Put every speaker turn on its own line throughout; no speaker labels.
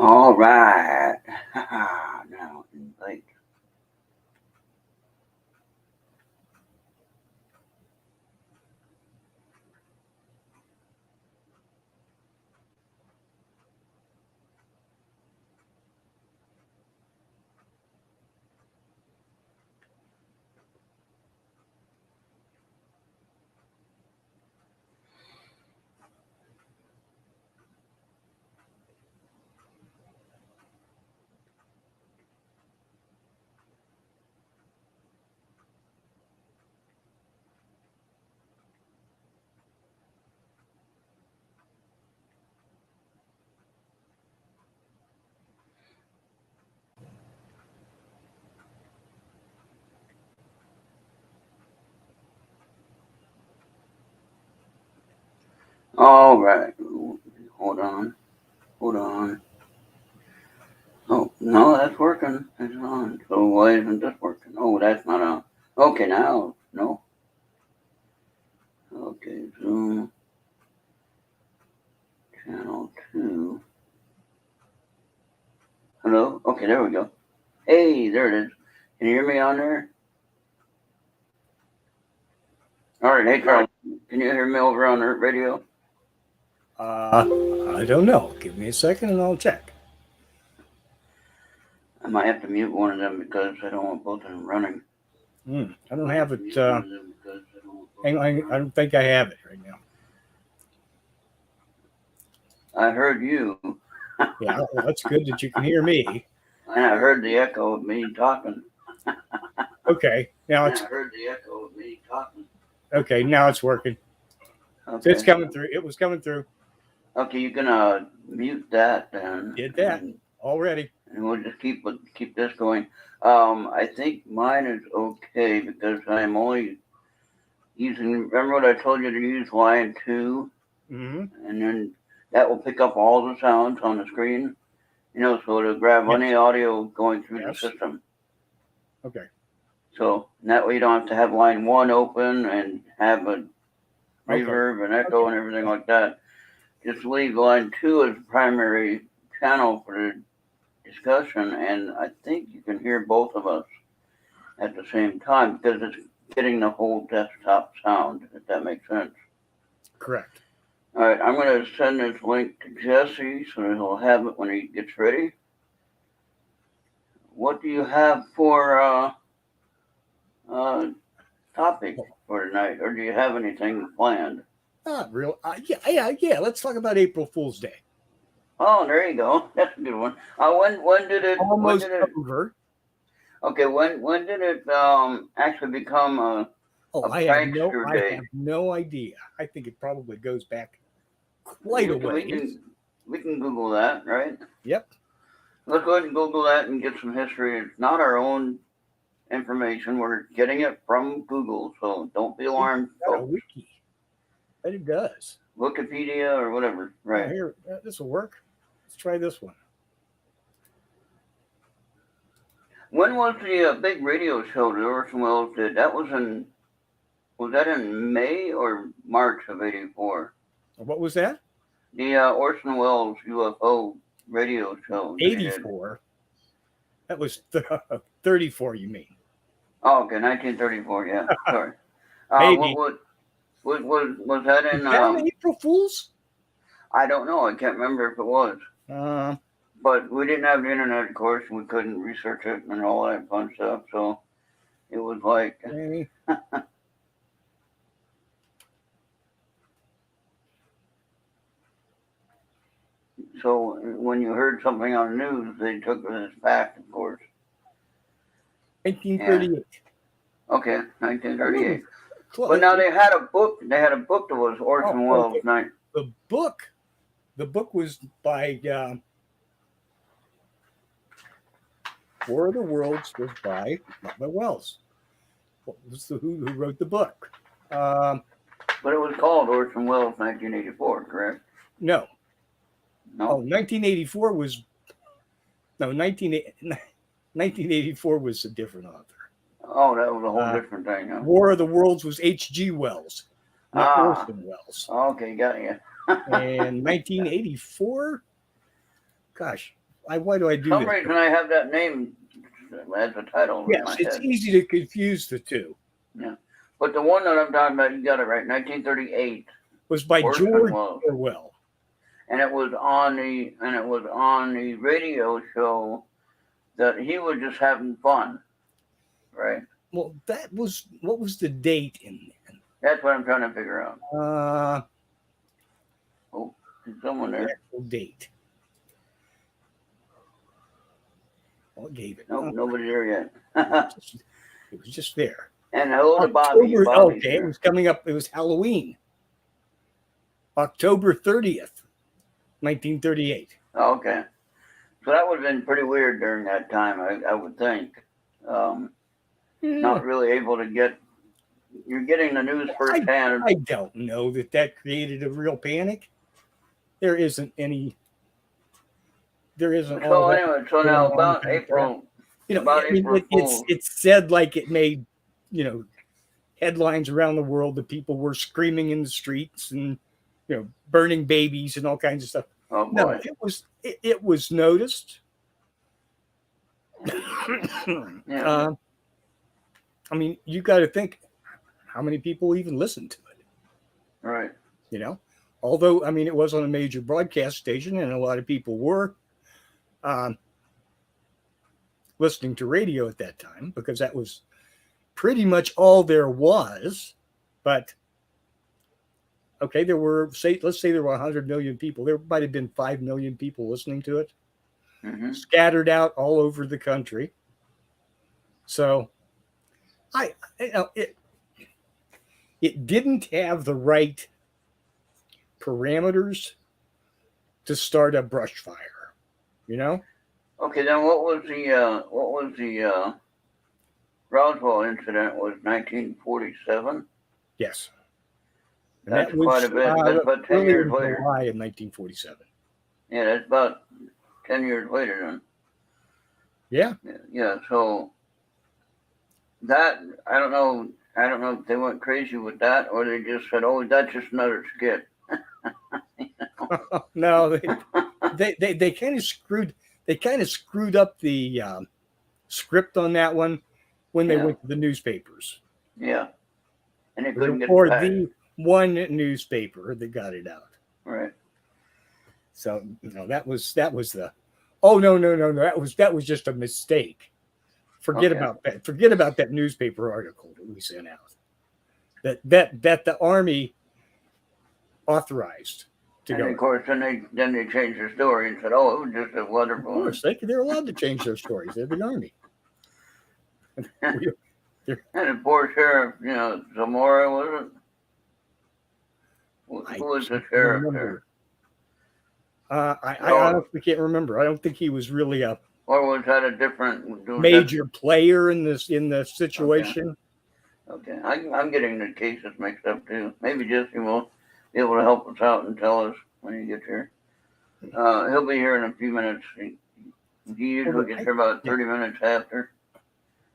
All right. Now, invite. All right. Hold on. Hold on. Oh, no, that's working. It's on. So why isn't this working? Oh, that's not on. Okay, now. No. Okay, Zoom. Channel 2. Hello? Okay, there we go. Hey, there it is. Can you hear me on there? All right, hey, Carl. Can you hear me over on Errt Radio?
I don't know. Give me a second and I'll check.
I might have to mute one of them because I don't want both of them running.
I don't have it. I don't think I have it right now.
I heard you.
Yeah, well, that's good that you can hear me.
And I heard the echo of me talking.
Okay, now it's.
I heard the echo of me talking.
Okay, now it's working.
Okay.
It's coming through. It was coming through.
Okay, you can mute that then.
Did that already.
And we'll just keep this going. I think mine is okay because I'm only using. Remember what I told you to use line 2, and then that will pick up all the sounds on the screen. So it'll grab any audio going through the system.
Okay.
So that way you don't have to have line 1 open and have a reverb and echo and everything like that. Just leave line 2 as primary channel for the discussion, and I think you can hear both of us at the same time because it's getting the whole desktop sound, if that makes sense.
Correct.
All right, I'm going to send this link to Jesse so that he'll have it when he gets ready. What do you have for topic for tonight, or do you have anything planned?
Not real. Yeah. Let's talk about April Fool's Day.
Oh, there you go. That's a good one. When did it?
Almost over.
Okay, when did it actually become a
I have no idea. I think it probably goes back quite a ways.
We can Google that, right?
Yep.
Let's go ahead and Google that and get some history. It's not our own information. We're getting it from Google, so don't be alarmed.
A wiki. But it does.
Wikipedia or whatever, right?
Here, this will work. Let's try this one.
When was the big radio show that Orson Welles did? Was that in May or March of '84?
What was that?
The Orson Welles UFO radio show.
'84. That was 34. You mean?
Oh, okay, 1934. Yeah, sorry.
Maybe.
Was that in?
April Fools?
I don't know. I can't remember if it was. But we didn't have the internet, of course, and we couldn't research it and all that fun stuff. So it was like. So when you heard something on the news, they took it as fact, of course.
1938.
Yeah. Okay, 1938. But now they had a book. They had a book that was Orson Welles.
The book was by War of the Worlds was by Welles. What was who wrote the book?
But it was called Orson Welles 1984, correct?
No. Oh, 1984 was 1984 was a different author.
Oh, that was a whole different thing. Huh?
War of the Worlds was H.G. Wells, not Orson Welles.
Okay, got you.
And 1984, gosh, why do I do
For some
this?
reason, I have that name as a title in my
Yes, it's
head.
easy to confuse the two.
Yeah, but the one that I'm talking about, you got it right. 1938
Was by
Orson
George
Welles,
Orwell.
and it was on the radio show that he was just having fun, right?
Well, what was the date in
That's what I'm trying to figure out.
there?
Oh, there's someone
The
there.
actual date. What gave it?
Nope, nobody there yet.
It was just there.
And hello to Bobby. Bobby's
Okay, it
here.
was coming up. It was Halloween, October 30th, 1938.
Oh, okay. So that would have been pretty weird during that time, I would think. Not really able to get. You're getting the news firsthand.
I don't know that created a real panic. There isn't any. There isn't.
So
all that
anyway, so now
going on
about
back
April.
You know,
About
I mean,
April Fools.
it's said like it made, headlines around the world that people were screaming in the streets and, burning babies and all kinds of stuff.
Oh boy.
No, it was noticed.
Yeah.
I mean, you got to think how many people even listened to it.
Right.
Although, I mean, it was on a major broadcast station and a lot of people were listening to radio at that time because that was pretty much all there was. But okay, let's say there were 100 million people. There might have been 5 million people listening to it, scattered out all over the country. So it didn't have the right parameters to start a brush fire,
Okay, then what was the Roswell incident? Was 1947?
Yes. And
That's quite a bit. That's about 10 years later.
July of 1947.
Yeah, that's about 10 years later then.
Yeah.
Yeah, so that I don't know if they went crazy with that or they just said, "Oh, that's just another skit."
No, they kind of screwed up the script on that one when they went to the newspapers.
Yeah, and they couldn't get
or
it back.
the one newspaper that got it out.
Right.
So that was the. Oh no! That was just a mistake. Forget about that. Forget about that newspaper article that we sent out. That the Army authorized to go.
And of course, then they changed the story and said, "Oh, it was just a wonderful."
Of course, they're allowed to change their stories. They're the Army.
And the poor sheriff, Zamora, was it? Who was the sheriff there?
I honestly can't remember. I don't think he was really a
Or was that a different
major player in the situation.
Okay, I'm getting the cases mixed up too. Maybe Jesse will be able to help us out and tell us when he gets here. He'll be here in a few minutes. He usually gets here about 30 minutes after.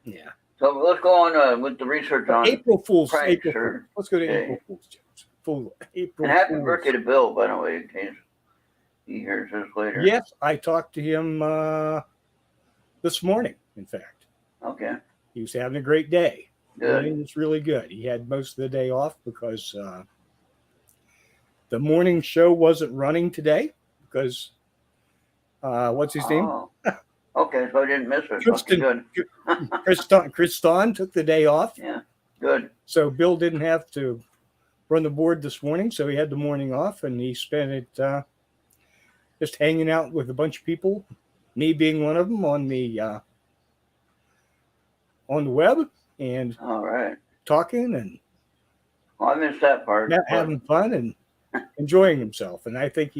Yeah.
So let's go on with the research on
April Fool's.
pranks.
Let's go to
Okay.
April Fool's jokes. April
And happy
Fool's.
birthday to Bill, by the way, in case he hears this later.
Yes, I talked to him this morning. In fact,
Okay.
he was having a great day.
Good.
It was really good. He had most of the day off because the morning show wasn't running today because what's his name?
Oh. Okay, so I didn't miss it. Okay, good.
Chris Don took the day off.
Yeah, good.
So Bill didn't have to run the board this morning, so he had the morning off, and he spent it just hanging out with a bunch of people, me being one of them, on the web and
All right.
talking and
Well, I missed that part.
having fun and enjoying himself. And I think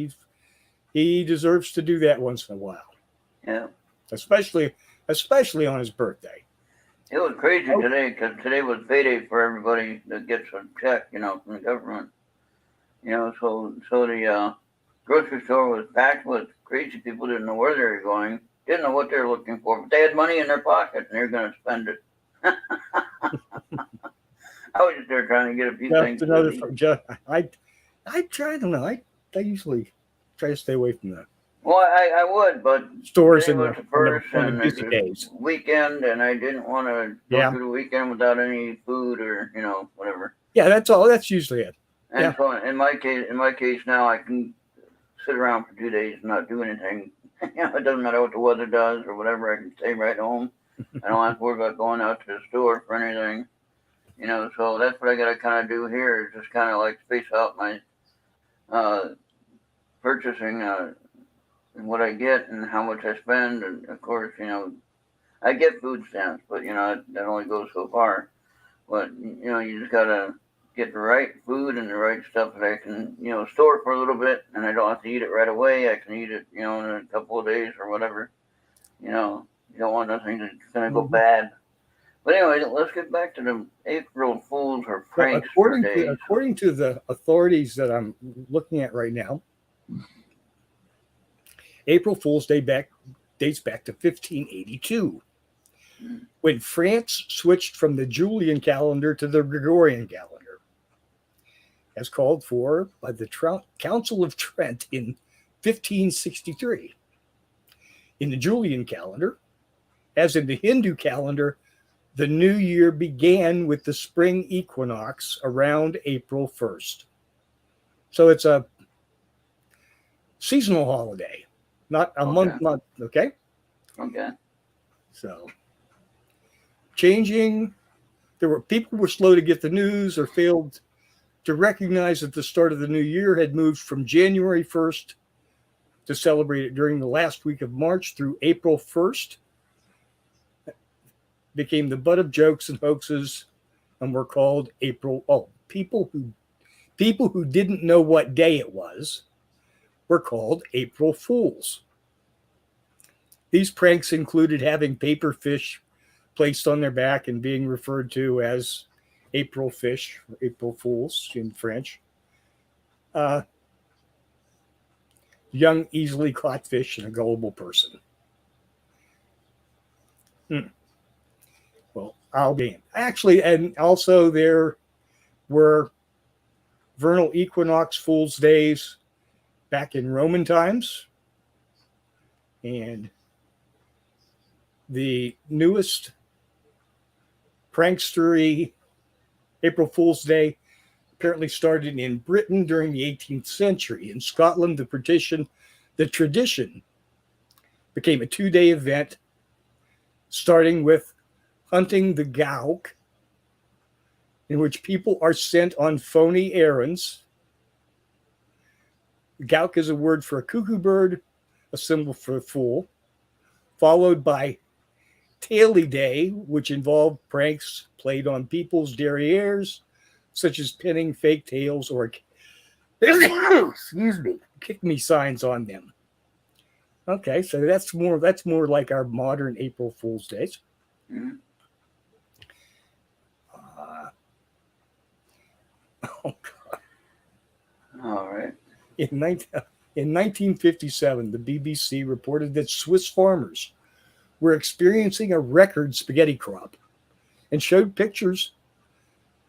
he deserves to do that once in a while,
Yeah.
especially on his birthday.
It was crazy today because today was payday for everybody that gets a check, from the government. So the grocery store was packed with crazy people, didn't know where they were going, didn't know what they were looking for, but they had money in their pocket and they were going to spend it. I was just there trying to get a few things.
I don't know. I usually try to stay away from
Well, I would, but
stores
today
in
was
the
the first,
on the
and
busy
it's a
days.
weekend, and I didn't want to go
Yeah.
through the weekend without any food or whatever.
Yeah, that's all. That's usually it.
And
Yeah.
so in my case now, I can sit around for 2 days and not do anything. It doesn't matter what the weather does or whatever. I can stay right home. I don't have to worry about going out to the store for anything. So that's what I got to kind of do here. Is just kind of like space out my uh, purchasing and what I get and how much I spend. And of course, I get food stamps, but that only goes so far. But you just gotta get the right food and the right stuff that I can store for a little bit, and I don't have to eat it right away. I can eat it in a couple of days or whatever. You don't want nothing that's gonna go
Mhm.
bad. But anyway, let's get back to the April Fools or
Well,
prankster days.
according to the authorities that I'm looking at right now, April Fool's Day dates back to 1582, when France switched from the Julian calendar to the Gregorian calendar, as called for by the Council of Trent in 1563. In the Julian calendar, as in the Hindu calendar, the new year began with the spring equinox around April 1st. So it's a seasonal holiday, not a
Okay.
month, okay?
Okay.
So changing, people were slow to get the news or failed to recognize that the start of the new year had moved from January 1st to celebrate it during the last week of March through April 1st. Became the butt of jokes and hoaxes and were called April. Oh, people who didn't know what day it was were called April Fools. These pranks included having paper fish placed on their back and being referred to as April fish, April Fools in French. Young, easily caught fish and a gullible person. Well, I'll be actually, and also there were vernal equinox Fool's Days back in Roman times, and the newest prankstery April Fool's Day apparently started in Britain during the 18th century. In Scotland, the tradition became a 2-day event, starting with hunting the gowk, in which people are sent on phony errands. Gowk is a word for a cuckoo bird, a symbol for a fool, followed by Taily Day, which involved pranks played on people's derrieres, such as pinning fake tails or excuse me, kick me signs on them. Okay, so that's more like our modern April Fool's Days.
Mhm.
Oh God.
All right.
In 1957, the BBC reported that Swiss farmers were experiencing a record spaghetti crop and showed pictures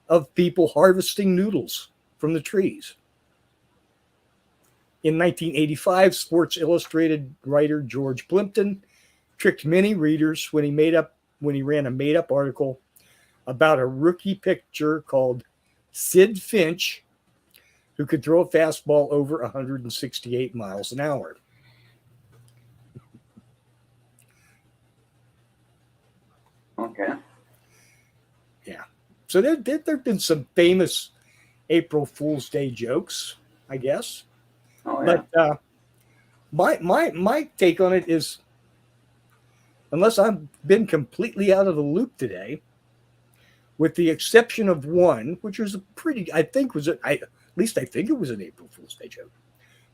of people harvesting noodles from the trees. In 1985, Sports Illustrated writer George Plimpton tricked many readers when he ran a made-up article about a rookie pitcher called Sid Finch, who could throw a fastball over 168 miles an hour.
Okay.
Yeah. So there have been some famous April Fool's Day jokes, I guess.
Oh yeah.
But my take on it is, unless I've been completely out of the loop today, with the exception of one, which was at least I think it was an April Fool's Day joke,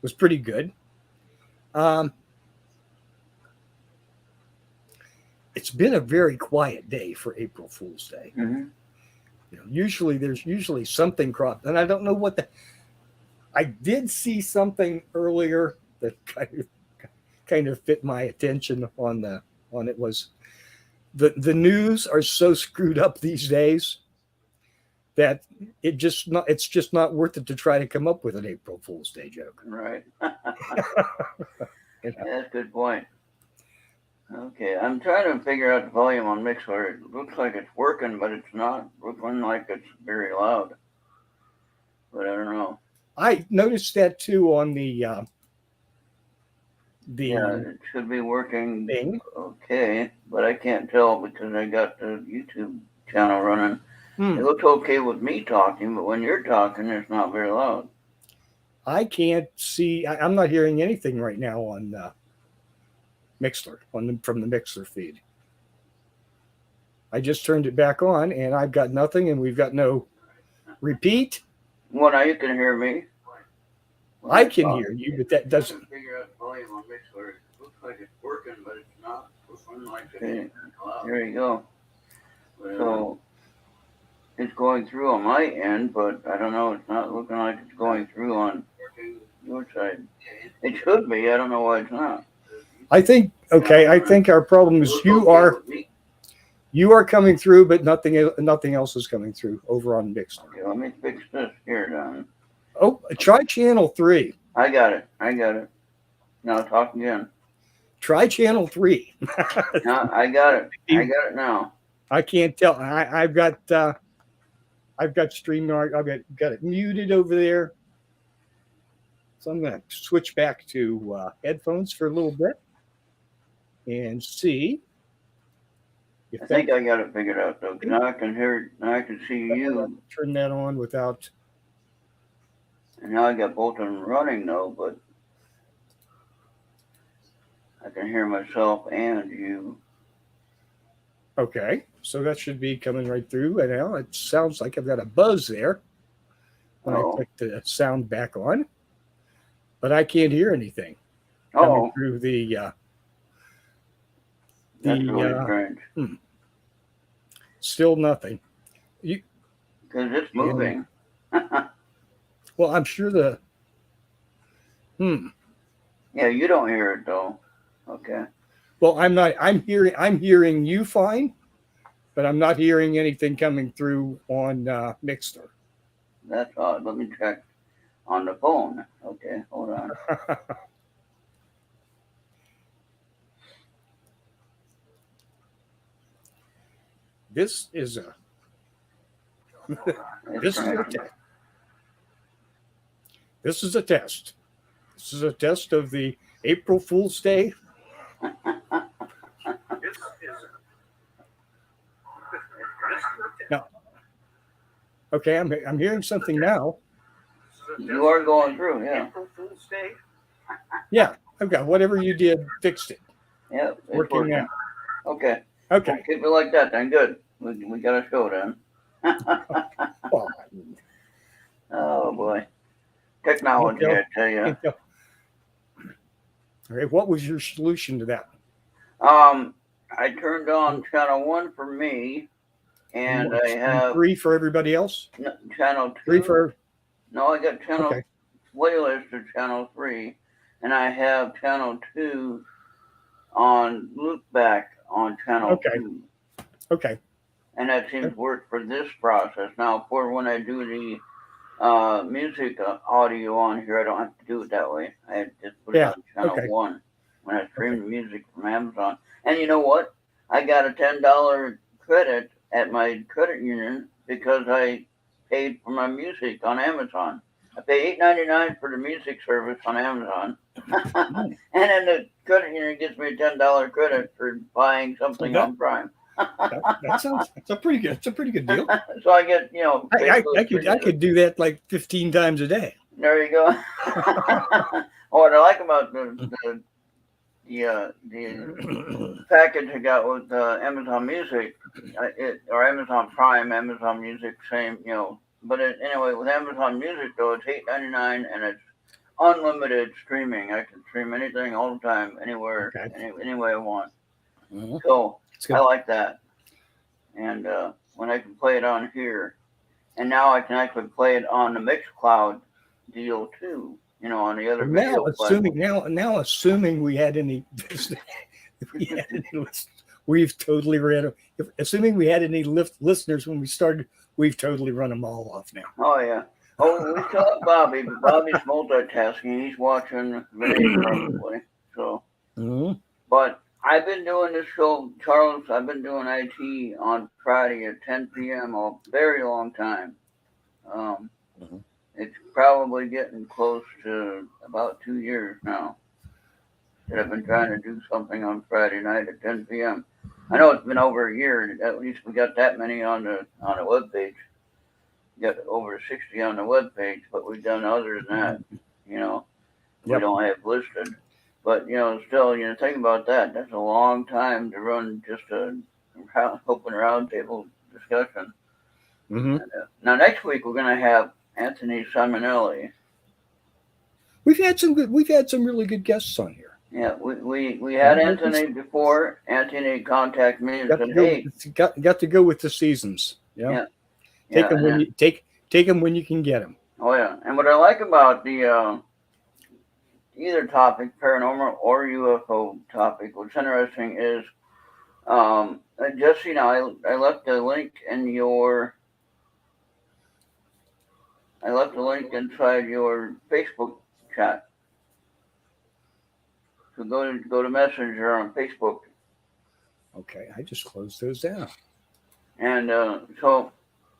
was pretty good. It's been a very quiet day for April Fool's Day.
Mm-hmm.
There's usually something cropped, and I don't know what I did see something earlier that kind of fit my attention on it was the news are so screwed up these days that it's just not worth it to try to come up with an April Fool's Day joke.
Right. That's a good point. Okay, I'm trying to figure out the volume on Mixer. It looks like it's working, but it's not looking like it's very loud. But I don't know.
I noticed that too on the
Yeah, it should be working
thing.
okay, but I can't tell because I got the YouTube channel running.
Hmm.
It looks okay with me talking, but when you're talking, it's not very loud.
I can't see. I'm not hearing anything right now on Mixler from the Mixler feed. I just turned it back on, and I've got nothing, and we've got no repeat.
Well, now you can hear me. When
I can
talk.
hear you, but that doesn't.
Figure out the volume on Mixer. It looks like it's working, but it's not looking like it's loud. There you go. So it's going through on my end, but I don't know. It's not looking like it's going through on your side. It should be. I don't know why it's not.
I think our problem is you are coming through, but nothing else is coming through over on Mixler.
Okay, let me fix this here, Don.
Oh, try channel 3.
I got it. Now talk again.
Try channel 3.
No, I got it. I got it now.
I can't tell. I've got StreamYard. I've got it muted over there. So I'm going to switch back to headphones for a little bit and see.
I think I got it figured out though. Now I can hear. Now I can see you.
Turn that on without.
And now I got both of them running though, but I can hear myself and you.
Okay, so that should be coming right through. And now it sounds like I've got a buzz there when I click the sound back on, but I can't hear anything coming through the.
That's really strange.
Still nothing.
Because it's moving.
Well, I'm sure the.
Yeah, you don't hear it though. Okay.
Well, I'm not. I'm hearing you fine, but I'm not hearing anything coming through on Mixler.
That's odd. Let me check on the phone. Okay, hold on.
This is a this is a test. This is a test. This is a test of the April Fool's Day. Now, okay, I'm hearing something now.
You are going through, yeah.
April Fool's Day.
Yeah, okay. Whatever you did, fixed it.
Yeah, it's
Working now.
Okay.
Okay.
Well, keep it like that then. Good. We got a show then. Oh boy, technology! I tell you.
All right. What was your solution to that?
I turned on channel 1 for me, and I have
3 for everybody else.
Channel 2.
3 for.
No, I got channel playlist of channel 3, and I have channel 2 on loop back on channel 2.
Okay.
And that seems to work for this process. Now, for when I do the music audio on here, I don't have to do it that way. I just put it on channel 1 when I stream the music from Amazon. And you know what? I got a $10 credit at my credit union because I paid for my music on Amazon. I pay $8.99 for the music service on Amazon. And then the credit union gives me a $10 credit for buying something on Prime.
That's a pretty good. It's a pretty good deal.
So I get,
I could do that like 15 times a day.
There you go. What I like about the package I got with Amazon Music, or Amazon Prime, Amazon Music, same, But anyway, with Amazon Music though, it's $8.99 and it's unlimited streaming. I can stream anything all the time, anywhere, any way I want. Mm-hmm. So I like that. And when I can play it on here, and now I can actually play it on the Mixcloud deal too. On the other video.
Assuming we had any, we've totally ran. Assuming we had any listeners when we started, we've totally run them all off now.
Oh yeah. Oh, we still have Bobby, but Bobby's multitasking. He's watching videos probably. So,
Mhm.
but I've been doing this show, Charles. I've been doing IT on Friday at 10 p.m. a very long time. Um,
Mhm.
it's probably getting close to about 2 years now that I've been trying to do something on Friday night at 10 p.m. I know it's been over a year. At least we got that many on the web page. Got over 60 on the web page, but we've done other than that. You know, we
Yep.
don't have listed. But still, think about that. That's a long time to run just a open roundtable discussion.
Hmm.
Now next week we're going to have Anthony Simonelli.
We've had some really good guests on here.
Yeah, we had Anthony before. Anthony contacted me and
Got
said,
to go.
"Hey,
Got to go with the seasons. Yeah.
yeah,
Take them when you take them when you can get them.
oh yeah." And what I like about the either topic, paranormal or UFO topic, what's interesting is just I left the link in your I left the link inside your Facebook chat. So go to Messenger on Facebook.
Okay, I just closed those down.
And so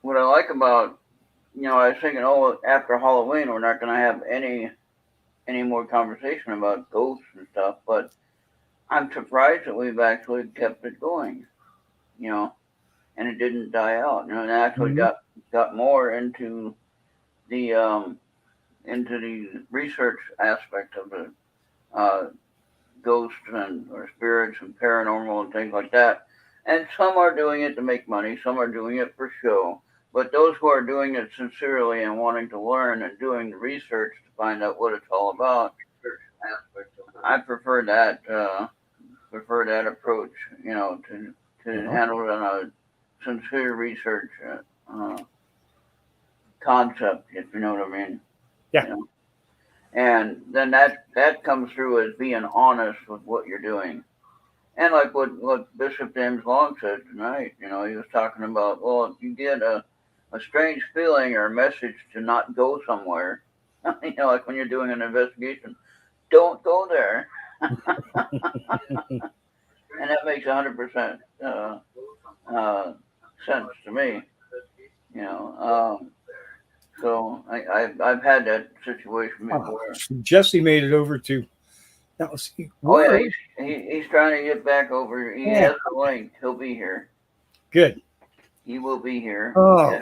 what I like about I was thinking, oh, after Halloween we're not going to have any more conversation about ghosts and stuff, but I'm surprised that we've actually kept it going, and it didn't die out. And actually got more the into the research aspect of the ghosts or spirits and paranormal and things like that. And some are doing it to make money, some are doing it for show. But those who are doing it sincerely and wanting to learn and doing the research to find out what it's all about, I prefer that approach. To handle it on a sincere research concept, if you know what I mean.
Yeah.
You know? And then that comes through as being honest with what you're doing. And like what Bishop James Long said tonight, he was talking about, well, if you get a strange feeling or a message to not go somewhere, like when you're doing an investigation, don't go there. And that makes 100% sense to me. So I've had that situation before.
Jesse made it over to. Now, see,
Oh yeah, he's trying to get back over. He has the link. He'll be here.
Good.
He will be here.
Oh,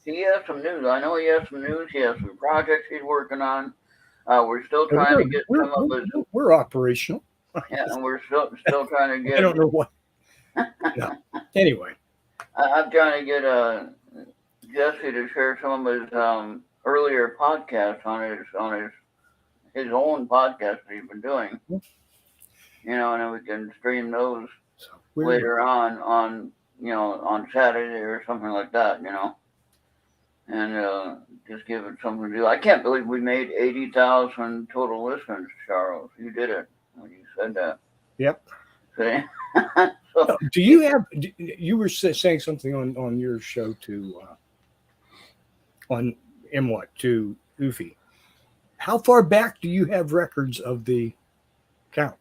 he has some news. I know he has some news. He has some projects he's working on. We're still trying to get some of his.
We're operational.
Yeah, and we're still trying to get.
I don't know what. No. Anyway,
I'm trying to get Jesse to share some of his earlier podcasts on his own podcast that he's been doing. And then we can stream those later on Saturday or something like that, and just give it something to do. I can't believe we made 80,000 total listeners, Charles. You did it when you said that.
Yep.
See?
So, do you have? You were saying something on your show to on MWAT to Ufi. How far back do you have records of the count?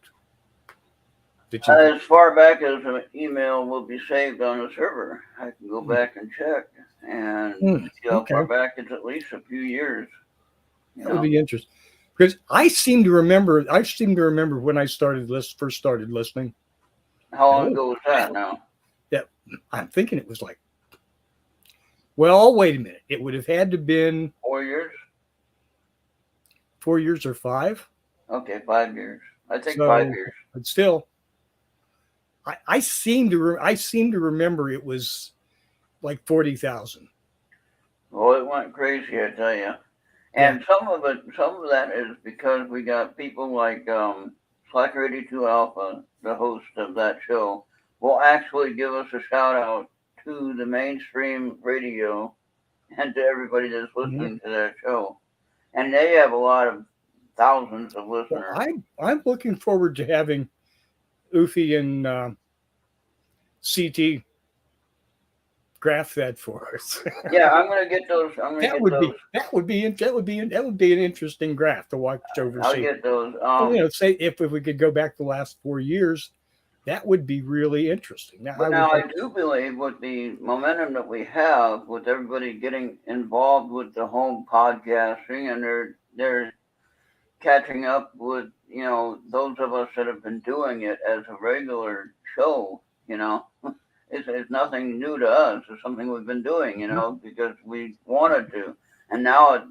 As far back as an email will be saved on the server, I can go back and check and see how far back. It's at least a few years.
That would be interesting, because I seem to remember when I first started listening.
How long ago was that now?
Yeah, I'm thinking it was like. Well, wait a minute. It would have had to been
4 years.
4 years or 5.
Okay, 5 years. I think 5 years.
But still, I seem to remember it was like 40,000.
Well, it went crazy, I tell you. And some of that is because we got people like Slacker 82 Alpha, the host of that show, will actually give us a shout out to the mainstream radio and to everybody that's listening to that show. And they have a lot of thousands of listeners.
Well, I'm looking forward to having Ufi and CT graph that for us.
Yeah, I'm gonna get those. I'm gonna
that
get
would
those.
be an interesting graph to watch over.
I'll
Say,
get those.
say if we could go back the last 4 years, that would be really interesting. Now,
But now I do believe with the momentum that we have, with everybody getting involved with the home podcasting, and they're catching up with those of us that have been doing it as a regular show. It's nothing new to us. It's something we've been doing, because we wanted to. And now,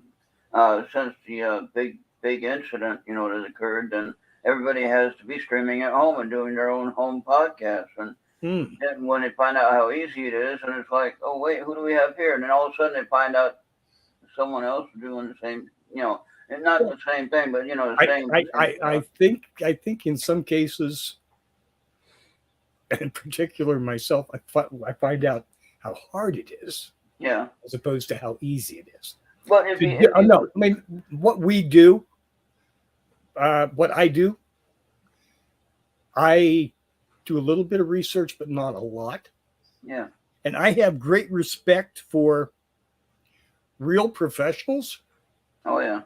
since the big incident, that occurred, then everybody has to be streaming at home and doing their own home podcast. And then when they find out how easy it is, and it's like, oh wait, who do we have here? And then all of a sudden they find out someone else is doing the same, and not the same thing, but the same.
I think in some cases, in particular myself, I find out how hard it is.
Yeah.
As opposed to how easy it is.
But
no, I mean what we do, what I do a little bit of research, but not a lot.
Yeah.
And I have great respect for real professionals.
Oh yeah.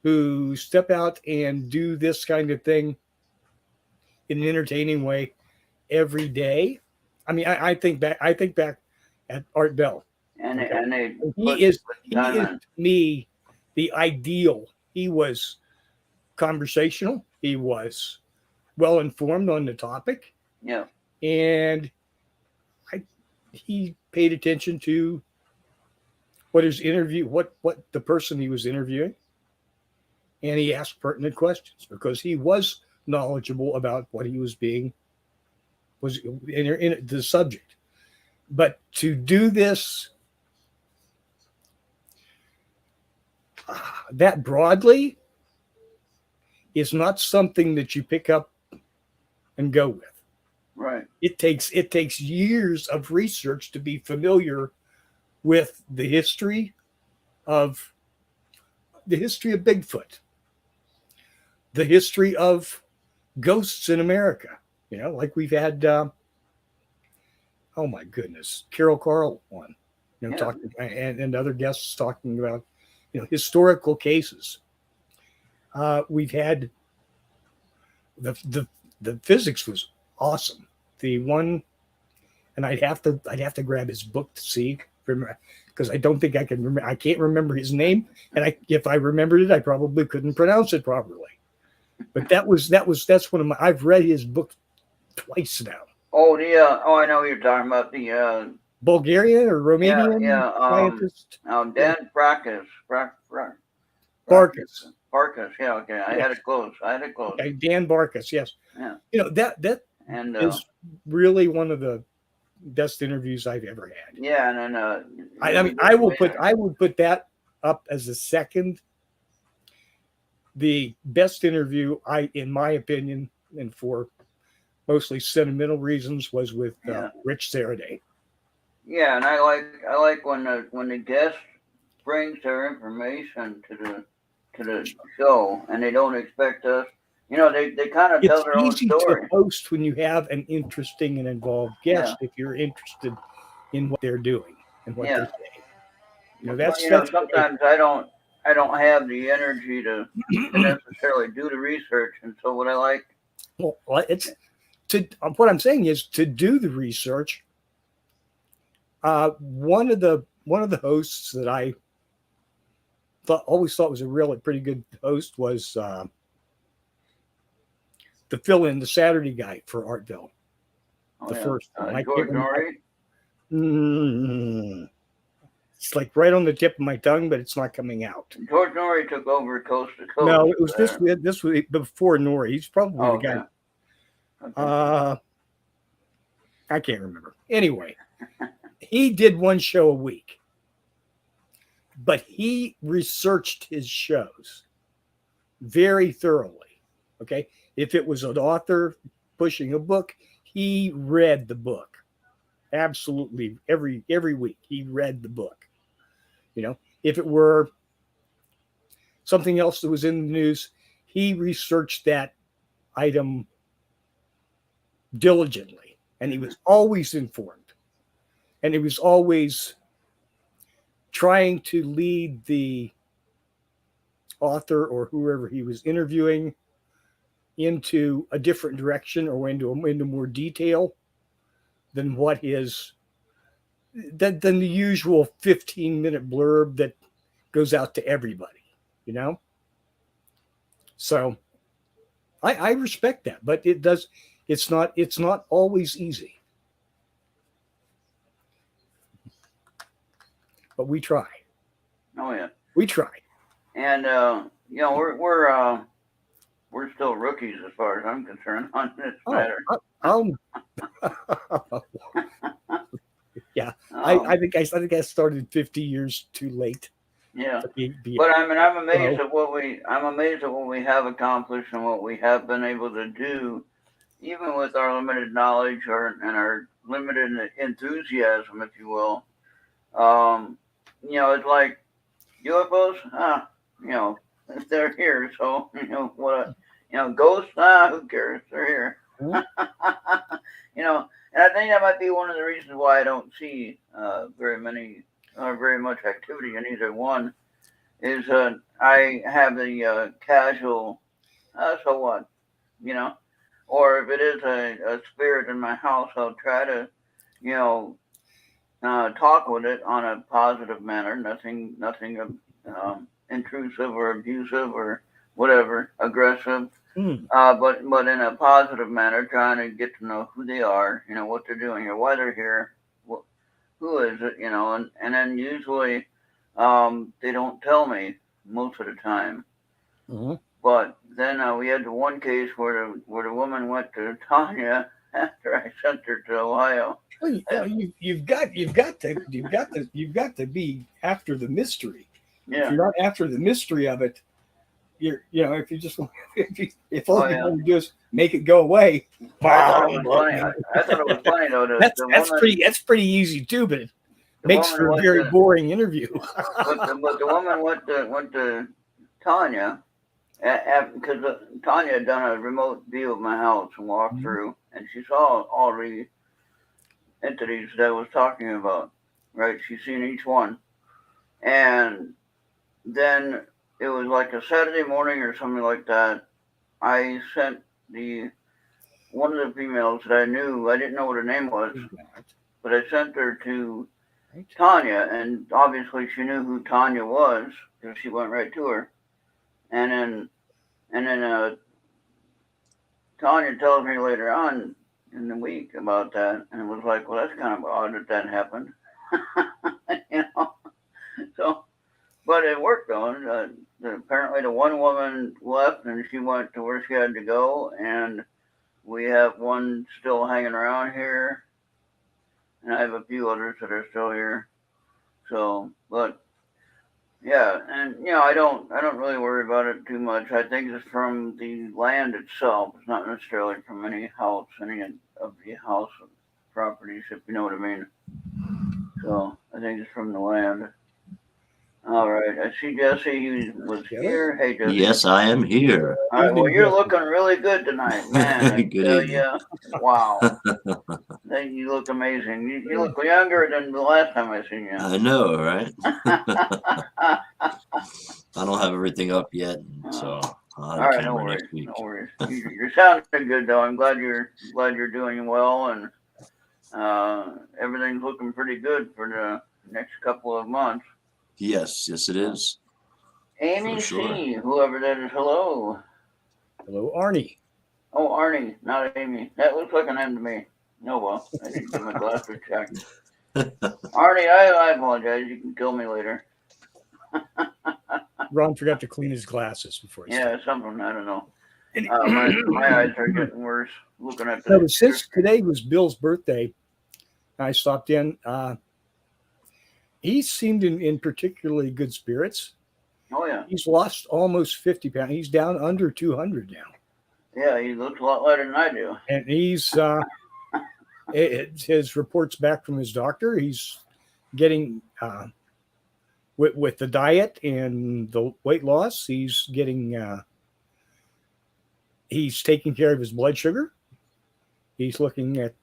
Who step out and do this kind of thing in an entertaining way every day. I mean, I think back at Art Bell.
And
he is to me the ideal. He was conversational. He was well informed on the topic.
Yeah.
And he paid attention to what the person he was interviewing. And he asked pertinent questions because he was knowledgeable about what he was in the subject. But to do this that broadly is not something that you pick up and go with.
Right.
It takes years of research to be familiar with the history of Bigfoot, the history of ghosts in America. Like we've had, oh my goodness, Carol Carl on, talking, and other guests talking about, historical cases. We've had the physics was awesome. The one, and I'd have to grab his book to see, because I don't think I can remember. I can't remember his name, and if I remembered it, I probably couldn't pronounce it properly. But that's one of my. I've read his book twice now.
Oh, I know what you're talking about, the
Bulgarian or Romanian scientist.
Dan Barkas. Barkas. Yeah, okay. I had it close.
Okay, Dan Barkas. Yes.
Yeah.
That is really one of the best interviews I've ever had.
Yeah, and then
I mean, I would put that up as a second. The best interview, in my opinion, and for mostly sentimental reasons, was with Rich Saraday. Yeah,
and I like when the guest brings their information to the show, and they don't expect us. They kind of tell their own story. It's easy to
host when you have an interesting and involved guest if you're interested in what they're doing and what they're saying. That's
sometimes I don't have the energy to necessarily do the research, and so what I like.
Well, what I'm saying is to do the research. One of the hosts that I always thought was a really pretty good host was the fill-in, the Saturday guy for Artville. First one.
George Norrie?
It's like right on the tip of my tongue, but it's not coming out.
George Norrie took over Coast to Coast.
No, it was this was before Norrie. He's probably the guy. Okay. I can't remember. Anyway, he did one show a week, but he researched his shows very thoroughly. Okay. If it was an author pushing a book, he read the book. Absolutely. Every week he read the book. If it were something else that was in the news, he researched that item diligently, and he was always informed. And it was always trying to lead the author or whoever he was interviewing into a different direction or into more detail than what is than the usual 15-minute blurb that goes out to everybody, you know? So I respect that, but it's not always easy. But we try.
Oh yeah.
We try.
And we're still rookies as far as I'm concerned on this matter. Yeah. I think I started 50 years too late. Yeah. But I mean, I'm amazed at what we have accomplished and what we have been able to do, even with our limited knowledge and our limited enthusiasm, if you will. It's like UFOs, they're here. So, ghosts, who cares? They're here.
Mm-hmm.
And I think that might be one of the reasons why I don't see very much activity in either one. Is I have the casual, so what, or if it is a spirit in my house, I'll try to, talk with it on a positive manner, nothing intrusive or abusive or whatever, aggressive, but in a positive manner, trying to get to know who they are, what they're doing here, why they're here, who is it, and then usually they don't tell me most of the time.
Mm-hmm.
But then we had the one case where the woman went to Tanya after I sent her to Ohio.
Well, you've got to be after the mystery.
Yeah.
If you're not after the mystery of it, if you just if all you want to do is make it go away.
I thought it was funny though.
That's pretty easy too, but it makes for a very boring interview.
but the woman went to Tanya because Tanya had done a remote view of my house and walked through, and she saw all the entities that I was talking about. Right, she's seen each one, and then it was like a Saturday morning or something like that. I sent one of the females that I knew. I didn't know what her name was, but I sent her to Tanya, and obviously she knew who Tanya was because she went right to her. And then Tanya tells me later on in the week about that, and it was like, well, that's kind of odd that happened, So, but it worked though. Apparently, the one woman left, and she went to where she had to go, and we have one still hanging around here, and I have a few others that are still here. So, but yeah, and I don't really worry about it too much. I think it's from the land itself. It's not necessarily from any of the house properties, if you know what I mean. So I think it's from the land. All right, I see Jesse. He was here. Hey, Jesse.
Yes, I am here.
All right, well, you're looking really good tonight, man. I tell you, wow. You look amazing. You look younger than the last time I seen you.
I know, right? I don't have everything up yet, so I'll have a camera next week.
No worries. You're sounding good though. I'm glad you're doing well, and everything's looking pretty good for the next couple of months.
Yes, it is.
Amy C, whoever that is, hello.
Hello, Arnie.
Oh, Arnie, not Amy. That looks like an M to me. No, well, I didn't get my glasses checked. Arnie, I apologize. You can kill me later.
Ron forgot to clean his glasses before he started.
Something, I don't know. My eyes are getting worse looking at this.
No, since today was Bill's birthday, I stopped in. He seemed in particularly good spirits.
Oh, yeah.
He's lost almost 50 pounds. He's down under 200 now.
Yeah, he looks a lot lighter than I do.
And he's, his reports back from his doctor, he's getting, with the diet and the weight loss, he's getting, he's taking care of his blood sugar. He's looking at,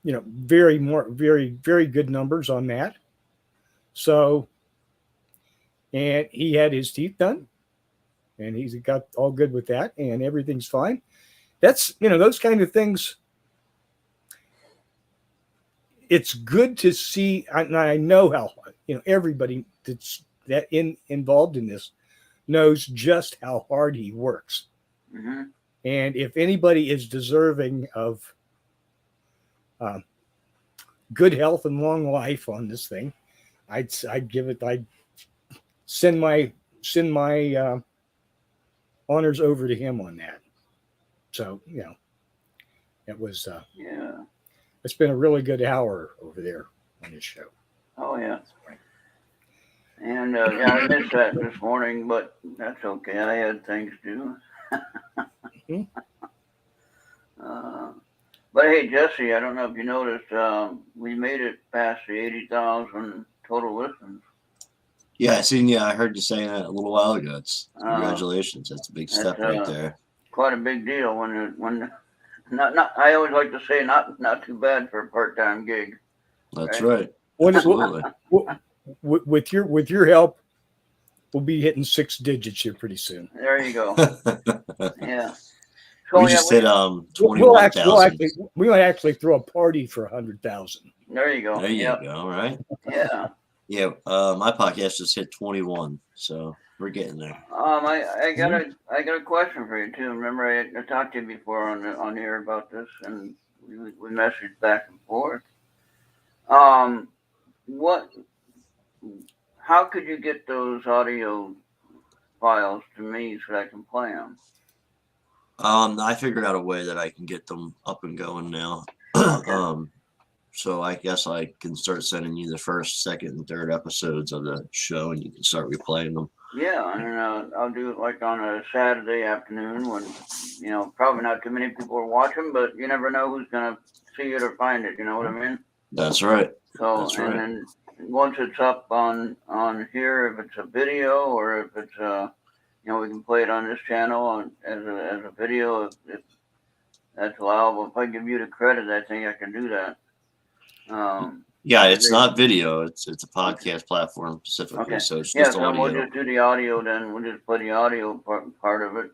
very good numbers on that. So, and he had his teeth done, and he's got all good with that, and everything's fine. That's, those kind of things. It's good to see. I know how, everybody involved in this knows just how hard he works.
Mm-hmm.
And if anybody is deserving of good health and long life on this thing, I'd send my honors over to him on that. So, it was it's been a really good hour over there on this show.
Oh yeah. And I missed that this morning, but that's okay. I had things to do.
Mm-hmm.
But hey, Jesse, I don't know if you noticed, we made it past the 80,000 total listens.
Yeah, I heard you saying that a little while ago. Congratulations. That's a big step right there.
Quite a big deal when not I always like to say not too bad for a part-time gig.
That's right.
Absolutely. With your help, we'll be hitting 6 digits here pretty soon.
There you go. Yeah.
We just hit 21,000.
We might actually throw a party for 100,000.
There you go.
There you go. All right.
Yeah.
Yeah. My podcast just hit 21, so we're getting there.
I got a question for you too. Remember, I talked to you before on here about this, and we messaged back and forth. How could you get those audio files to me so that I can play them?
I figured out a way that I can get them up and going now.
Okay.
So I guess I can start sending you the first, second, and third episodes of the show, and you can start replaying them.
Yeah, and I'll do it like on a Saturday afternoon when, probably not too many people are watching, but you never know who's going to see it or find it. You know what I mean?
That's right.
So,
That's right.
And then once it's up on here, if it's a video or if it's we can play it on this channel as a video if that's allowable. If I give you the credit, I think I can do that.
Yeah, it's not video. It's a podcast platform specifically. Okay. So it's just audio.
We'll just do the audio then. We'll just play the audio part of it.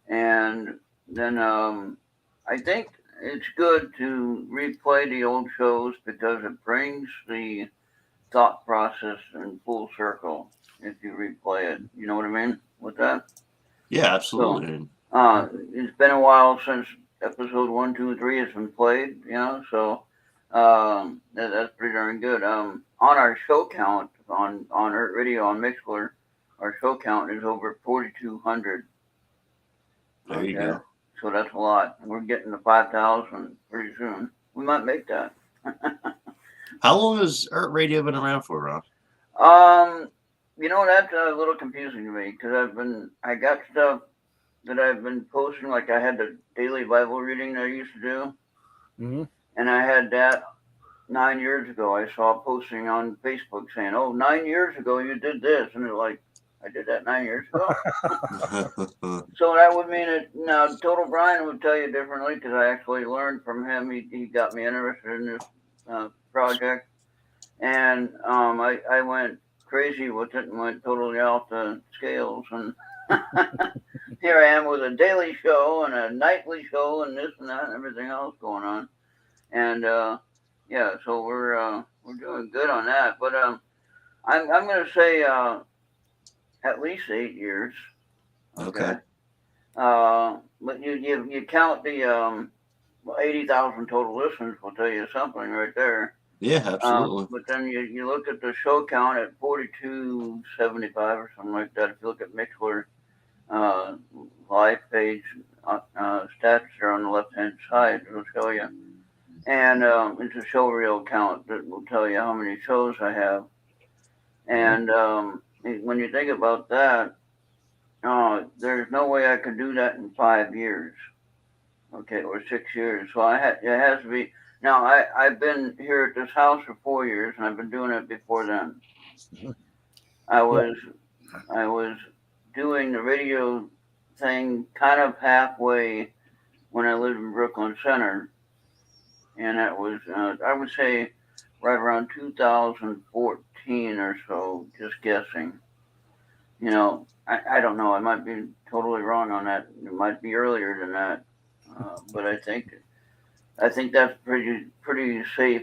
And then I think it's good to replay the old shows because it brings the thought process in full circle if you replay it. You know what I mean with that?
Yeah, absolutely.
So, it's been a while since episode 1, 2, 3 has been played, so that's pretty darn good. On our show count on Errt Radio on Mixler, our show count is over 4,200.
There you go.
So that's a lot. We're getting to 5,000 pretty soon. We might make that.
How long has Errt Radio been around for, Ron?
That's a little confusing to me because I got stuff that I've been posting. Like I had the daily Bible reading that I used to do.
Mm-hmm.
And I had that 9 years ago. I saw a posting on Facebook saying, 9 years ago you did this. And they're like, I did that 9 years ago. So that would mean it. Now, Total Brian would tell you differently because I actually learned from him. He got me interested in this project. And I went crazy with it and went totally off the scales. And here I am with a daily show and a nightly show and this and that and everything else going on. And so we're doing good on that. But I'm going to say at least 8 years.
Okay.
But you count the 80,000 total listeners will tell you something right there.
Yeah, absolutely.
But then you look at the show count at 4,275 or something like that. If you look at Mixler live page, stats are on the left-hand side. It'll show you. And it's a show reel count that will tell you how many shows I have. And when you think about that, there's no way I could do that in 5 years, okay, or 6 years. So it has to be. Now I've been here at this house for 4 years, and I've been doing it before then. I was doing the radio thing kind of halfway when I lived in Brooklyn Center. and that was I would say right around 2014 or so, just guessing. I don't know. I might be totally wrong on that. It might be earlier than that, but I think that's pretty safe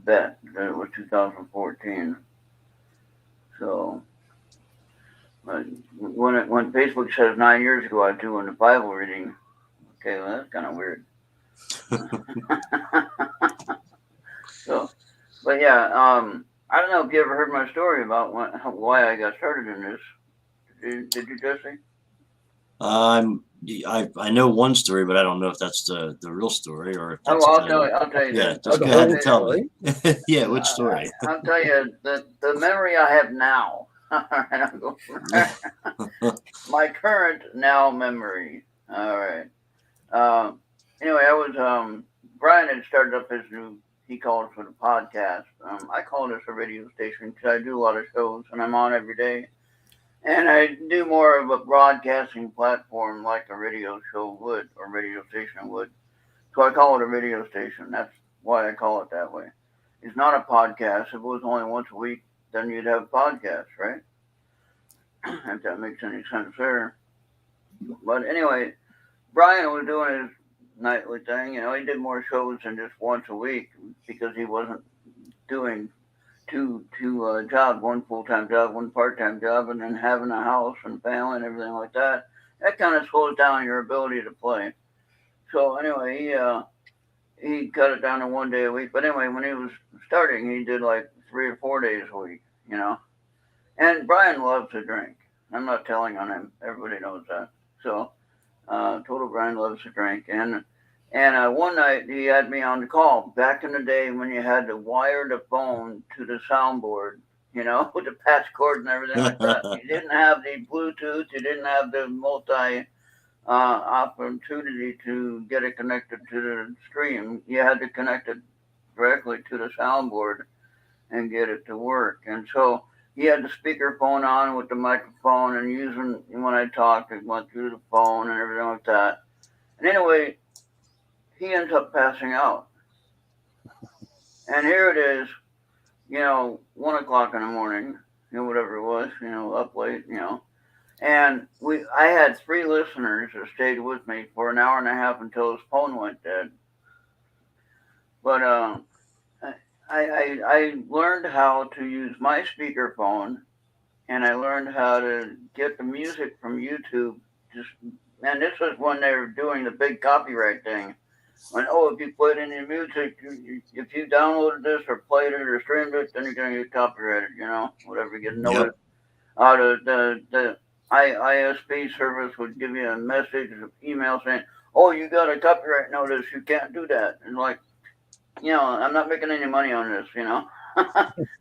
bet that it was 2014. So when Facebook says 9 years ago I was doing the Bible reading, okay, well, that's kind of weird. So, but yeah, I don't know if you ever heard my story about why I got started in this. Did you, Jesse?
I know one story, but I don't know if that's the real story or if that's.
Oh, I'll tell you.
Yeah,
This.
just
the
go ahead
whole
and tell
story?
me. Yeah, which story?
I'll tell you the memory I have now. And I'll go from there. My current now memory. All right. Anyway, I was Brian had started up his new. He called it for the podcast. I call this a radio station because I do a lot of shows and I'm on every day. And I do more of a broadcasting platform like a radio show would or radio station would. So I call it a radio station. That's why I call it that way. It's not a podcast. If it was only once a week, then you'd have a podcast, right? If that makes any sense there. But anyway, Brian was doing his nightly thing. He did more shows than just once a week because he wasn't doing two jobs, one full-time job, one part-time job, and then having a house and family and everything like that. That kind of slows down your ability to play. So anyway, he cut it down to 1 day a week. But anyway, when he was starting, he did like 3 or 4 days a week. And Brian loves to drink. I'm not telling on him. Everybody knows that. So, total Brian loves to drink. And one night he had me on the call. Back in the day when you had to wire the phone to the soundboard, with the patch cord and everything like that. You didn't have the Bluetooth. You didn't have the multi opportunity to get it connected to the stream. You had to connect it directly to the soundboard and get it to work. And so he had the speakerphone on with the microphone and using, when I talked, it went through the phone and everything like that. And anyway, he ends up passing out. And here it is, 1 o'clock in the morning, whatever it was, up late, And I had 3 listeners that stayed with me for an hour and a half until his phone went dead. But I learned how to use my speakerphone, and I learned how to get the music from YouTube. And this was when they were doing the big copyright thing. When if you played any music, if you downloaded this or played it or streamed it, then you're gonna get copyrighted. Whatever, you get notice. The ISP service would give you a message, an email saying, "Oh, you got a copyright notice. You can't do that." And I'm not making any money on this.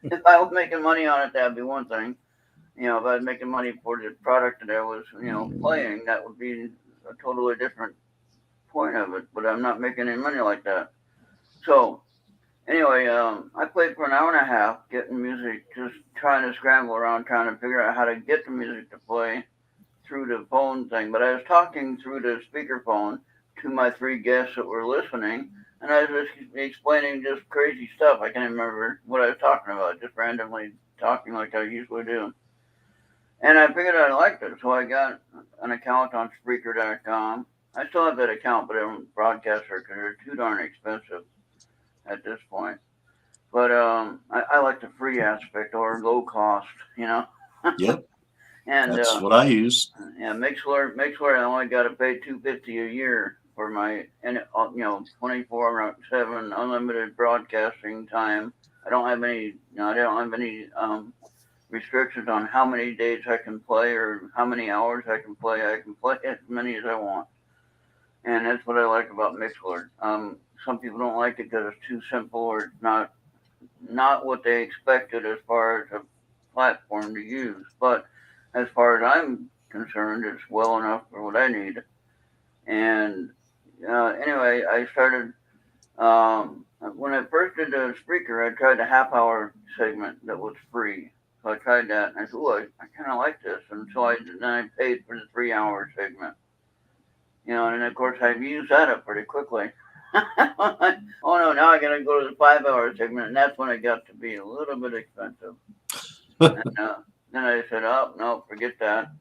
If I was making money on it, that'd be one thing. If I was making money for the product that I was, playing, that would be a totally different point of it. But I'm not making any money like that. So anyway, I played for an hour and a half getting music, just trying to scramble around, trying to figure out how to get the music to play through the phone thing. But I was talking through the speakerphone to my 3 guests that were listening, and I was just explaining just crazy stuff. I can't remember what I was talking about, just randomly talking like I usually do. And I figured I liked it, so I got an account on Spreaker.com. I still have that account, but I don't broadcast it because they're too darn expensive at this point. But I like the free aspect or low cost,
Yep.
And
that's what I use.
Yeah, Mixler. I only got to pay $250 a year for my 24/7 unlimited broadcasting time. I don't have any. I don't have any restrictions on how many days I can play or how many hours I can play. I can play as many as I want, and that's what I like about Mixler. Some people don't like it because it's too simple or not what they expected as far as a platform to use. But as far as I'm concerned, it's well enough for what I need. And anyway, I started, when I first did the Spreaker, I tried the half-hour segment that was free. So I tried that, and I said, I kind of like this. And so then I paid for the 3-hour segment. And of course, I've used that up pretty quickly. Oh no, now I gotta go to the 5 hour segment, and that's when it got to be a little bit expensive. And, then I said, oh no, forget that.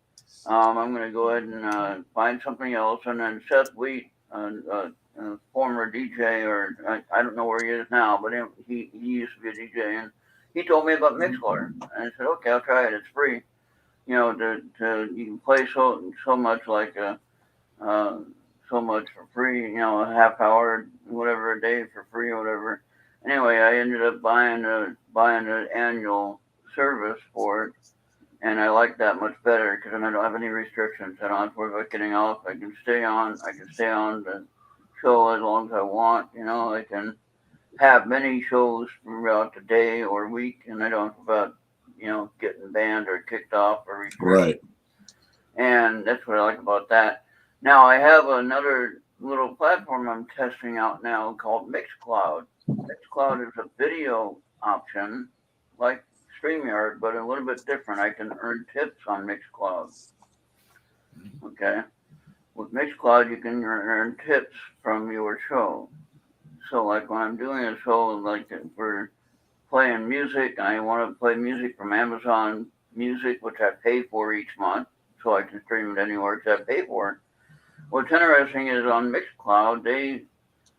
I'm gonna go ahead and find something else. And then Seth Wheat, former DJ, or I don't know where he is now, but he used to be a DJ, and he told me about Mixlr, and I said, okay, I'll try it. It's free. You know, you can play so much like so much for free. You know, a half hour, whatever a day for free or whatever. Anyway, I ended up buying an annual service for it, and I like that much better because then I don't have any restrictions. I don't have to worry about getting off. I can stay on the show as long as I want. You know, I can have many shows throughout the day or week, and I don't have about getting banned or kicked off or restricted.
Right.
And that's what I like about that. Now I have another little platform I'm testing out now called Mixcloud. Mixcloud is a video option like StreamYard, but a little bit different. I can earn tips on Mixcloud. Okay. With Mixcloud, you can earn tips from your show. So like when I'm doing a show, like for playing music, I want to play music from Amazon Music, which I pay for each month, so I can stream it anywhere because I pay for it. What's interesting is on Mixcloud, they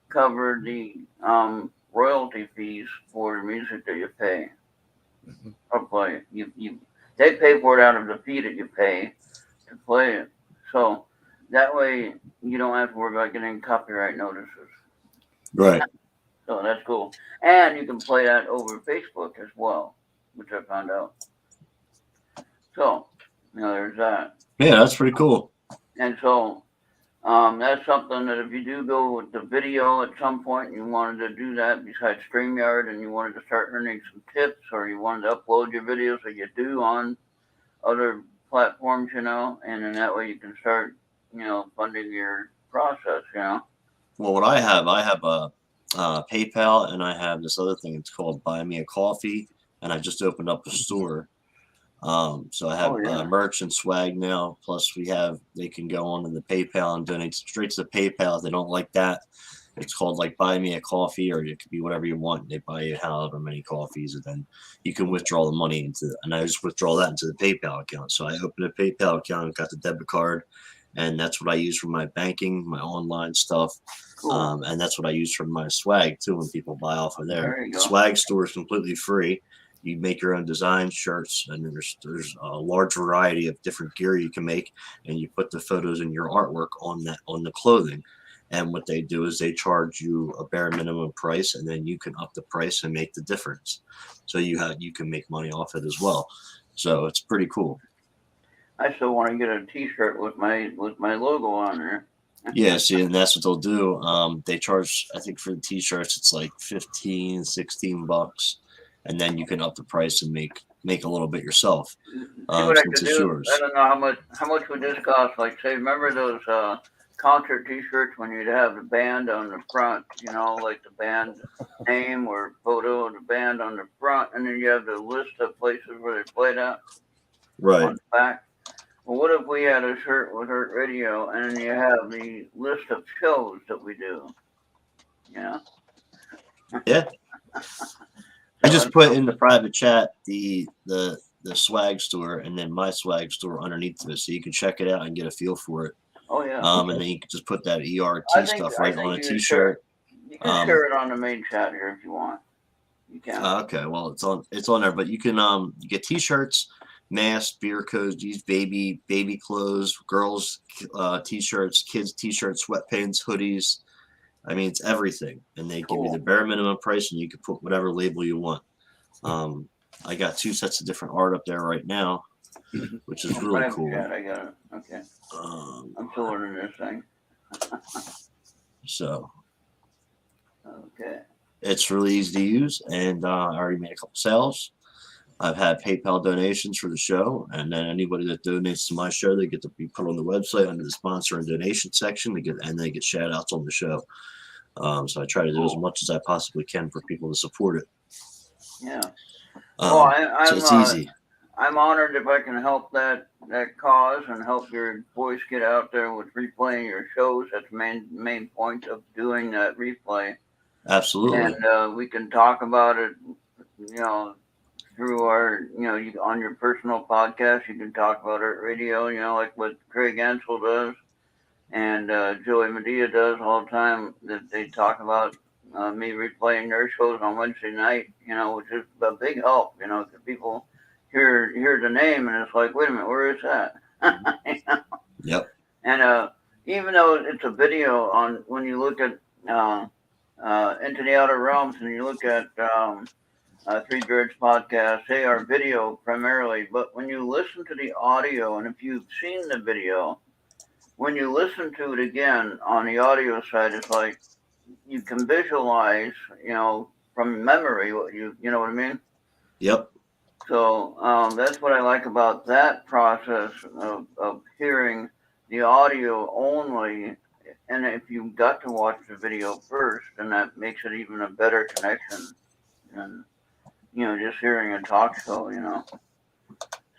cover the royalty fees for the music that you pay or play. They pay for it out of the fee that you pay to play it. So that way you don't have to worry about getting copyright notices.
Right.
So that's cool. And you can play that over Facebook as well, which I found out. So, there's that.
Yeah, that's pretty cool.
And so that's something that if you do go with the video at some point and you wanted to do that besides StreamYard and you wanted to start earning some tips or you wanted to upload your videos that you do on other platforms, and then that way you can start, funding your process,
Well, what I have a PayPal, and I have this other thing. It's called Buy Me a Coffee, and I just opened up a store. So I have merch and swag now. Plus, they can go on to the PayPal and donate straight to the PayPal. If they don't like that, it's called like Buy Me a Coffee, or it could be whatever you want. They buy you however many coffees, and then you can withdraw the money and I just withdraw that into the PayPal account. So I opened a PayPal account, got the debit card, and that's what I use for my banking, my online stuff. Cool. And that's what I use for my swag too when people buy off of there. The swag store is completely free. You make your own design shirts, and there's a large variety of different gear you can make, and you put the photos and your artwork on the clothing. And what they do is they charge you a bare minimum price, and then you can up the price and make the difference. So you can make money off it as well. So it's pretty cool.
I still want to get a T-shirt with my logo on there.
Yeah, see, and that's what they'll do. They charge, I think, for the T-shirts, it's like $15-$16, and then you can up the price and make a little bit yourself.
What I could do, yours. I don't know how much would this cost. Like, say, remember those concert T-shirts when you'd have the band on the front, like the band name or photo of the band on the front, and then you have the list of places where they played at.
Right.
On the back. Well, what if we had a shirt with Errt Radio and you have the list of shows that we do? Yeah.
I just put in the private chat the swag store and then my swag store underneath it, so you can check it out and get a feel for it.
Oh yeah.
And then you can just put that ERT stuff right on a T-shirt.
You can share it on the main chat here if you want. You can.
Okay, well it's on there, but you can you get T-shirts, masks, beer cozies, baby clothes, girls T-shirts, kids T-shirts, sweatpants, hoodies. I mean, it's everything, and they give you the bare minimum price, and you can put whatever label you want. I got 2 sets of different art up there right now, which is really cool.
I got it. Okay. I'm still learning this thing.
So.
Okay.
It's really easy to use, and I already made a couple sales. I've had PayPal donations for the show, and then anybody that donates to my show, they get to be put on the website under the sponsor and donation section. They get shout outs on the show. So I try to do as much as I possibly can for people to support it.
Yeah.
So it's easy.
I'm honored if I can help that cause and help your voice get out there with replaying your shows. That's the main point of doing that replay.
Absolutely.
And we can talk about it, through our, on your personal podcast. You can talk about it radio, like what Craig Ansel does and Joey Medea does all the time. That they talk about me replaying their shows on Wednesday night, which is a big help, because people hear the name and it's like, wait a minute, where is that?
Yep.
And even though it's a video on, when you look at Into the Outer Realms and you look at Three Birds podcast, they are video primarily, but when you listen to the audio, and if you've seen the video, when you listen to it again on the audio side, it's like you can visualize, from memory what you know what I mean?
Yep.
So that's what I like about that process of hearing the audio only. And if you got to watch the video first, then that makes it even a better connection than, just hearing a talk show,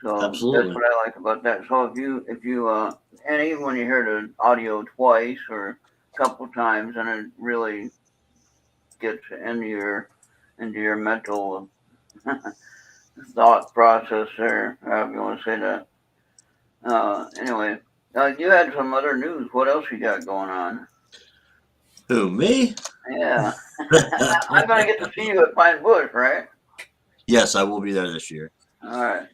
So
Absolutely.
that's what I like about that. So if you and even when you hear the audio twice or a couple times, then it really gets into your mental thought process there, however you want to say that. Anyway, you had some other news. What else you got going on?
Who, me?
Yeah. I'm going to get to see you at Pine Bush, right?
Yes, I will be there this year.
All right.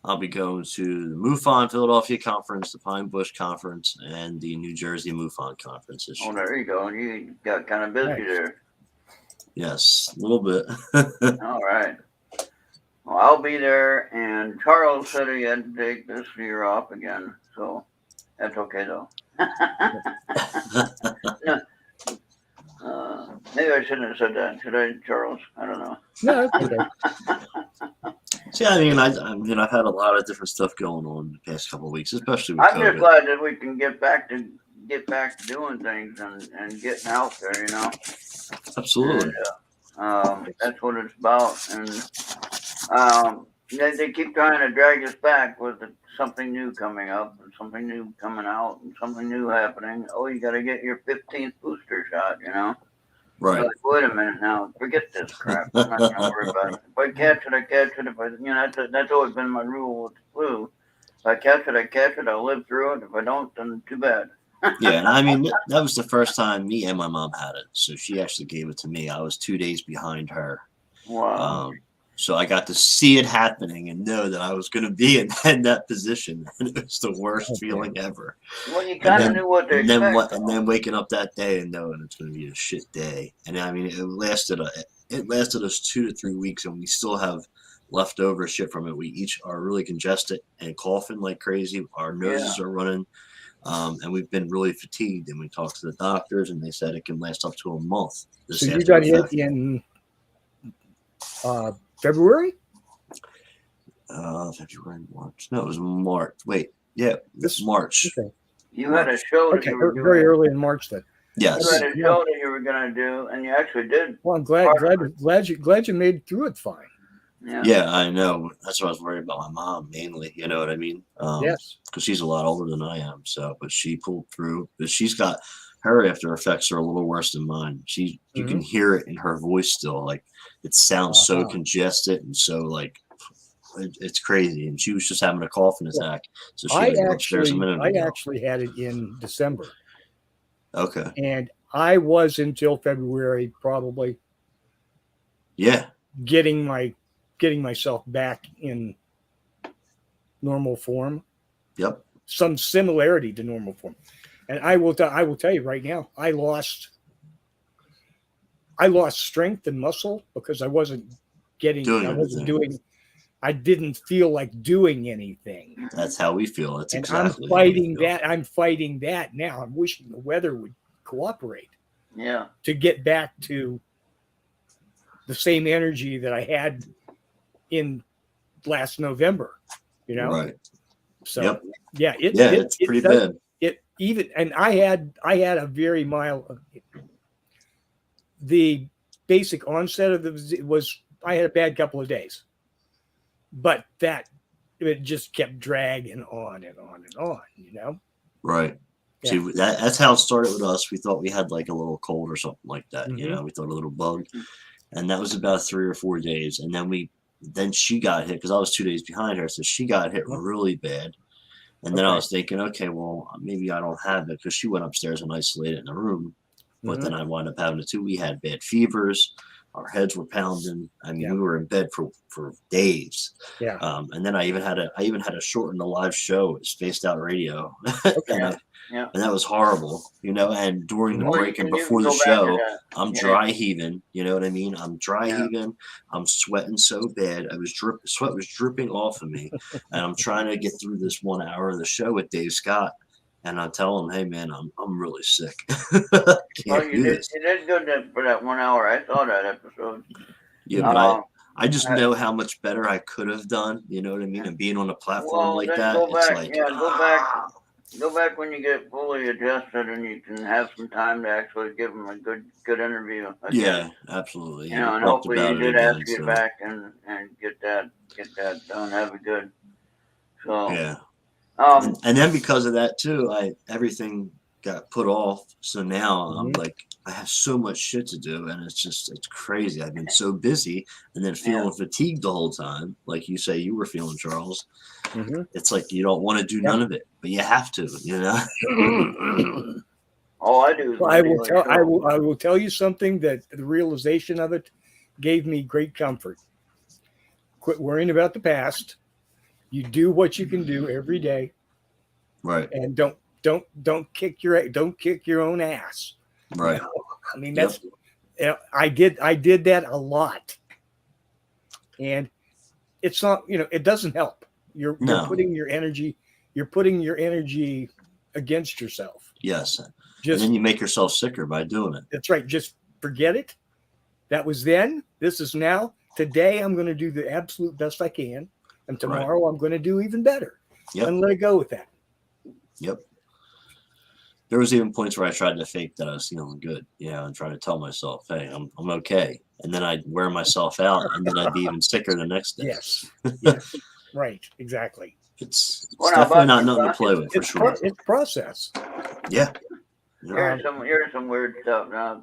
I'll be going to the MUFON Philadelphia Conference, the Pine Bush Conference, and the New Jersey MUFON Conference this year.
Oh, there you go. You got kind of busy there.
Yes, a little bit.
All right. Well, I'll be there, and Charles said he had to take this year off again, so that's okay, though. Maybe I shouldn't have said that. Should I, Charles? I don't know.
No, it's okay.
See, I mean, I've had a lot of different stuff going on the past couple of weeks, especially with
I'm
COVID.
just glad that we can get back to doing things and getting out there,
Absolutely.
And, that's what it's about. And they keep trying to drag us back with something new coming up and something new coming out and something new happening. Oh, you got to get your 15th booster shot,
Right.
Like, wait a minute now, forget this crap. I'm not gonna worry about it. If I catch it, I catch it. If I, that's always been my rule with the flu. If I catch it, I catch it. I'll live through it. If I don't, then too bad.
Yeah, and I mean, that was the first time me and my mom had it. So she actually gave it to me. I was 2 days behind her.
Wow.
So I got to see it happening and know that I was going to be in that position. And it was the worst feeling ever.
Well, you kind of knew what to expect.
And then waking up that day and knowing it's going to be a shit day. And I mean, it lasted us 2 to 3 weeks, and we still have leftover shit from it. We each are really congested and coughing like crazy. Our noses are running. And we've been really fatigued. And we talked to the doctors, and they said it can last up to a month.
So you got it in February?
February, March. No, it was March. Wait, yeah, this March.
Okay.
You had a show that you were doing.
Very early in March then.
Yes.
You had a show that you were going to do, and you actually did.
Well, I'm glad you made it through it fine.
Yeah, I know. That's what I was worried about my mom mainly. You know what I mean?
Yes.
Because she's a lot older than I am. So, but she pulled through. But she's got her after effects are a little worse than mine. You can hear it in her voice still. Like it sounds so congested and so like it's crazy. And she was just having a coughing attack. So she was upstairs a minute ago.
I actually had it in December.
Okay.
And I was until February probably.
Yeah.
Getting myself back in normal form.
Yep.
Some similarity to normal form. And I will tell you right now, I lost strength and muscle because I wasn't I didn't feel like doing anything.
That's how we feel. That's exactly.
I'm fighting that now. I'm wishing the weather would cooperate.
Yeah.
To get back to the same energy that I had in last November,
Right.
So
it's pretty bad.
I had a very mild. The basic onset of I had a bad couple of days, but that it just kept dragging on and on and on, you know?
Right.
Yeah.
See, that's how it started with us. We thought we had like a little cold or something like that. You
Mhm.
know, we thought a little bug, and that was about 3 or 4 days. And then she got hit because I was 2 days behind her, so she got hit really bad. And then I
Okay.
was thinking, okay, well, maybe I don't have it because she went upstairs and isolated in the room. But then I wound up having it too. We had bad fevers. Our heads were pounding. I mean,
Yeah.
we were in bed for days.
Yeah.
And then I even had to shorten the live show, spaced out radio.
Okay.
Yeah.
And that was horrible, you know. And during the
Mhm.
break and
You can
before the
go back to
show,
that.
I'm
Yeah.
dry heaving. You know what I mean? I'm dry
Yeah.
heaving. I'm sweating so bad. Sweat was dripping off of me, and I'm trying to get through this 1 hour of the show with Dave Scott. And I tell him, hey man, I'm really sick.
Well,
Can't do this.
you did good for that 1 hour. I saw that episode.
Yeah, but
Um,
I just know how much better I could have done. You know what I mean? And being on a platform
well,
like
then
that,
go
it's
back.
like,
Yeah, go back when you get fully adjusted and you can have some time to actually give them a good interview. Again.
yeah, absolutely.
You know, and
we talked
hopefully
about
you
it
did
again.
ask you
So
back and get that done. That'd be good. So
yeah.
um,
And then because of that too, everything got put off. So now I'm
Mhm.
like, I have so much shit to do, and it's crazy. I've been so busy, and then feeling fatigued the whole time, like you say you were feeling, Charles.
Mhm.
It's like you don't want to do
Yeah.
none of it, but you have to, you know.
all I do is
Well,
my daily show.
I will tell you something that the realization of it gave me great comfort. Quit worrying about the past. You do what you can do every day,
Right,
and don't kick your own ass. You
right.
know? I mean,
Yep.
that's I did that a lot, and it's not, it doesn't help. You're
No.
putting your energy against yourself.
Yes. And
Just
then you make yourself sicker by doing it.
That's right. Just forget it. That was then. This is now. Today, I'm going to do the absolute best I can. And tomorrow, I'm going to do even better.
Yep.
And let it go with that.
Yep. There was even points where I tried to fake that I was feeling good, and try to tell myself, hey, I'm okay. And then I'd wear myself out, and then I'd be even sicker the next day.
Yes. Yes. Right. Exactly.
It's
Well, now,
definitely
about
not
you,
nothing to play with, for sure.
It's process.
Yeah.
Here's some weird stuff. Now,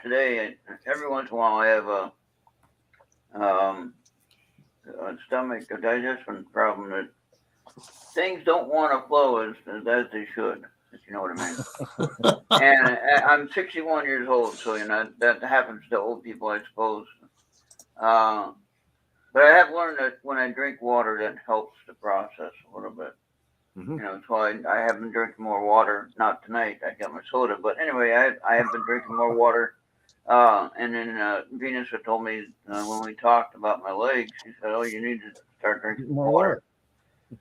today, every once in a while, I have a stomach, a digestion problem that things don't want to flow as they should, if you know what I mean. And I'm 61 years old, so that happens to old people, I suppose. But I have learned that when I drink water, that helps the process a little bit.
Mhm.
So I have been drinking more water. Not tonight, I got my soda, but anyway, I have been drinking more water. And then Venus had told me when we talked about my legs, she said, "Oh, you need to start drinking
More
water."
water.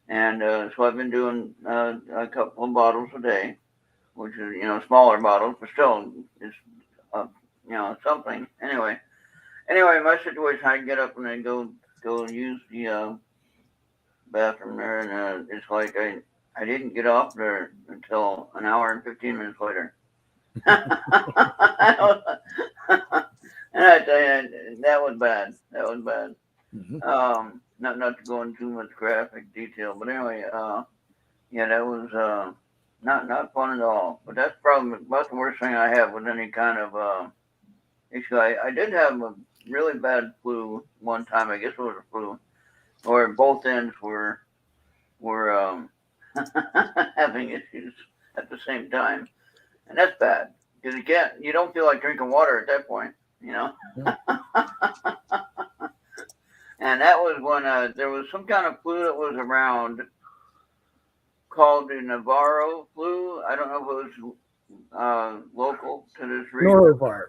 And so I've been doing a couple of bottles a day, which is smaller bottles, but still is something. Anyway, my situation, I get up and I go use the bathroom there, and it's like I didn't get off there until an hour and 15 minutes later. And I tell you, that was bad. That was bad.
Mhm.
Not to go into too much graphic detail, but anyway, that was not fun at all. But that's probably about the worst thing I have with any kind of issue. I did have a really bad flu one time. I guess it was a flu, where both ends were having issues at the same time, and that's bad because you don't feel like drinking water at that point. And that was when there was some kind of flu that was around called the Navarro flu. I don't know if it was local to this region.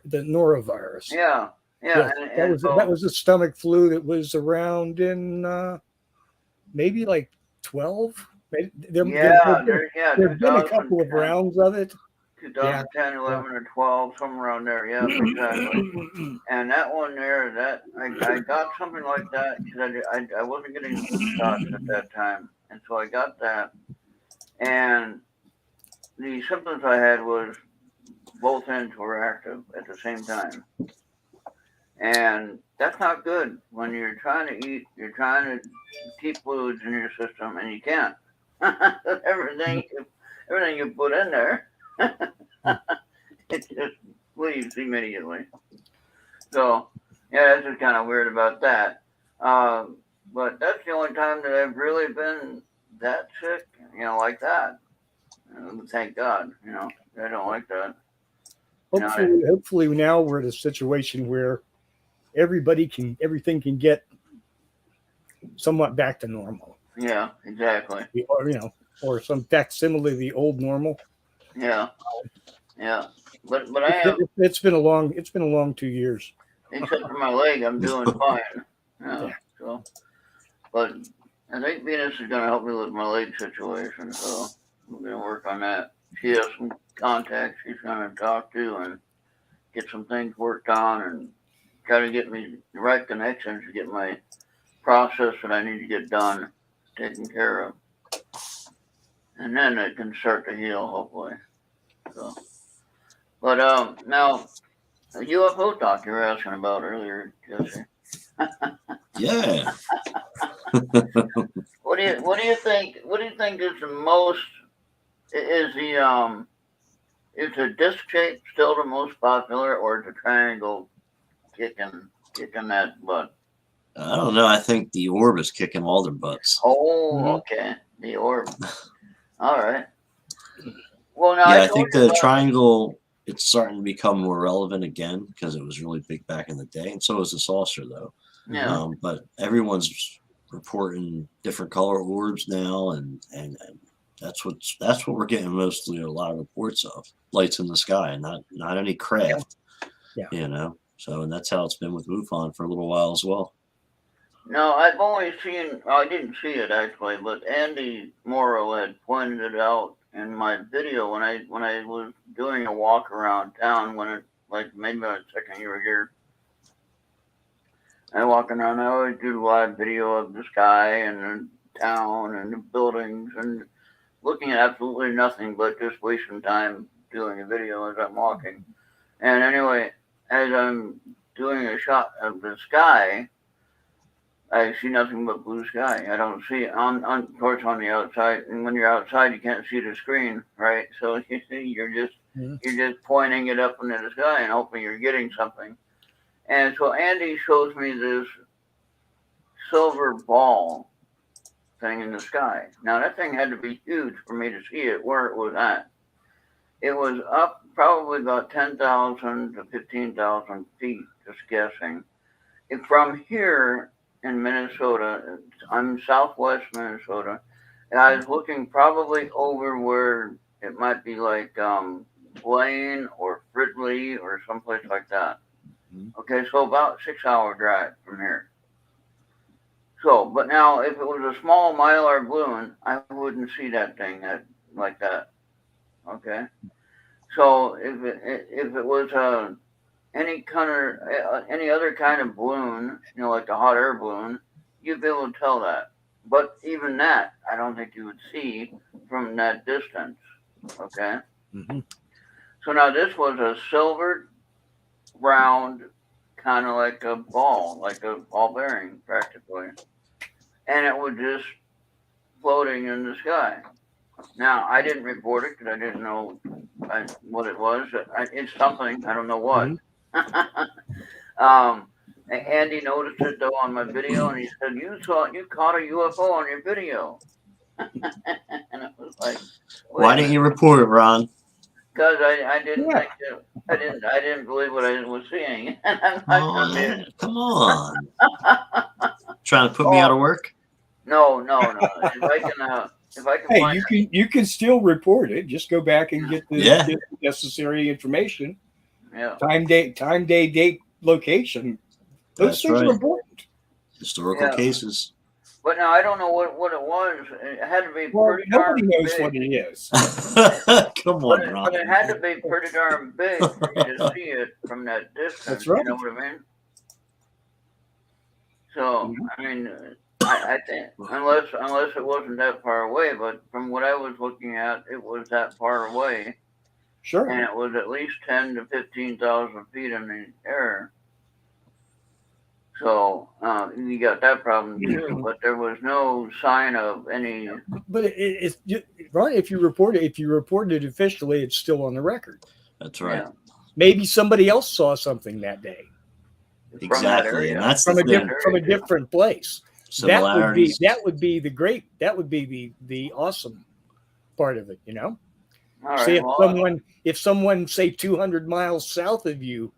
The norovirus.
Yeah.
Yes,
And
that was a stomach flu that was around in maybe like 12. There have been a couple of rounds of it.
2010, 11, or 12, somewhere around there. Yeah, exactly. And that one there, that I got something like that because I wasn't getting the flu shots at that time, and so I got that. And the symptoms I had was both ends were active at the same time. And that's not good when you're trying to eat, you're trying to keep fluids in your system, and you can't. everything, everything you put in there, it just leaves immediately. So, yeah, that's just kind of weird about that. But that's the only time that I've really been that sick, like that. Thank God, I don't like that.
Hopefully now we're in a situation where everything can get somewhat back to normal.
Yeah, exactly.
Or some facsimile of the old normal.
Yeah, yeah. But I have.
It's been a long 2 years.
Except for my leg, I'm doing fine. Yeah. So, but I think Venus is gonna help me with my leg situation. So I'm gonna work on that. She has some contacts she's gonna talk to and get some things worked on and try to get me the right connections to get my process that I need to get done taken care of, and then it can start to heal hopefully. So, but now a UFO talk you were asking about earlier, Jesse.
Yeah.
What do you think? What do you think is the most? Is the disc shape still the most popular, or is the triangle kicking that butt?
I don't know. I think the orb is kicking all their butts.
Oh, okay, the orb. All right. Well, now
Yeah, I think the triangle, it's starting to become more relevant again because it was really big back in the day, and so is the saucer though.
Yeah.
But everyone's reporting different color orbs now, and that's what we're getting mostly a lot of reports of, lights in the sky, not any craft.
Yeah.
So, and that's how it's been with MUFON for a little while as well.
No, I've only seen. I didn't see it actually, but Andy Morrow had pointed it out in my video when I was doing a walk around town maybe my second year here. I walking around. I always do a live video of the sky and the town and the buildings and looking at absolutely nothing but just wasting time doing a video as I'm walking. And anyway, as I'm doing a shot of the sky, I see nothing but blue sky. I don't see of course on the outside, and when you're outside, you can't see the screen, right? So you see, you're just pointing it up into the sky and hoping you're getting something. And so Andy shows me this silver ball thing in the sky. Now that thing had to be huge for me to see it where it was at. It was up probably about 10,000 to 15,000 feet, just guessing. And from here in Minnesota, I'm southwest Minnesota, and I was looking probably over where it might be like Blaine or Fridley or someplace like that. Okay, so about 6 hour drive from here. So, but now if it was a small Mylar balloon, I wouldn't see that thing like that. Okay, so if it was any other kind of balloon, like a hot air balloon, you'd be able to tell that. But even that, I don't think you would see from that distance. Okay.
Mm-hmm.
So now this was a silver, round, kind of like a ball bearing, practically, and it was just floating in the sky. Now I didn't report it because I didn't know what it was. It's something, I don't know what. Mm-hmm. Andy noticed it though on my video, and he said, "You caught a UFO on your video." And it was like,
why didn't you report it, Ron?
Because I didn't think I didn't believe what I was seeing.
Come on. Trying to put me out of work?
No. If I can
find you can still report it. Just go back and get the necessary information.
Yeah.
Time, day, date, location. Those things are important.
Historical cases.
But now I don't know what it was. It had to be pretty
darn big. Nobody knows what it is.
Come on, Ron.
But it had to be pretty darn big for you to see it from that distance.
That's right.
You know what I mean? So I mean, I think unless it wasn't that far away, but from what I was looking at, it was that far away.
Sure.
And it was at least 10 to 15,000 feet in the air. So you got that problem too. But there was no sign of any.
But it's right. If you report it officially, it's still on the record.
That's right.
Yeah,
Maybe somebody else saw something that day
Exactly, and that's
from
the
a
thing.
from a different place.
Similarities.
That would be the awesome part of it. You know.
All
See,
right,
if someone say 200 miles south of you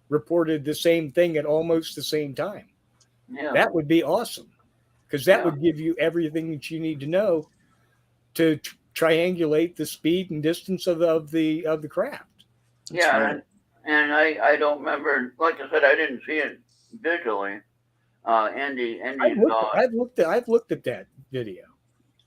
reported the same thing at almost the same time,
yeah,
that would be awesome, because that would give you everything that you need to know to triangulate the speed and distance of the craft.
That's right.
and I don't remember. Like I said, I didn't see it visually. Andy saw it.
I've looked at that video.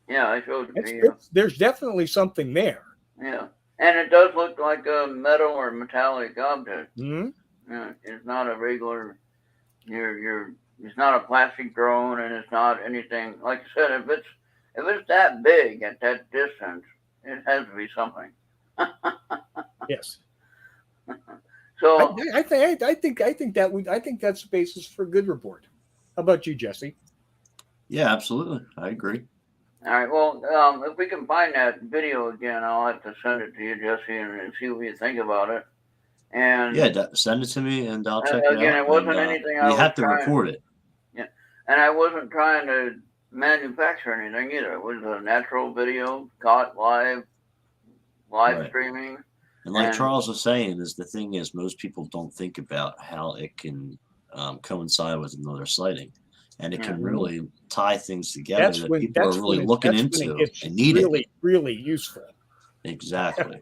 Yeah, I showed it to you.
There's definitely something there.
Yeah, and it does look like a metal or metallic object.
Mm-hmm.
Yeah, it's not a regular. It's not a plastic drone, and it's not anything. Like I said, if it's that big at that distance, it has to be something.
Yes.
So
I think that's the basis for a good report. How about you, Jesse?
Yeah, absolutely. I agree.
all right. Well, if we can find that video again, I'll have to send it to you, Jesse, and see what you think about it. And
yeah, send it to me, and I'll check it out.
Again, it wasn't anything I was
have to
trying,
report it.
Yeah, and I wasn't trying to manufacture anything either. It was a natural video caught live
Right.
streaming.
And like Charles was saying, the thing is, most people don't think about how it can coincide with another sighting, and it can really tie things together that people are really looking into and need
really useful.
Exactly.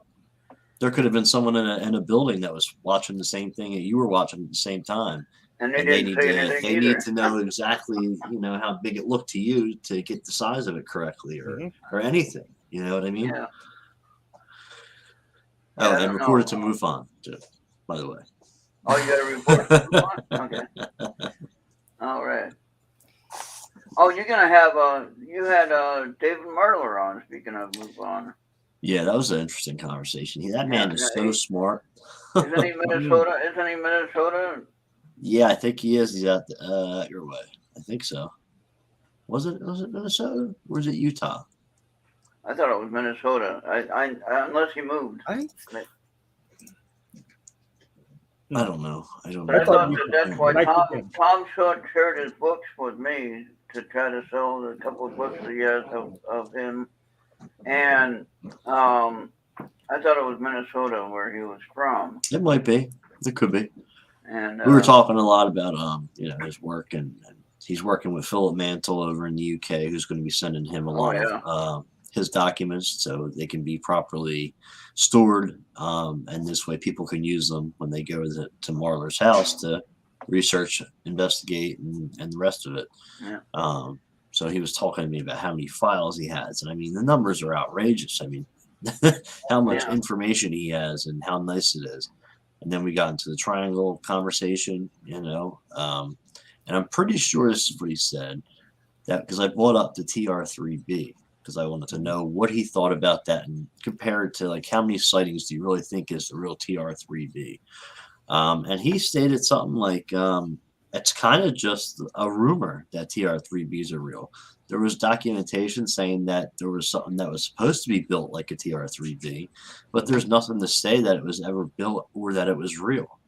There could have been someone in a building that was watching the same thing that you were watching at the same time,
and they need
to know exactly how big it looked to you to get the size of it correctly, or anything. You know what I mean?
Yeah.
Oh, and report it to MUFON too, by the way.
Oh, you got to report to MUFON? Okay. All right. Oh, you're gonna have you had David Marler on. Speaking of MUFON.
Yeah, that was an interesting conversation. That man is so smart.
Isn't he Minnesota?
Yeah, I think he is. He's out your way. I think so. Was it Minnesota or was it Utah?
I thought it was Minnesota. I unless he moved.
I don't know. I don't
But
know.
I thought that's why Tom shared his books with me to try to sell the couple of books that he has of him. And I thought it was Minnesota where he was from.
It might be. It could be.
And
we were talking a lot about his work, and he's working with Philip Mantle over in the UK, who's going to be sending him a lot of his documents so they can be properly stored, and this way people can use them when they go to Marler's house to research, investigate, and the rest of it.
Yeah.
So he was talking to me about how many files he has, and I mean the numbers are outrageous. I mean, how much information he has and how nice it is. And then we got into the triangle conversation, and I'm pretty sure this is what he said, that because I brought up the TR3B because I wanted to know what he thought about that and compare it to like how many sightings do you really think is the real TR3B. And he stated something like it's kind of just a rumor that TR3Bs are real. There was documentation saying that there was something that was supposed to be built like a TR3B, but there's nothing to say that it was ever built or that it was real.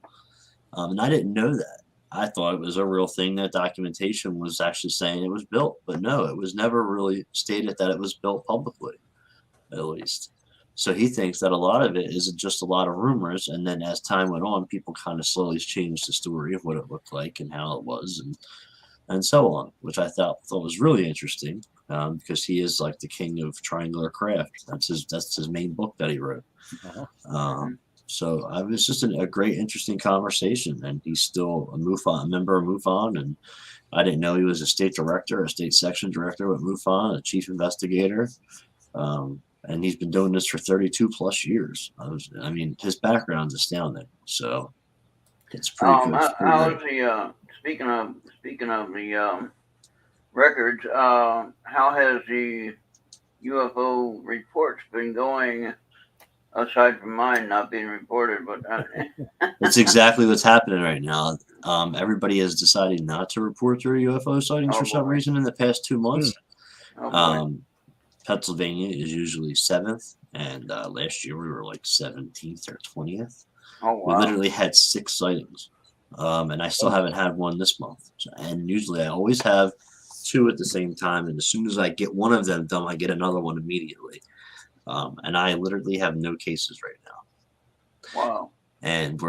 And I didn't know that. I thought it was a real thing that documentation was actually saying it was built, but no, it was never really stated that it was built publicly, at least. So he thinks that a lot of it is just a lot of rumors, and then as time went on, people kind of slowly changed the story of what it looked like and how it was, and so on, which I thought was really interesting because he is like the king of triangular craft. That's his main book that he wrote. So it was just a great, interesting conversation, and he's still a member of MUFON, and I didn't know he was a state director, a state section director with MUFON, a chief investigator. And he's been doing this for 32 plus years. I mean, his background's astounding. So it's pretty cool.
How is the speaking of the records? How has the UFO reports been going aside from mine not being reported, but
That's exactly what's happening right now. Everybody has decided not to report their UFO sightings
Oh,
for some
boy.
reason in the past 2 months.
oh boy.
Pennsylvania is usually 7th, and last year we were like 17th or 20th.
Oh
We
wow.
literally had 6 sightings, and I still haven't had one this month. And usually I always have 2 at the same time, and as soon as I get one of them done, I get another one immediately. And I literally have no cases right now.
Wow.
And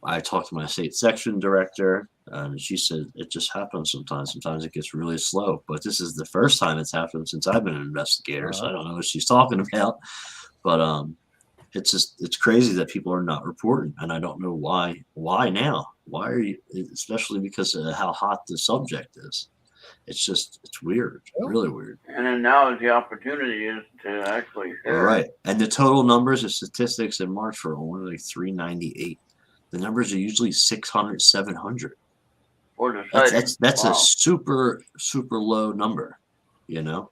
I talked to my state section director, and she said it just happens sometimes. Sometimes it gets really slow, but this is the first time it's happened since I've been an investigator, so I don't know what she's talking about. But it's crazy that people are not reporting, and I don't know why. Why now? Why are you? Especially because of how hot the subject is. It's weird, really weird.
And then now the opportunity is to actually share.
Right. And the total numbers of statistics in March were only like 398. The numbers are usually 600, 700.
For the sighting.
That's
Wow.
a super, super low number, you know?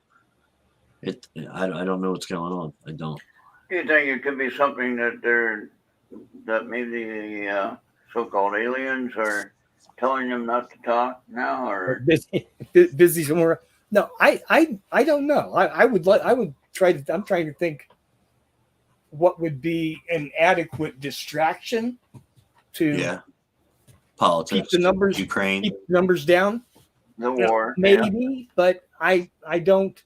I don't know what's going on. I don't.
Do you think it could be something that maybe the so-called aliens are telling them not to talk now, or
busy somewhere? No, I don't know. I would try to. I'm trying to think what would be an adequate distraction to
politics,
keep the numbers,
Ukraine,
keep the numbers down.
the war?
Maybe, but I don't.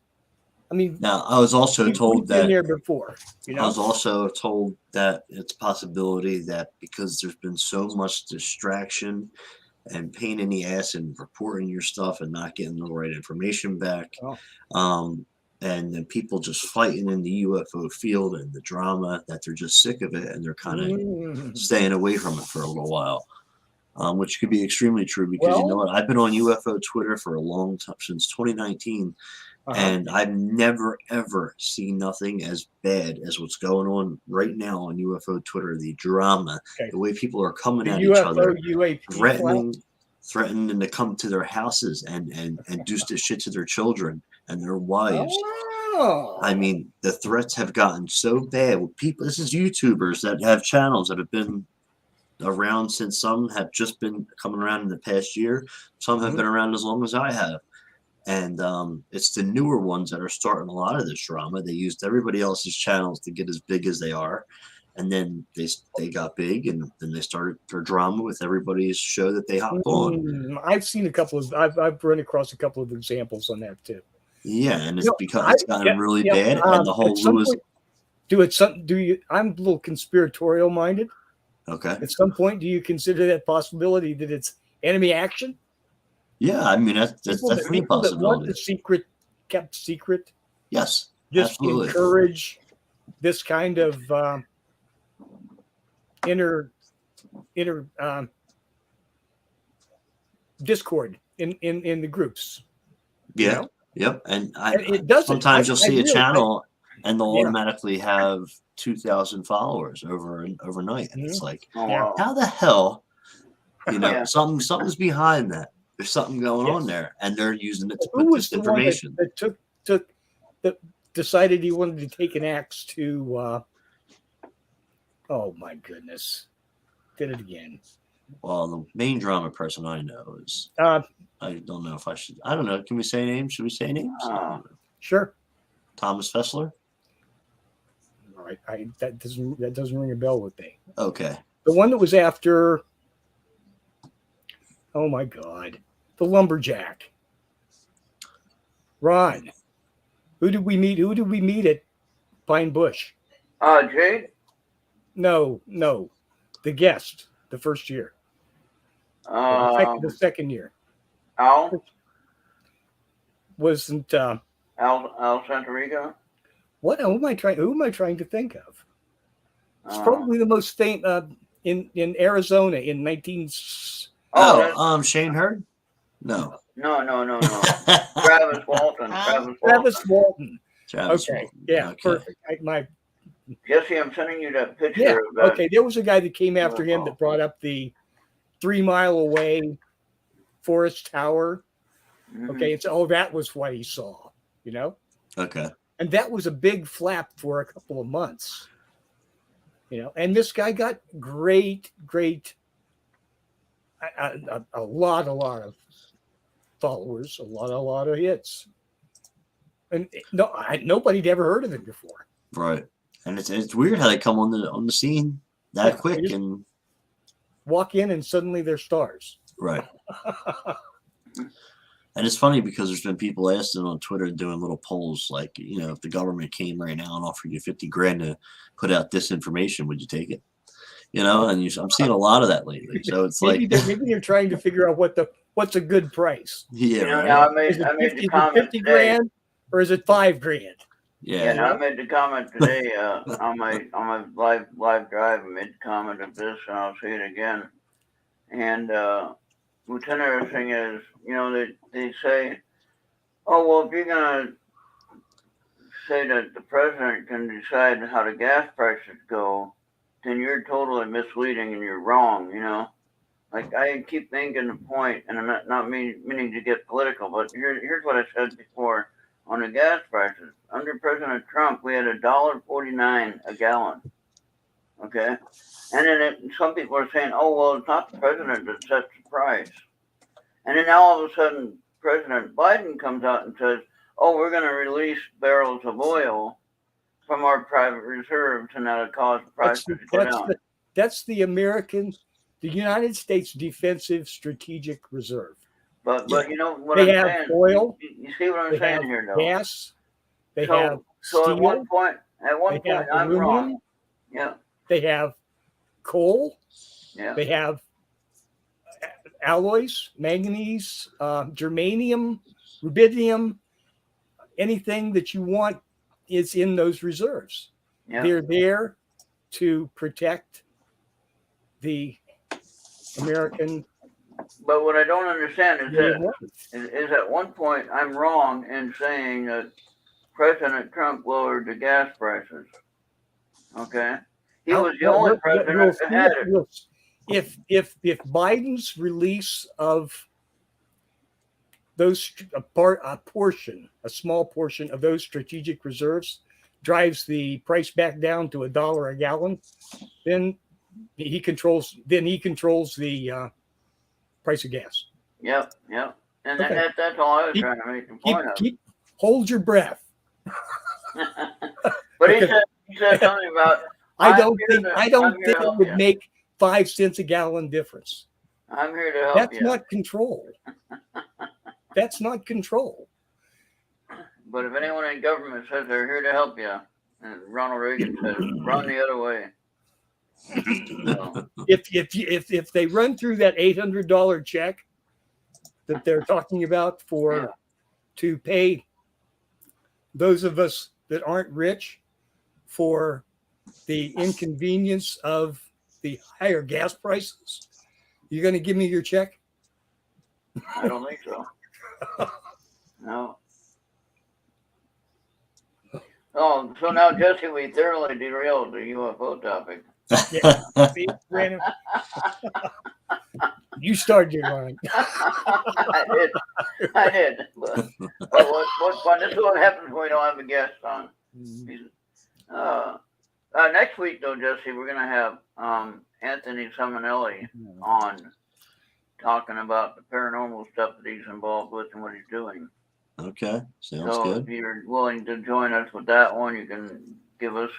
I mean,
now I was also told
we've
that
been there before. You know,
I was also told that it's a possibility that because there's been so much distraction and pain in the ass and reporting your stuff and not getting the right information back, and then people just fighting in the UFO field and the drama, that they're just sick of it and they're kind of staying away from it for a little while, which could be extremely true because you know what? I've been on UFO Twitter for a long time, since 2019. And I've never, ever seen nothing as bad as what's going on right now on UFO Twitter. The drama, the way people are coming at each other, threatening to come to their houses and do shit to their children and their wives. I mean, the threats have gotten so bad. People, this is YouTubers that have channels that have been around since some have just been coming around in the past year. Some have been around as long as I have. And it's the newer ones that are starting a lot of this drama. They used everybody else's channels to get as big as they are. And then they got big, and then they started their drama with everybody's show that they hopped on.
I've seen a couple of, I've run across a couple of examples on that too.
Yeah, and it's because it's gotten really bad, and the whole Lewis.
I'm a little conspiratorial minded.
Okay.
At some point, do you consider that possibility that it's enemy action?
Yeah, I mean that's definitely a possibility.
That want the secret kept secret.
Yes,
just
absolutely.
Encourage this kind of inner discord in the groups.
Yeah.
You know?
Yep. And
it doesn't.
Sometimes you'll see a channel and they'll automatically have 2,000 followers overnight, and it's like, how the hell? You know, something's behind that. There's something going on there, and they're using it to put this information.
That decided he wanted to take an axe to? Oh my goodness! Did it again.
Well, the main drama person I know is. I don't know if I should. I don't know. Can we say names? Should we say names?
Sure.
Thomas Fessler.
All right. That doesn't ring a bell with me.
Okay.
The one that was after. Oh my God. The lumberjack. Ron. Who did we meet at Pine Bush?
Jade?
No. The guest, the first year. The second year.
Al?
Wasn't
Al Santorica?
Who am I trying to think of? It's probably the most famous in Arizona in 19.
Shane Hurd? No.
Travis Walton.
Travis Walton.
Okay.
Yeah. Okay. Perfect.
Jesse, I'm sending you that picture.
Yeah.
Of that.
Okay. There was a guy that came after him that brought up the 3 mile away Forest Tower. Mm-hmm. Okay. It's that was what he saw. You know.
Okay.
And that was a big flap for a couple of months. And this guy got great, a lot of followers, a lot of hits, and nobody'd ever heard of him before.
Right, and it's weird how they come on the scene that quick and
walk in and suddenly they're stars.
Right. And it's funny because there's been people asking on Twitter doing little polls like, if the government came right now and offered you $50,000 to put out this information, would you take it? And I'm seeing a lot of that lately. So it's
maybe they're trying to figure out what's a good price.
Yeah. Right.
Now I made the comment today.
$50,000 or is it $5,000?
Yeah.
I made the comment today on my live drive. I made the comment of this, and I'll say it again. And what's interesting is, they say, oh, well, if you're going to say that the president can decide how the gas prices go, then you're totally misleading and you're wrong, Like, I keep making the point, and I'm not meaning to get political, but here's what I said before on the gas prices. Under President Trump, we had $1.49 a gallon, okay? And then some people are saying, oh, well, it's not the president that sets the price. And then now all of a sudden, President Biden comes out and says, oh, we're going to release barrels of oil from our private reserves, and that'll cause prices to go down.
That's the United States Defensive Strategic Reserve.
But you know what
they
I'm
have
saying?
Oil.
You see what I'm saying here, though?
Gas. They have
so
steel.
at one point, I'm
aluminum,
wrong. Yeah.
They have coal.
Yeah.
They have alloys, manganese, germanium, rubidium. Anything that you want is in those reserves.
Yeah.
They're there to protect the American.
But what I don't understand is at one point I'm wrong in saying that President Trump lowered the gas prices. Okay, he was the only president that had it.
If Biden's release of those a small portion of those strategic reserves drives the price back down to $1 a gallon, then he controls the price of gas.
Yep. And okay. That's all I was trying to make the point of.
Hold your breath.
But he said something about.
I don't think it would make 5 cents a gallon difference.
I'm here to help
That's
you.
not control. That's not control.
But if anyone in government says they're here to help you, and Ronald Reagan says, run the other way. So.
If they run through that $800 check that they're talking about to pay those of us that aren't rich for the inconvenience of the higher gas prices, you going to give me your check?
I don't think so. No. Oh, so now, Jesse, we thoroughly derailed the UFO topic.
Yeah. See, Brandon? You started your line.
I did. But what's fun? This is what happens when we don't have a guest on. Next week, though, Jesse, we're going to have Anthony Simonelli on talking about the paranormal stuff that he's involved with and what he's doing.
Okay, sounds good.
If you're willing to join us with that one, you can give us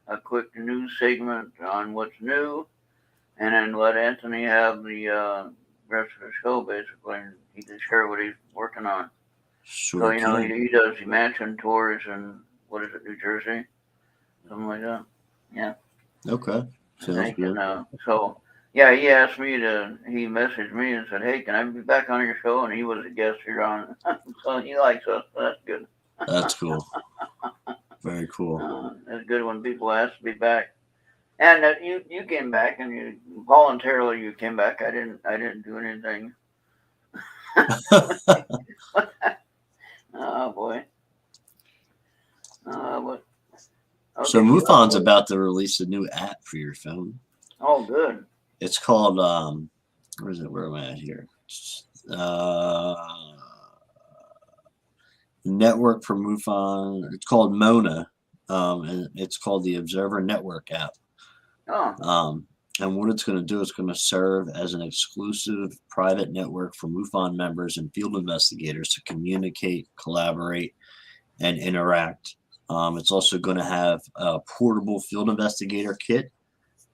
a quick news segment on what's new, and then let Anthony have the rest of the show, basically, and he can share what he's working on.
Sure.
So, he does the mansion tours in, New Jersey? Something like that. Yeah.
Okay, sounds good.
He asked me he messaged me and said, hey, can I be back on your show? And he was a guest here on. So he likes us. So that's good.
That's cool. Very cool.
It's good when people ask to be back. And you came back, and you voluntarily came back. I didn't do anything. Oh boy.
So MUFON's about to release a new app for your phone.
Oh, good.
It's called where is it? Where am I at here? Network for MUFON. It's called Mona, and it's called the Observer Network app.
Oh,
And what it's going to do is going to serve as an exclusive private network for MUFON members and field investigators to communicate, collaborate, and interact. It's also going to have a portable field investigator kit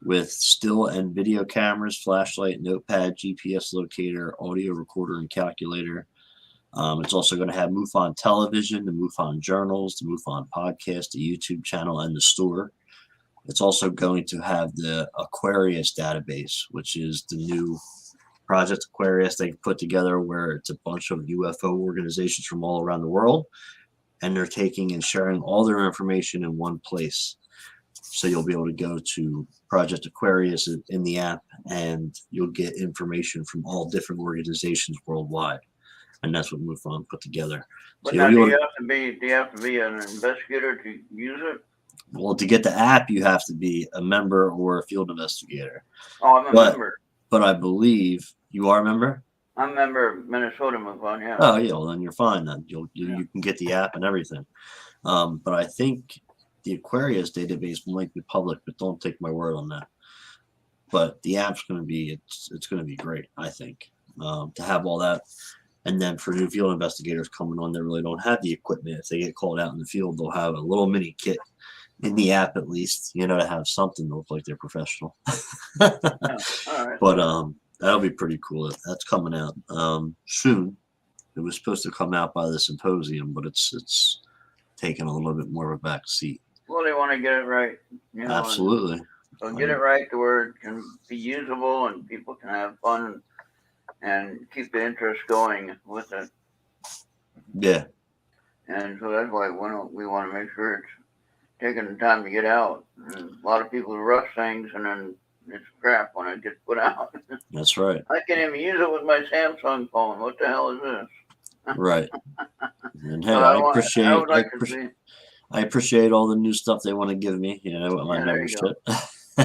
with still and video cameras, flashlight, notepad, GPS locator, audio recorder, and calculator. It's also going to have MUFON television, the MUFON journals, the MUFON podcast, the YouTube channel, and the store. It's also going to have the Aquarius database, which is the new Project Aquarius they put together, where it's a bunch of UFO organizations from all around the world, and they're taking and sharing all their information in one place. So you'll be able to go to Project Aquarius in the app, and you'll get information from all different organizations worldwide. And that's what MUFON put together.
but
So
now do you have to be an investigator to use it?
well, to get the app, you have to be a member or a field investigator.
Oh, I'm a member.
But I believe you are a member.
I'm a member of Minnesota MUFON, yeah.
Oh yeah, well then you're fine. Then you can get the app and everything. But I think the Aquarius database might be public, but don't take my word on that. But the app's going to be it's going to be great, I think, to have all that. And then for new field investigators coming on, they really don't have the equipment. If they get called out in the field, they'll have a little mini kit in the app at least, to have something to look like they're professional.
Yeah, all right.
But that'll be pretty cool. That's coming out soon. It was supposed to come out by the symposium, but it's taking a little bit more of a back seat.
Well, they want to get it right.
Absolutely.
So get it right to where it can be usable and people can have fun and keep the interest going with it.
Yeah.
And so that's why we want to make sure it's taking the time to get out. And a lot of people rush things and then it's crap when it gets put out.
That's right.
I can't even use it with my Samsung phone. What the hell is this?
Right. And hey,
So
I appreciate all the new stuff they want to give me, with my membership.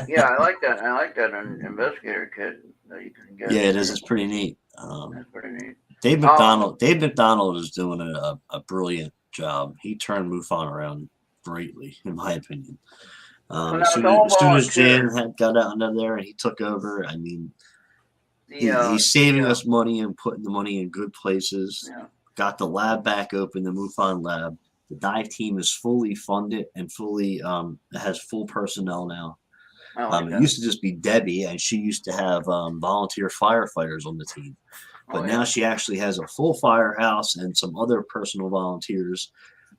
Yeah, I like that. I like that investigator kit that you can get.
Yeah, it is. It's pretty neat.
That's pretty neat.
Dave McDonald is doing a brilliant job. He turned MUFON around greatly, in my opinion. As soon as Jan had got out of there and he took over, I mean, he's saving us money and putting the money in good places.
Yeah.
Got the lab back open, the MUFON lab. The dive team is fully funded and fully has full personnel now. It used to just be Debbie, and she used to have volunteer firefighters on the team. But now she actually has a full firehouse and some other personal volunteers.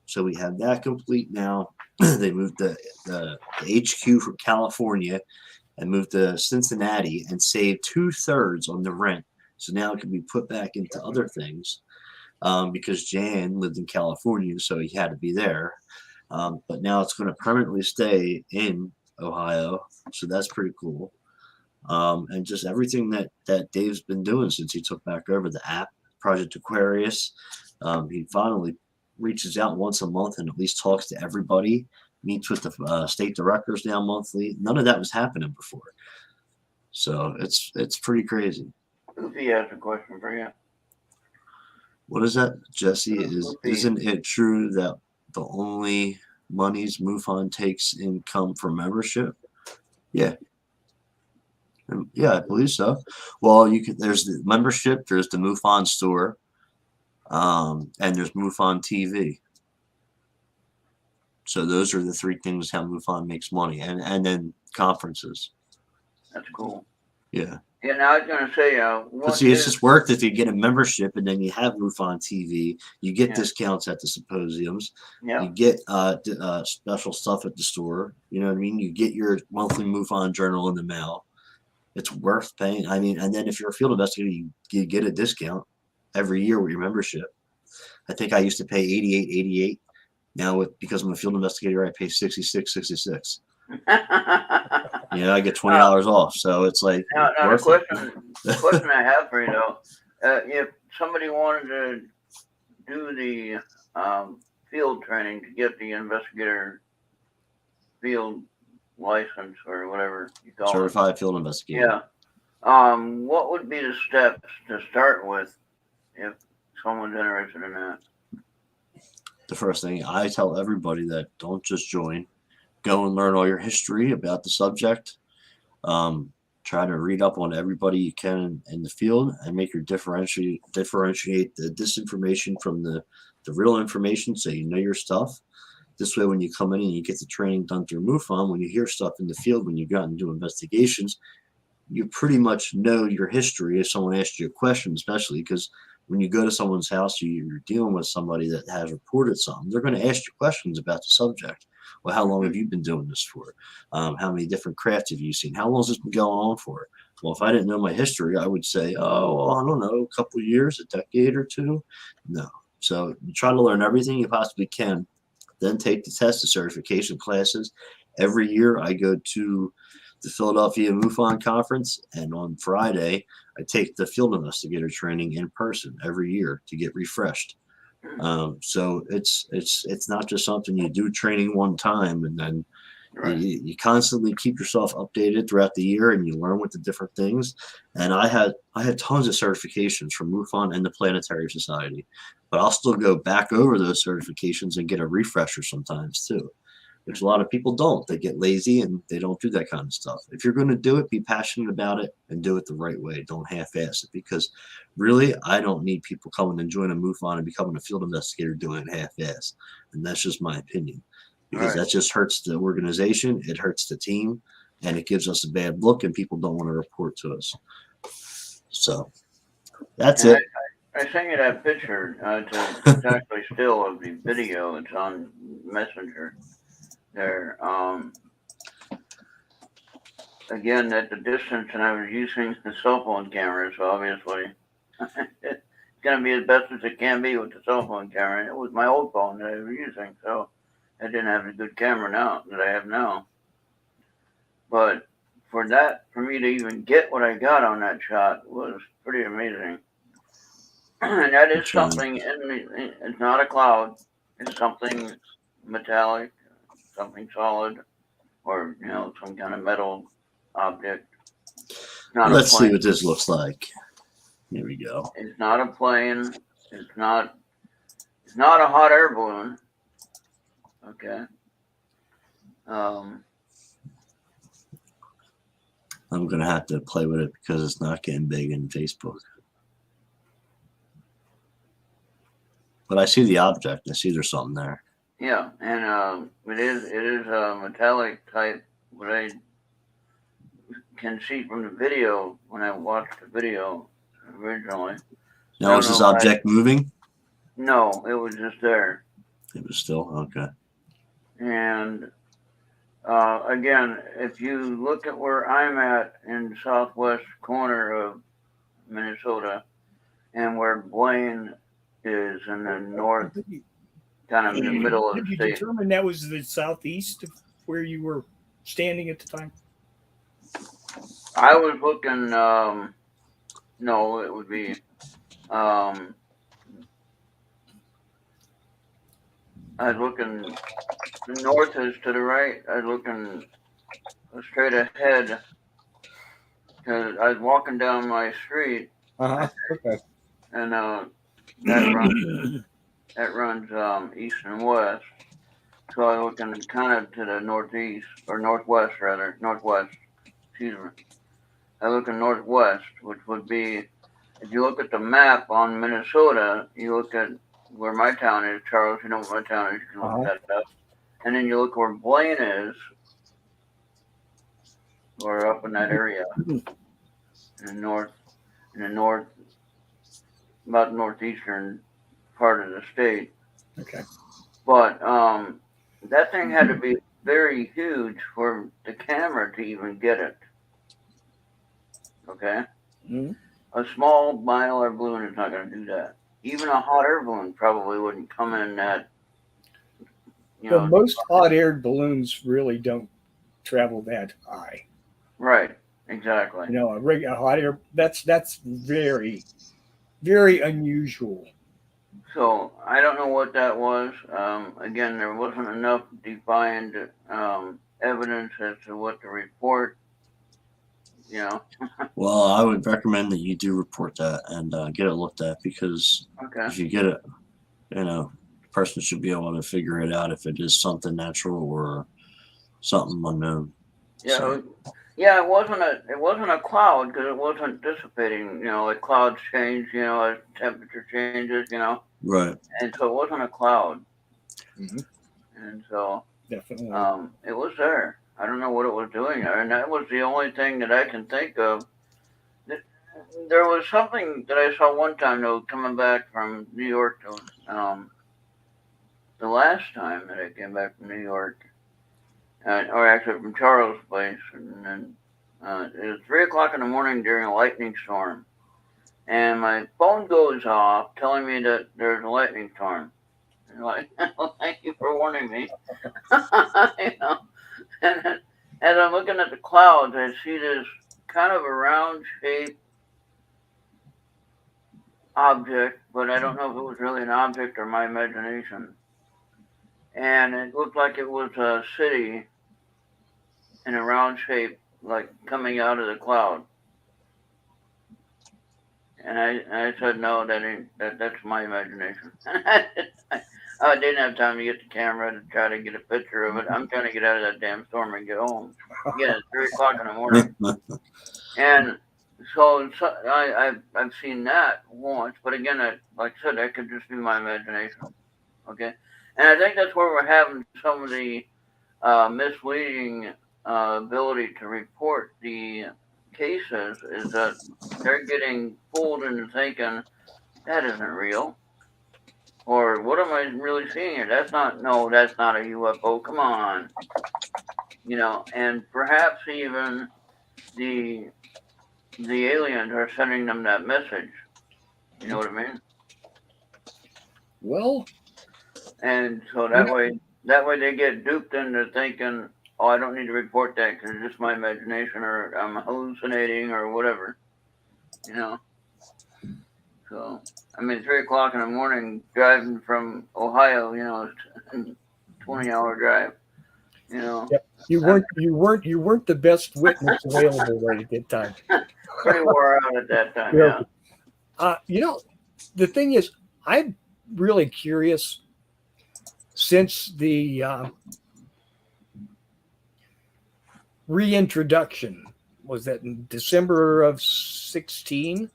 So we have that complete now. They moved the HQ from California and moved to Cincinnati and saved 2/3 on the rent. So now it can be put back into other things because Jan lived in California, so he had to be there. But now it's going to permanently stay in Ohio. So that's pretty cool. And just everything that Dave's been doing since he took back over the app, Project Aquarius. He finally reaches out once a month and at least talks to everybody, meets with the state directors now monthly. None of that was happening before. So it's pretty crazy.
Goofy has a question for you.
What is that, Jesse?
Goofy.
Isn't it true that the only monies MUFON takes income from membership? Yeah. Yeah, I believe so. Well, there's the membership, there's the MUFON store, and there's MUFON TV. So those are the three things how MUFON makes money, and then conferences.
That's cool.
Yeah.
Yeah, now I was going to say,
but see, it's just work that you get a membership, and then you have MUFON TV. You get discounts at the symposiums.
Yeah.
You get special stuff at the store. You know what I mean? You get your monthly MUFON journal in the mail. It's worth paying. I mean, and then if you're a field investigator, you get a discount every year with your membership. I think I used to pay $88.88. Now, because I'm a field investigator, I pay $66.66. I get $20 off. So it's like
now the question I have for you though, if somebody wanted to do the field training to get the investigator field license or whatever you call
certified field investigator.
Yeah. What would be the steps to start with if someone's interested in that?
The first thing I tell everybody that don't just join, go and learn all your history about the subject. Try to read up on everybody you can in the field and make your differentiate the disinformation from the real information, so you know your stuff. This way, when you come in and you get the training done through MUFON, when you hear stuff in the field, when you go out and do investigations, you pretty much know your history if someone asks you a question, especially because when you go to someone's house, you're dealing with somebody that has reported something. They're going to ask you questions about the subject. Well, how long have you been doing this for? How many different crafts have you seen? How long has this been going on for? Well, if I didn't know my history, I would say, oh, well, I don't know, a couple of years, a decade or two. No. So you try to learn everything you possibly can, then take the test, the certification classes. Every year I go to the Philadelphia MUFON conference, and on Friday I take the field investigator training in person every year to get refreshed. So it's not just something you do training one time and then
Right.
you constantly keep yourself updated throughout the year, and you learn with the different things. And I had tons of certifications from MUFON and the Planetary Society, but I'll still go back over those certifications and get a refresher sometimes too, which a lot of people don't. They get lazy and they don't do that kind of stuff. If you're going to do it, be passionate about it and do it the right way. Don't half-ass it, because really, I don't need people coming and joining MUFON and becoming a field investigator doing it half-ass. And that's just my opinion, because that just hurts the organization, it hurts the team, and it gives us a bad look, and people don't want to report to us. So that's it.
I sent you that picture. It's actually still of the video. It's on Messenger there. Again, at the distance, and I was using the cell phone camera, so obviously it's going to be as best as it can be with the cell phone camera. It was my old phone that I was using, so I didn't have a good camera now that I have now. But for me to even get what I got on that shot was pretty amazing. And that is something it's not a cloud. It's something metallic, something solid, or some kind of metal object.
Let's see what this looks like. Here we go.
It's not a plane. It's not a hot air balloon. Okay.
I'm gonna have to play with it because it's not getting big in Facebook. But I see the object. I see there's something there.
Yeah, and it is a metallic type. What I can see from the video when I watched the video originally.
Now is this object moving?
No, it was just there.
It was still okay.
And again, if you look at where I'm at in the southwest corner of Minnesota, and where Blaine is in the north, kind of in the middle of the state.
Did you determine that was the southeast of where you were standing at the time?
I was looking, no, it would be, I was looking, the north is to the right. I was looking straight ahead because I was walking down my street.
Okay.
And that runs east and west. So I was looking kind of to the northeast, or northwest rather, northwest. Excuse me. I look in northwest, which would be, if you look at the map on Minnesota, you look at where my town is, Charles. You know what my town is. You can look that up. And then you look where Blaine is, or up in that area, in the north, about northeastern part of the state.
Okay.
But that thing had to be very huge for the camera to even get it. Okay?
Mm-hmm.
A small binocular balloon is not going to do that. Even a hot air balloon probably wouldn't come in that.
Well, most hot air balloons really don't travel that high.
Right. Exactly.
A hot air, that's very, very unusual.
So I don't know what that was. Again, there wasn't enough defined evidence as to what to report.
Well, I would recommend that you do report that and get it looked at, because if you get it, the person should be able to figure it out if it is something natural or something unknown.
Yeah.
So.
Yeah, it wasn't a cloud because it wasn't dissipating. You know, like clouds change. You know, as temperature changes. You know,
Right.
and so it wasn't a cloud.
Mm-hmm.
And so
Definitely.
it was there. I don't know what it was doing there, and that was the only thing that I can think of. There was something that I saw one time though, coming back from New York. The last time that I came back from New York, or actually from Charles' place, and then it was 3 o'clock in the morning during a lightning storm, and my phone goes off telling me that there's a lightning storm. And like, well, thank you for warning me. You know, and then, as I'm looking at the clouds, I see this kind of a round shaped object, but I don't know if it was really an object or my imagination. And it looked like it was a city in a round shape, like coming out of the cloud. And I said, no, that's my imagination. I didn't have time to get the camera to try to get a picture of it. I'm trying to get out of that damn storm and get home. Again, it's 3 o'clock in the morning. And so I've seen that once, but again, like I said, that could just be my imagination. Okay, and I think that's where we're having some of the misleading ability to report the cases is that they're getting fooled into thinking that isn't real, or what am I really seeing here? That's not a UFO. Come on, you know, and perhaps even the aliens are sending them that message. You know what I mean?
Well,
and so that way they get duped into thinking, oh, I don't need to report that because it's just my imagination or I'm hallucinating or whatever. You know. So I mean, 3 o'clock in the morning driving from Ohio, you know, 20-hour drive. You know.
Yep. You weren't the best witness available right at that time.
Pretty wore out at that time. Yeah.
You know, the thing is, I'm really curious since the reintroduction. Was that in December of 16?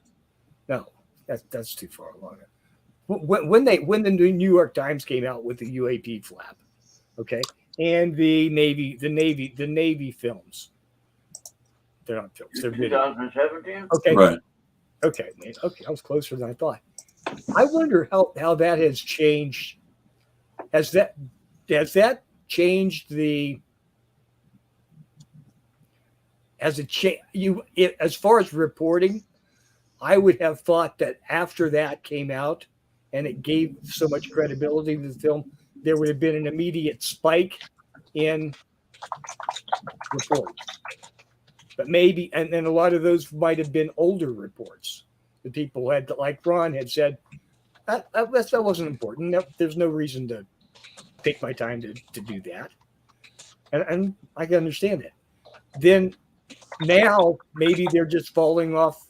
No, that's too far along. When the New York Times came out with the UAP flap, okay, and the Navy films. They're not films. They're
2017.
Okay.
Right.
Okay, man. Okay, I was closer than I thought. I wonder how that has changed. Has that changed the? Has it changed as far as reporting? I would have thought that after that came out, and it gave so much credibility to the film, there would have been an immediate spike in reports. But maybe, and a lot of those might have been older reports. The people had, like Ron had said, that wasn't important. No, there's no reason to take my time to do that. And I can understand it. Then now maybe they're just falling off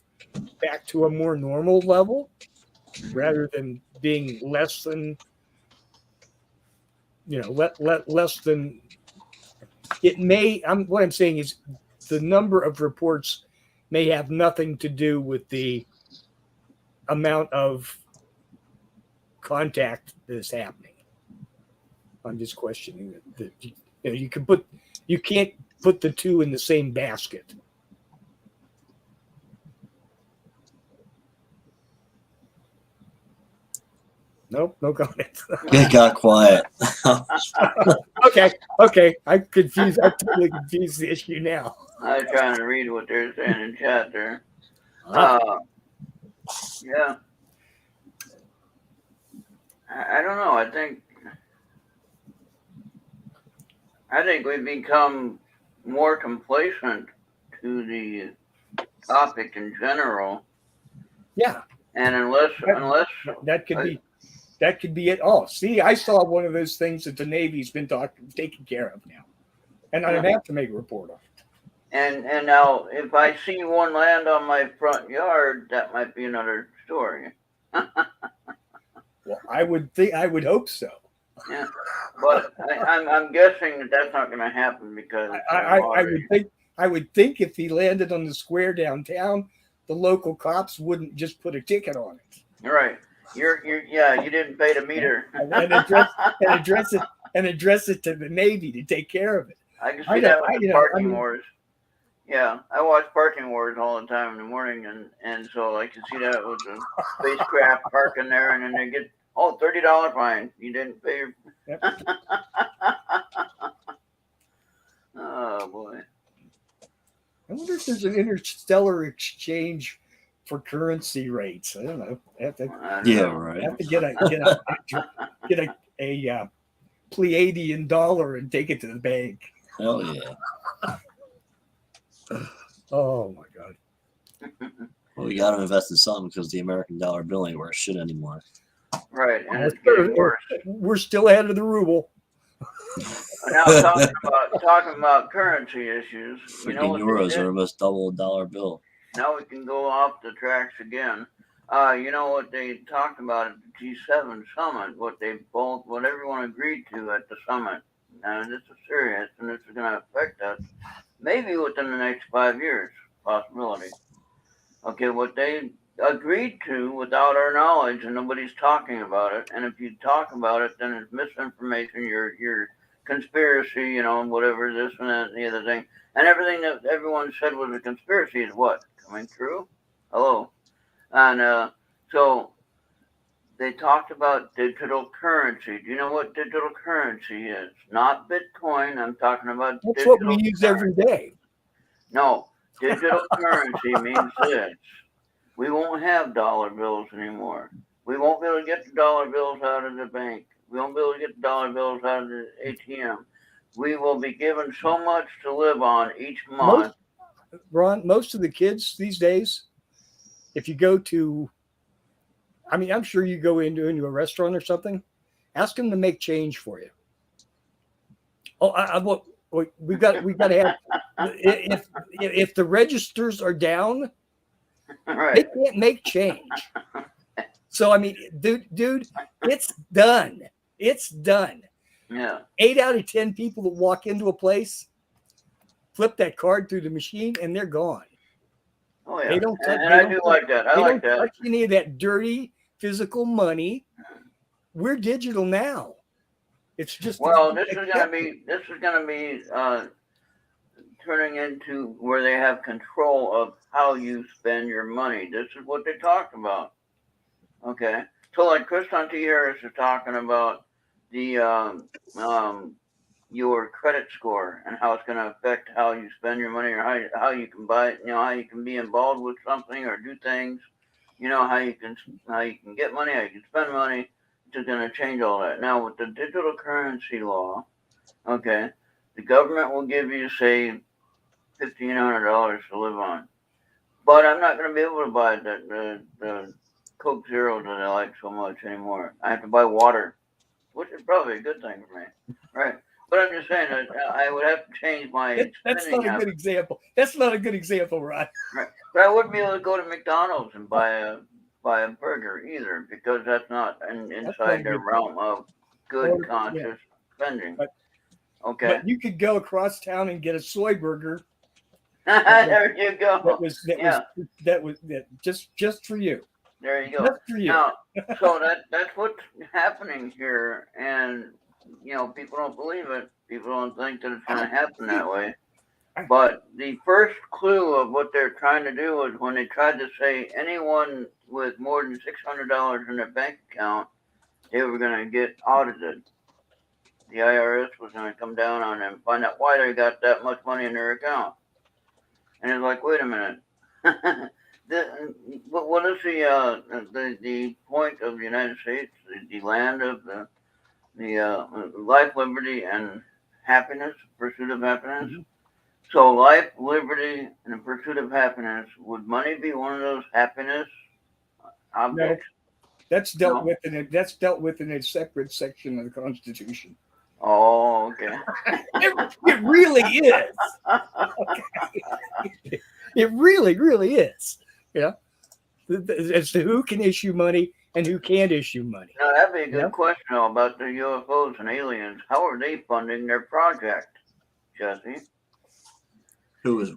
back to a more normal level rather than being less than, less than it may. What I'm saying is the number of reports may have nothing to do with the amount of contact that is happening. I'm just questioning that you can't put the two in the same basket. Nope, no comment.
It got quiet.
Okay. I totally confused the issue now.
I was trying to read what they're saying in chat there. Yeah. I don't know. I think we've become more complacent to the topic in general.
Yeah.
And unless
that could be it. Oh, see, I saw one of those things that the Navy's been taking care of now, and I don't have to make a report on it.
And now, if I see one land on my front yard, that might be another story.
Well, I would hope so.
Yeah, but I'm guessing that that's not going to happen because
I would think I would think if he landed on the square downtown, the local cops wouldn't just put a ticket on it.
Right. Yeah, you didn't pay the meter.
and address it to the Navy to take care of it.
I can see that with the parking wars. Yeah, I watch parking wars all the time in the morning, and so I can see that with the spacecraft parking there, and then they get $30 fine. You didn't pay your.
Yep.
Oh boy.
I wonder if there's an interstellar exchange for currency rates. I don't know.
Right.
Have to get a Pleiadian dollar and take it to the bank.
Hell yeah.
Oh my God.
Well, we got to invest in something because the American dollar bill ain't worth shit anymore.
Right, and it's getting worse.
We're still ahead of the ruble.
Now talking about currency issues.
Freaking euros are almost double a dollar bill.
Now we can go off the tracks again. You know what they talked about at the G7 summit, what everyone agreed to at the summit. Now this is serious, and this is going to affect us maybe within the next 5 years, possibility. Okay, what they agreed to without our knowledge, and nobody's talking about it. And if you talk about it, then it's misinformation. Your conspiracy, and whatever, this and that, and the other thing, and everything that everyone said was a conspiracy is what coming true. Hello, and so they talked about digital currency. Do you know what digital currency is? Not Bitcoin. I'm talking about.
That's what we use every day.
No, digital currency means this. We won't have dollar bills anymore. We won't be able to get the dollar bills out of the bank. We won't be able to get the dollar bills out of the ATM. We will be given so much to live on each month.
Ron, most of the kids these days, if you go to, I'm sure you go into a restaurant or something, ask them to make change for you. Oh, we got to have, if the registers are down,
right.
They can't make change. So, dude, it's done. It's done.
Yeah.
8 out of 10 people that walk into a place flip that card through the machine and they're gone.
Oh yeah.
They don't touch,
and I do like that. I like that.
Touch any of that dirty physical money. We're digital now. It's just
this is gonna be turning into where they have control of how you spend your money. This is what they talked about. Okay. So like Kriston T. Harris is talking about the your credit score and how it's going to affect how you spend your money, or how you can buy it, how you can be involved with something or do things, how you can get money, how you can spend money. It's going to change all that. Now with the digital currency law, okay, the government will give you, say, $1,500 to live on, but I'm not going to be able to buy the Coke Zero that I like so much anymore. I have to buy water, which is probably a good thing for me, right? But I'm just saying that I would have to change my.
That's not a good example. That's not a good example, Rod.
Right. But I wouldn't be able to go to McDonald's and buy a burger either, because that's not inside their realm of good conscious spending. Okay.
But you could go across town and get a soy burger.
There you go.
That was just for you.
There you go.
Just for you.
Now, so that's what's happening here, and people don't believe it. People don't think that it's going to happen that way. But the first clue of what they're trying to do is when they tried to say anyone with more than $600 in their bank account, they were going to get audited. The IRS was going to come down on them, find out why they got that much money in their account. And it's like, wait a minute. What is the point of the United States, the land of the life, liberty, and happiness, pursuit of happiness? Mm-hmm. So life, liberty, and the pursuit of happiness, would money be one of those happiness objects?
No, that's dealt with in a separate section of the Constitution.
Oh, okay.
It really is. Okay. It really is. As to who can issue money and who can't issue money.
Now, that'd be a good question about the UFOs and aliens. How are they funding their project, Jesse?
Who was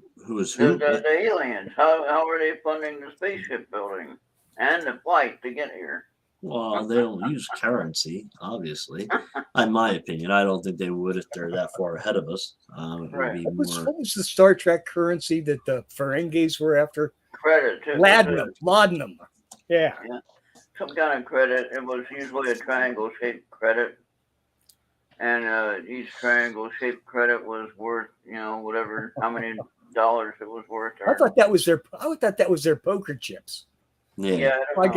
The,
who?
the aliens. How are they funding the spaceship building and the flight to get here?
Well, they don't use currency, obviously. In my opinion, I don't think they would if they're that far ahead of us. It would
Right.
be
What
more.
was the Star Trek currency that the Ferengis were after?
Credit.
Laudanum. Yeah.
Some kind of credit. It was usually a triangle-shaped credit, and each triangle-shaped credit was worth, whatever, how many dollars it was worth.
I thought that was their poker chips.
Yeah.
I don't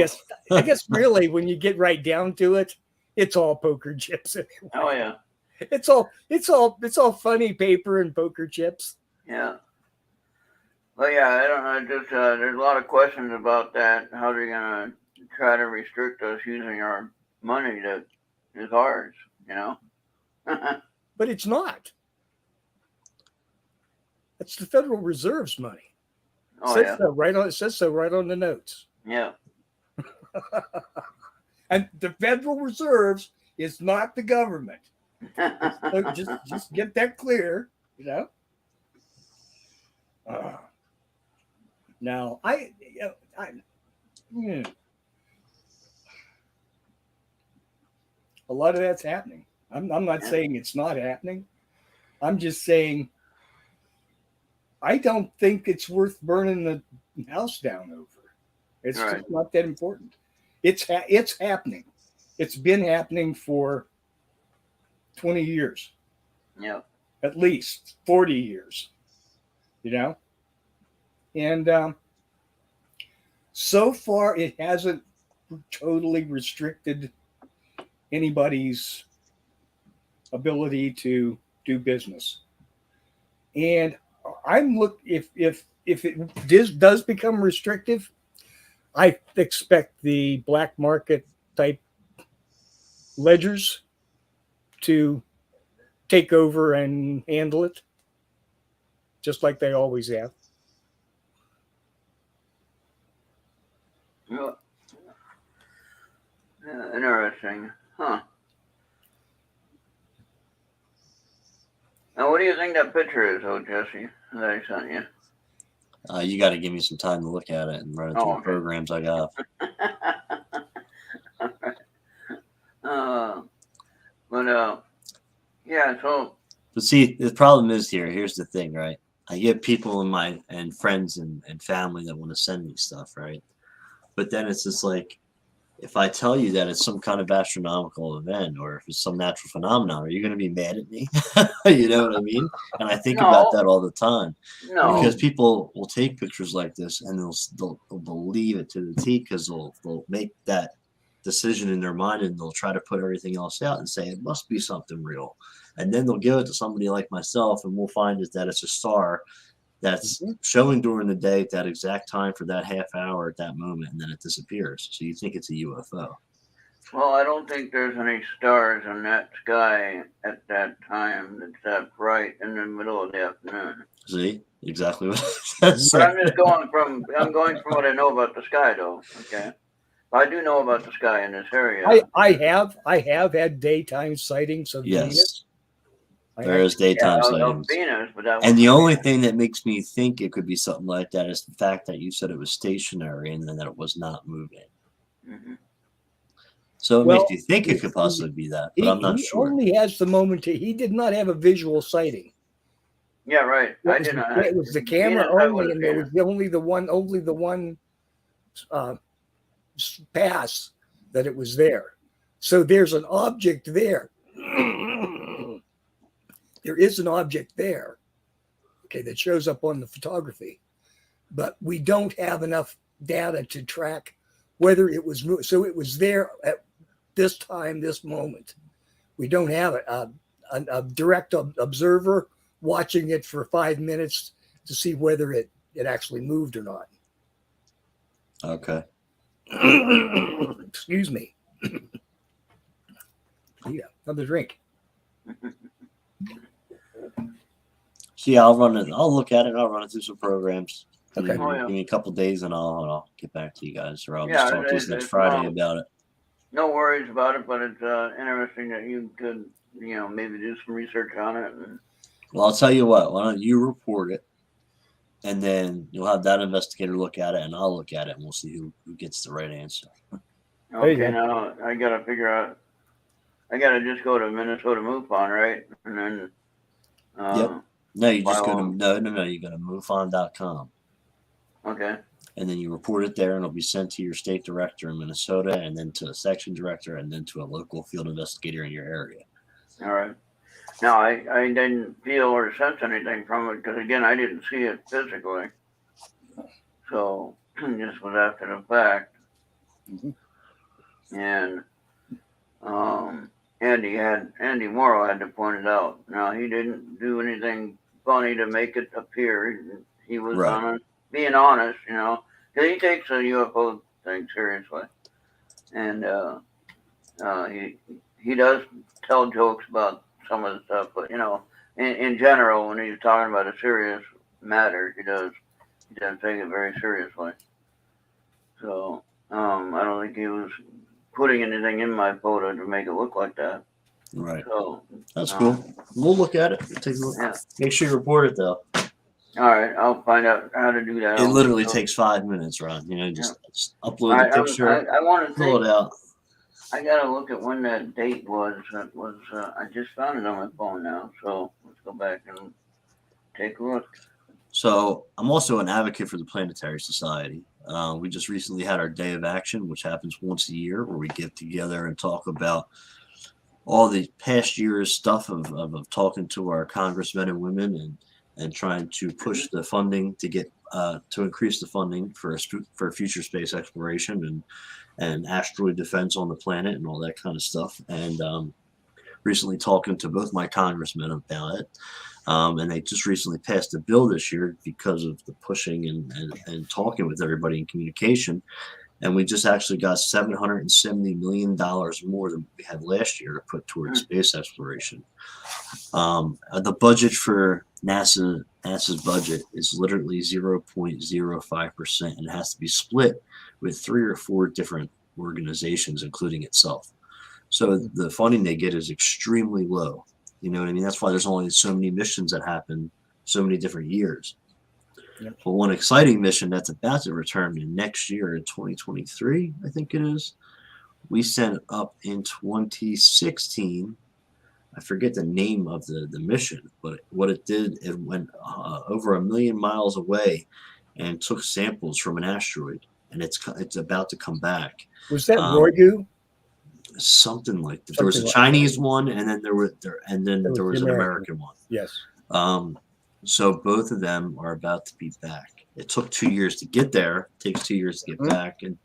know.
I guess really when you get right down to it, it's all poker chips anyway.
Oh yeah.
It's all funny paper and poker chips.
Yeah. Well, yeah, I don't know. Just there's a lot of questions about that. How they're gonna try to restrict us using our money that is ours,
But it's not. It's the Federal Reserve's money.
Oh
It
yeah.
says so right on the notes.
Yeah.
And the Federal Reserve is not the government. So just get that clear, Now, a lot of that's happening. I'm not saying it's not happening. I'm just saying I don't think it's worth burning the house down over. It's
Right.
just not that important. It's happening. It's been happening for 20 years,
Yeah.
at least 40 years, And so far, it hasn't totally restricted anybody's ability to do business. And if it does become restrictive, I expect the black market type ledgers to take over and handle it, just like they always have.
Yeah. Interesting. Huh. Now, what do you think that picture is, Jesse, that I sent you?
You got to give me some time to look at it and run it through the
Okay.
programs I got.
Yeah, so.
But see, the problem is here's the thing, right? I get people and friends and family that want to send me stuff, right? But then it's just like, if I tell you that it's some kind of astronomical event or if it's some natural phenomenon, are you going to be mad at me? You know what I mean? And I think about that all the time.
No.
Because people will take pictures like this and they'll believe it to the T because they'll make that decision in their mind and they'll try to put everything else out and say it must be something real. And then they'll give it to somebody like myself and we'll find that it's a star that's showing during the day at that exact time for that half hour at that moment, and then it disappears. So you think it's a UFO.
Well, I don't think there's any stars in that sky at that time that's that bright in the middle of the afternoon.
See? Exactly what
But I'm going from what I know about the sky, though. Okay. I do know about the sky in this area.
I have had daytime sightings of Venus.
There is daytime sightings.
Venus,
and the only thing that makes me think it could be something like that is the fact that you said it was stationary and then that it was not moving.
Mm-hmm.
So it makes you think it could possibly be that, but I'm not sure.
He only has the moment he did not have a visual sighting.
Yeah, right.
It was the camera only, and there was only the one pass that it was there. So there's an object there. There is an object there, okay, that shows up on the photography, but we don't have enough data to track whether it was moved. So it was there at this time, this moment. We don't have a direct observer watching it for 5 minutes to see whether it actually moved or not.
Okay.
Excuse me. Yeah, another drink.
See, I'll look at it. I'll run it through some programs.
Okay.
Give me a couple days, and I'll get back to you guys, or I'll just talk to you next Friday about it.
No worries about it, but it's interesting that you could, maybe do some research on it.
Well, I'll tell you what. Why don't you report it, and then you'll have that investigator look at it, and I'll look at it, and we'll see who gets the right answer.
There you
Okay,
go.
now I gotta figure out. I gotta just go to Minnesota MUFON, right? And then.
Yep. No, you just go to
File.
You go to MUFON.com,
Okay.
and then you report it there, and it'll be sent to your state director in Minnesota, and then to a section director, and then to a local field investigator in your area.
All right. Now, I didn't feel or sense anything from it because, again, I didn't see it physically. So, this was after the fact. And Andy Morrow had to point it out. Now, he didn't do anything funny to make it appear. He was being honest, you know, because he takes the UFO thing seriously. And he does tell jokes about some of the stuff, but, you know, in general, when he's talking about a serious matter, he does take it very seriously. So, I don't think he was putting anything in my photo to make it look like that.
Right.
So
that's cool. We'll look at it. Take a look. Yeah. Make sure you report it though.
All right, I'll find out how to do that.
It literally takes 5 minutes, Ron. You know, just upload the picture.
I want to
pull it out.
I gotta look at when that date was. That was I just found it on my phone now. So let's go back and take a look.
So I'm also an advocate for the Planetary Society. We just recently had our Day of Action, which happens once a year, where we get together and talk about all the past year's stuff of talking to our congressmen and women and trying to push the funding to get to increase the funding for future space exploration and asteroid defense on the planet and all that kind of stuff. And recently talking to both my congressmen about it. And they just recently passed a bill this year because of the pushing and talking with everybody in communication. And we just actually got $770 million more than we had last year to put towards space exploration. The budget for NASA's budget is literally 0.05%, and it has to be split with 3 or 4 different organizations, including itself. So the funding they get is extremely low. You know what I mean? That's why there's only so many missions that happen so many different years. Yep. But one exciting mission that's about to return in next year in 2023, I think it is, we sent up in 2016. I forget the name of the mission, but what it did, it went over 1 million miles away and took samples from an asteroid, and it's about to come back.
Was that Roigu?
Something like that. There was a Chinese one, and then there was an American one.
Yes.
So both of them are about to be back. It took 2 years to get there. It takes 2 years to get back, and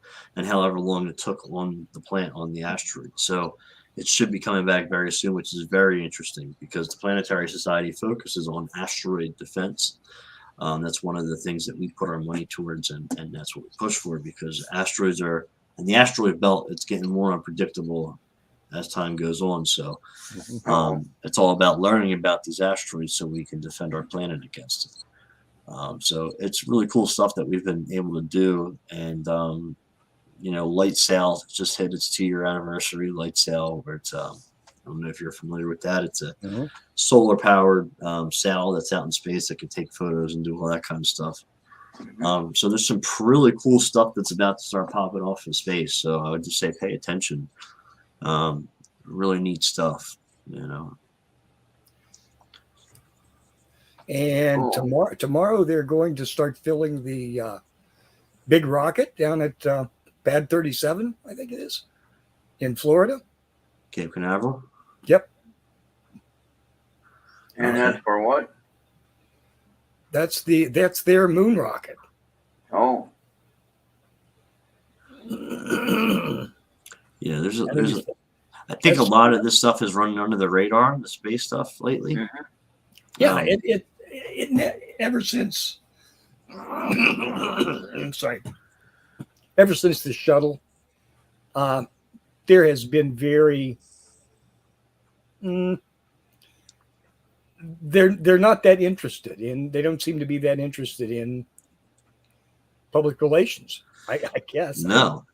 however long it took on the asteroid. So it should be coming back very soon, which is very interesting because the Planetary Society focuses on asteroid defense. That's one of the things that we put our money towards, and that's what we push for, because asteroids are, and the asteroid belt, it's getting more unpredictable as time goes on. So it's all about learning about these asteroids so we can defend our planet against it. So it's really cool stuff that we've been able to do. And, you know, Light Sail just hit its 2-year anniversary. Light Sail, where it's, I don't know if you're familiar with that. It's a solar powered sail that's out in space that can take photos and do all that kind of stuff. So there's some really cool stuff that's about to start popping off in space. So I would just say pay attention. Really neat stuff, you know.
And tomorrow they're going to start filling the big rocket down at Pad 37, I think it is, in Florida.
Cape Canaveral?
Yep.
And that's for what?
That's their moon rocket.
Oh.
Yeah, I think a lot of this stuff is running under the radar, the space stuff lately.
Mm-hmm.
Yeah, it ever since I'm sorry, ever since the shuttle, there has been very they're not that interested in. They don't seem to be that interested in public relations. I guess.
No.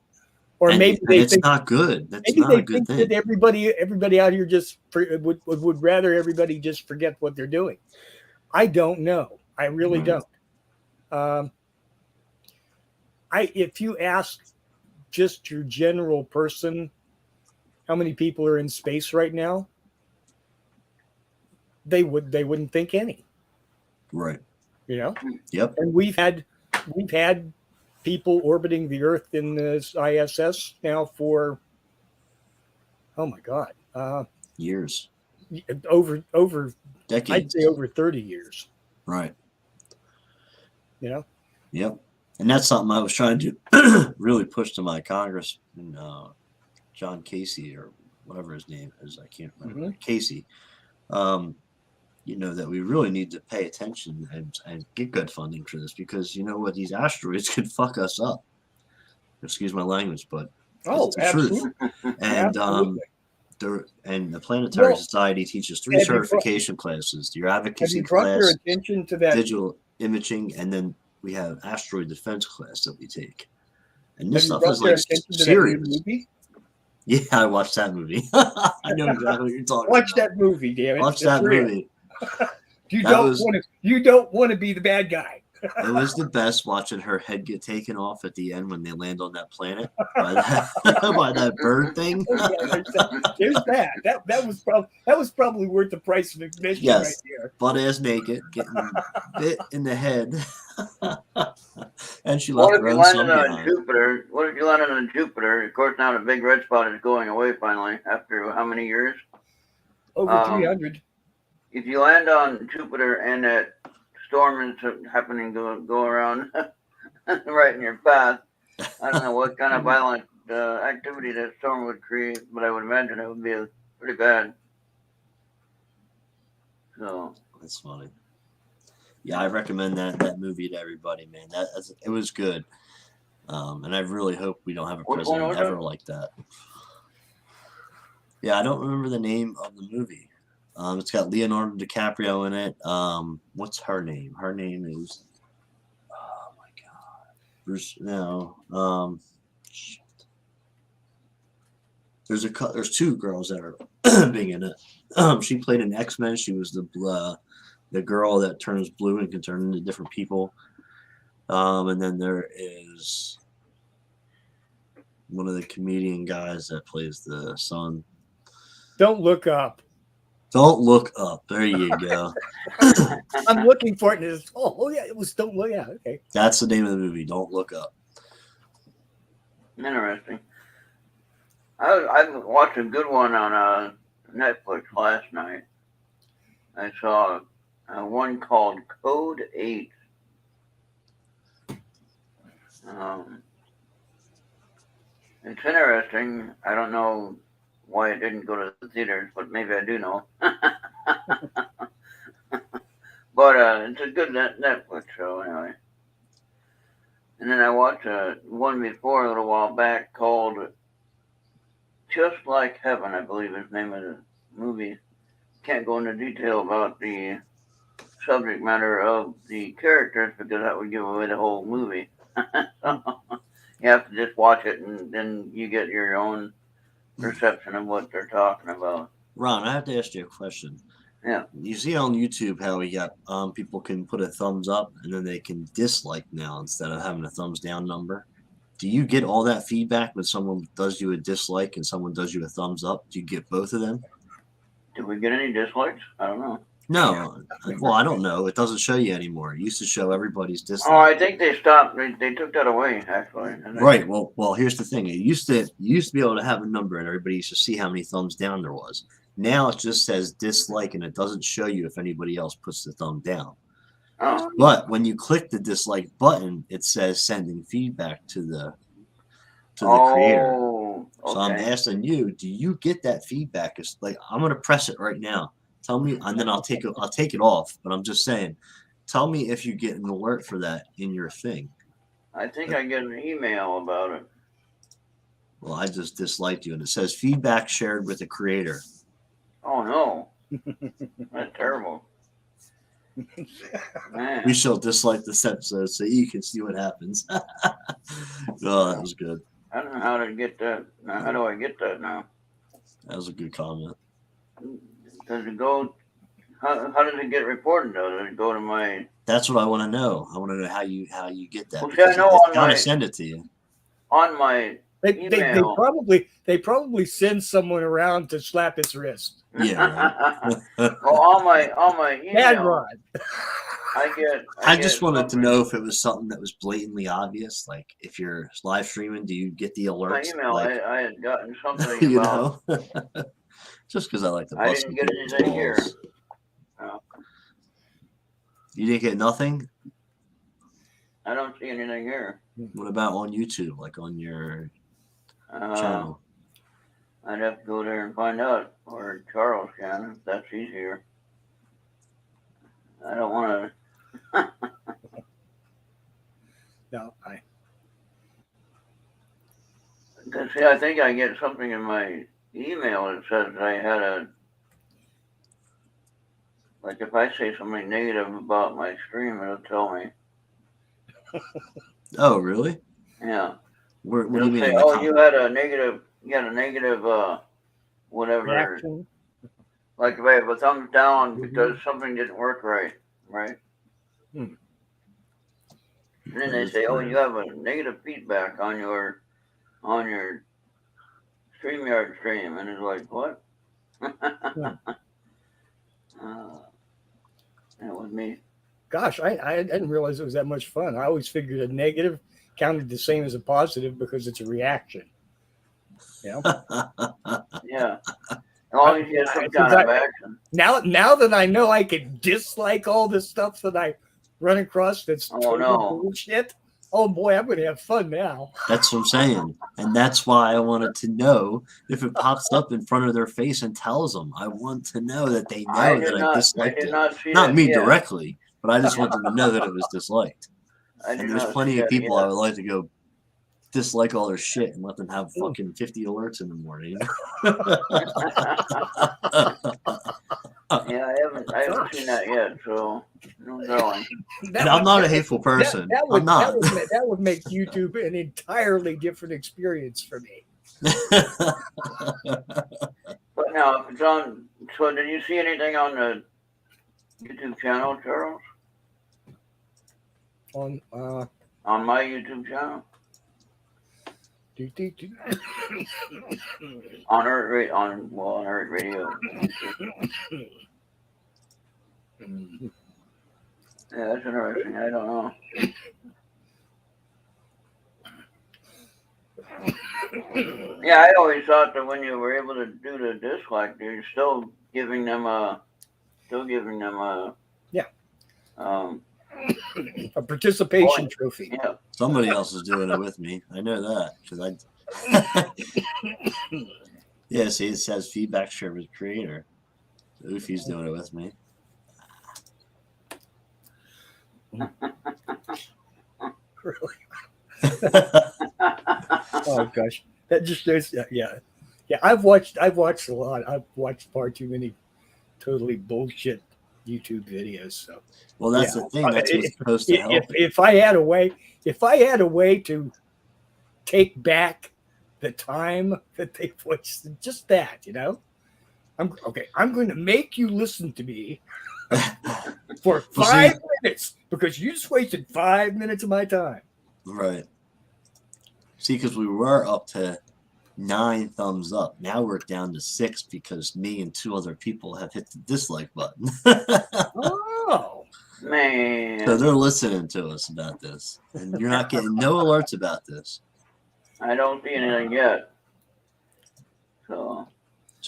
Or maybe
it's not good. That's not a good thing.
That everybody out here just would rather everybody just forget what they're doing. I don't know. I really don't. If you ask just your general person how many people are in space right now, they wouldn't think any.
Right.
You know.
Yep.
And we've had people orbiting the Earth in this ISS now for, oh my God,
years,
over
decades.
I'd say over 30 years.
Right.
You know.
Yep. And that's something I was trying to really push to my congressman, John Casey, or whatever his name is. I can't remember.
Mm-hmm.
Casey. You know, that we really need to pay attention and get good funding for this, because you know what, these asteroids could fuck us up. Excuse my language, but it's the
absolutely.
truth. And the Planetary Society teaches 3 certification classes: your advocacy class,
your attention to that
digital imaging, and then we have asteroid defense class that we take. And this stuff is like serious. Yeah, I watched that movie. I know exactly what you're talking about.
Watch that movie, damn it.
Watch that movie.
You don't want to be the bad guy.
It was the best, watching her head get taken off at the end when they land on that planet by that bird thing.
There's that. That was probably worth the price of admission right there.
Butt ass naked, getting bit in the head. And she left her own son behind.
Jupiter? What if you landed on Jupiter? Of course, now the big red spot is going away finally after how many years?
Over 300.
If you land on Jupiter and that storm is happening to go around right in your path, I don't know what kind of violent activity that storm would create, but I would imagine it would be pretty bad. So
that's funny. Yeah, I recommend that movie to everybody, man. It was good, and I really hope we don't have a president ever like that. Yeah, I don't remember the name of the movie. It's got Leonardo DiCaprio in it. What's her name? Her name is, oh my God, Bruce. No, shit. There's 2 girls that are being in it. She played in X-Men. She was the girl that turns blue and can turn into different people. And then there is one of the comedian guys that plays the son.
Don't Look Up.
Don't Look Up. There you go.
I'm looking for it. And yeah, it was Don't Look. Yeah, okay.
That's the name of the movie. Don't Look Up.
Interesting. I watched a good one on Netflix last night. I saw one called Code 8. It's interesting. I don't know why it didn't go to the theaters, but maybe I do know. But it's a good Netflix show anyway. And then I watched one before a little while back called Just Like Heaven, I believe is the name of the movie. Can't go into detail about the subject matter of the characters because that would give away the whole movie. So you have to just watch it and then you get your own perception of what they're talking about.
Ron, I have to ask you a question.
Yeah.
You see on YouTube how we got people can put a thumbs up and then they can dislike now instead of having a thumbs down number. Do you get all that feedback when someone does you a dislike and someone does you a thumbs up? Do you get both of them?
Did we get any dislikes? I don't know.
No. Well, I don't know. It doesn't show you anymore. It used to show everybody's dislike.
Oh, I think they stopped. They took that away, actually.
Right. Well, here's the thing. You used to be able to have a number and everybody used to see how many thumbs down there was. Now it just says dislike and it doesn't show you if anybody else puts the thumb down.
Oh.
But when you click the dislike button, it says sending feedback to the creator.
Okay.
So I'm asking you, do you get that feedback? It's like, I'm gonna press it right now. Tell me, and then I'll take it off. But I'm just saying, tell me if you get an alert for that in your thing.
I think I get an email about it.
Well, I just disliked you, and it says feedback shared with the creator.
Oh no, that's terrible. Man.
We shall dislike this episode so you can see what happens. Oh, that was good.
I don't know how to get that. How do I get that now?
That was a good comment.
Does it go? How does it get reported though? Does it go to my
That's what I want to know. I want to know how you get that.
Well, see, I know on
gotta
my
send it to you.
on my
They
email.
probably send someone around to slap his wrist.
Yeah. Right.
Well, on my
Dad
email,
Rod.
I just wanted to know if it was something that was blatantly obvious. Like if you're live streaming, do you get the
my
alerts?
email.
Like
I had gotten something
you
about.
know, just because I like to
I
bust
didn't
some
get
people's
anything here.
balls.
No,
You didn't get nothing.
I don't see anything here.
What about on YouTube, like on your
Uh,
channel?
I'd have to go there and find out, or Charles can, if that's easier. I don't want to.
No,
See, I think I get something in my email that says I had a. Like if I say something negative about my stream, it'll tell me.
Oh, really?
Yeah.
What do
It'll
you mean?
say, "Oh, you had a negative. You had a negative. Whatever."
reaction.
Like if I have a thumbs down because something didn't work right, right?
Hmm.
And then they say, "Oh, you have a negative feedback on your StreamYard stream," and it's like, what? That was me.
Gosh, I didn't realize it was that much fun. I always figured a negative counted the same as a positive because it's a reaction. You know?
Yeah. As long as you have some kind of action.
Now that I know I can dislike all the stuff that I run across that's bullshit. Oh boy, I'm gonna have fun now.
That's what I'm saying. And that's why I wanted to know if it pops up in front of their face and tells them. I want to know that they know that I disliked it. Not me directly, but I just want them to know that it was disliked. And there's plenty of people I would like to go dislike all their shit and let them have fucking 50 alerts in the morning.
Yeah, I haven't seen that yet, so no telling.
And I'm not a hateful person. I'm not.
That would make YouTube an entirely different experience for me.
But now, if it's on, so did you see anything on the YouTube channel, Charles?
On
my YouTube channel? On Errt Radio. Yeah, that's interesting. I don't know. Yeah, I always thought that when you were able to do the dislike, you're still giving them a
a participation trophy.
Yeah.
Somebody else is doing it with me. I know that because yeah, see, it says feedback share with creator. Oofy's doing it with me.
Really? Oh gosh, that just shows. Yeah. I've watched a lot. I've watched far too many totally bullshit YouTube videos. So,
well, that's the thing. That's what's supposed to help.
If I had a way to take back the time that they wasted, just that, I'm going to make you listen to me for 5 minutes because you just wasted 5 minutes of my time.
Right. See, because we were up to 9 thumbs up. Now we're down to 6 because me and 2 other people have hit the dislike button.
Oh,
man.
So they're listening to us about this. And you're not getting no alerts about this.
I don't see anything yet. So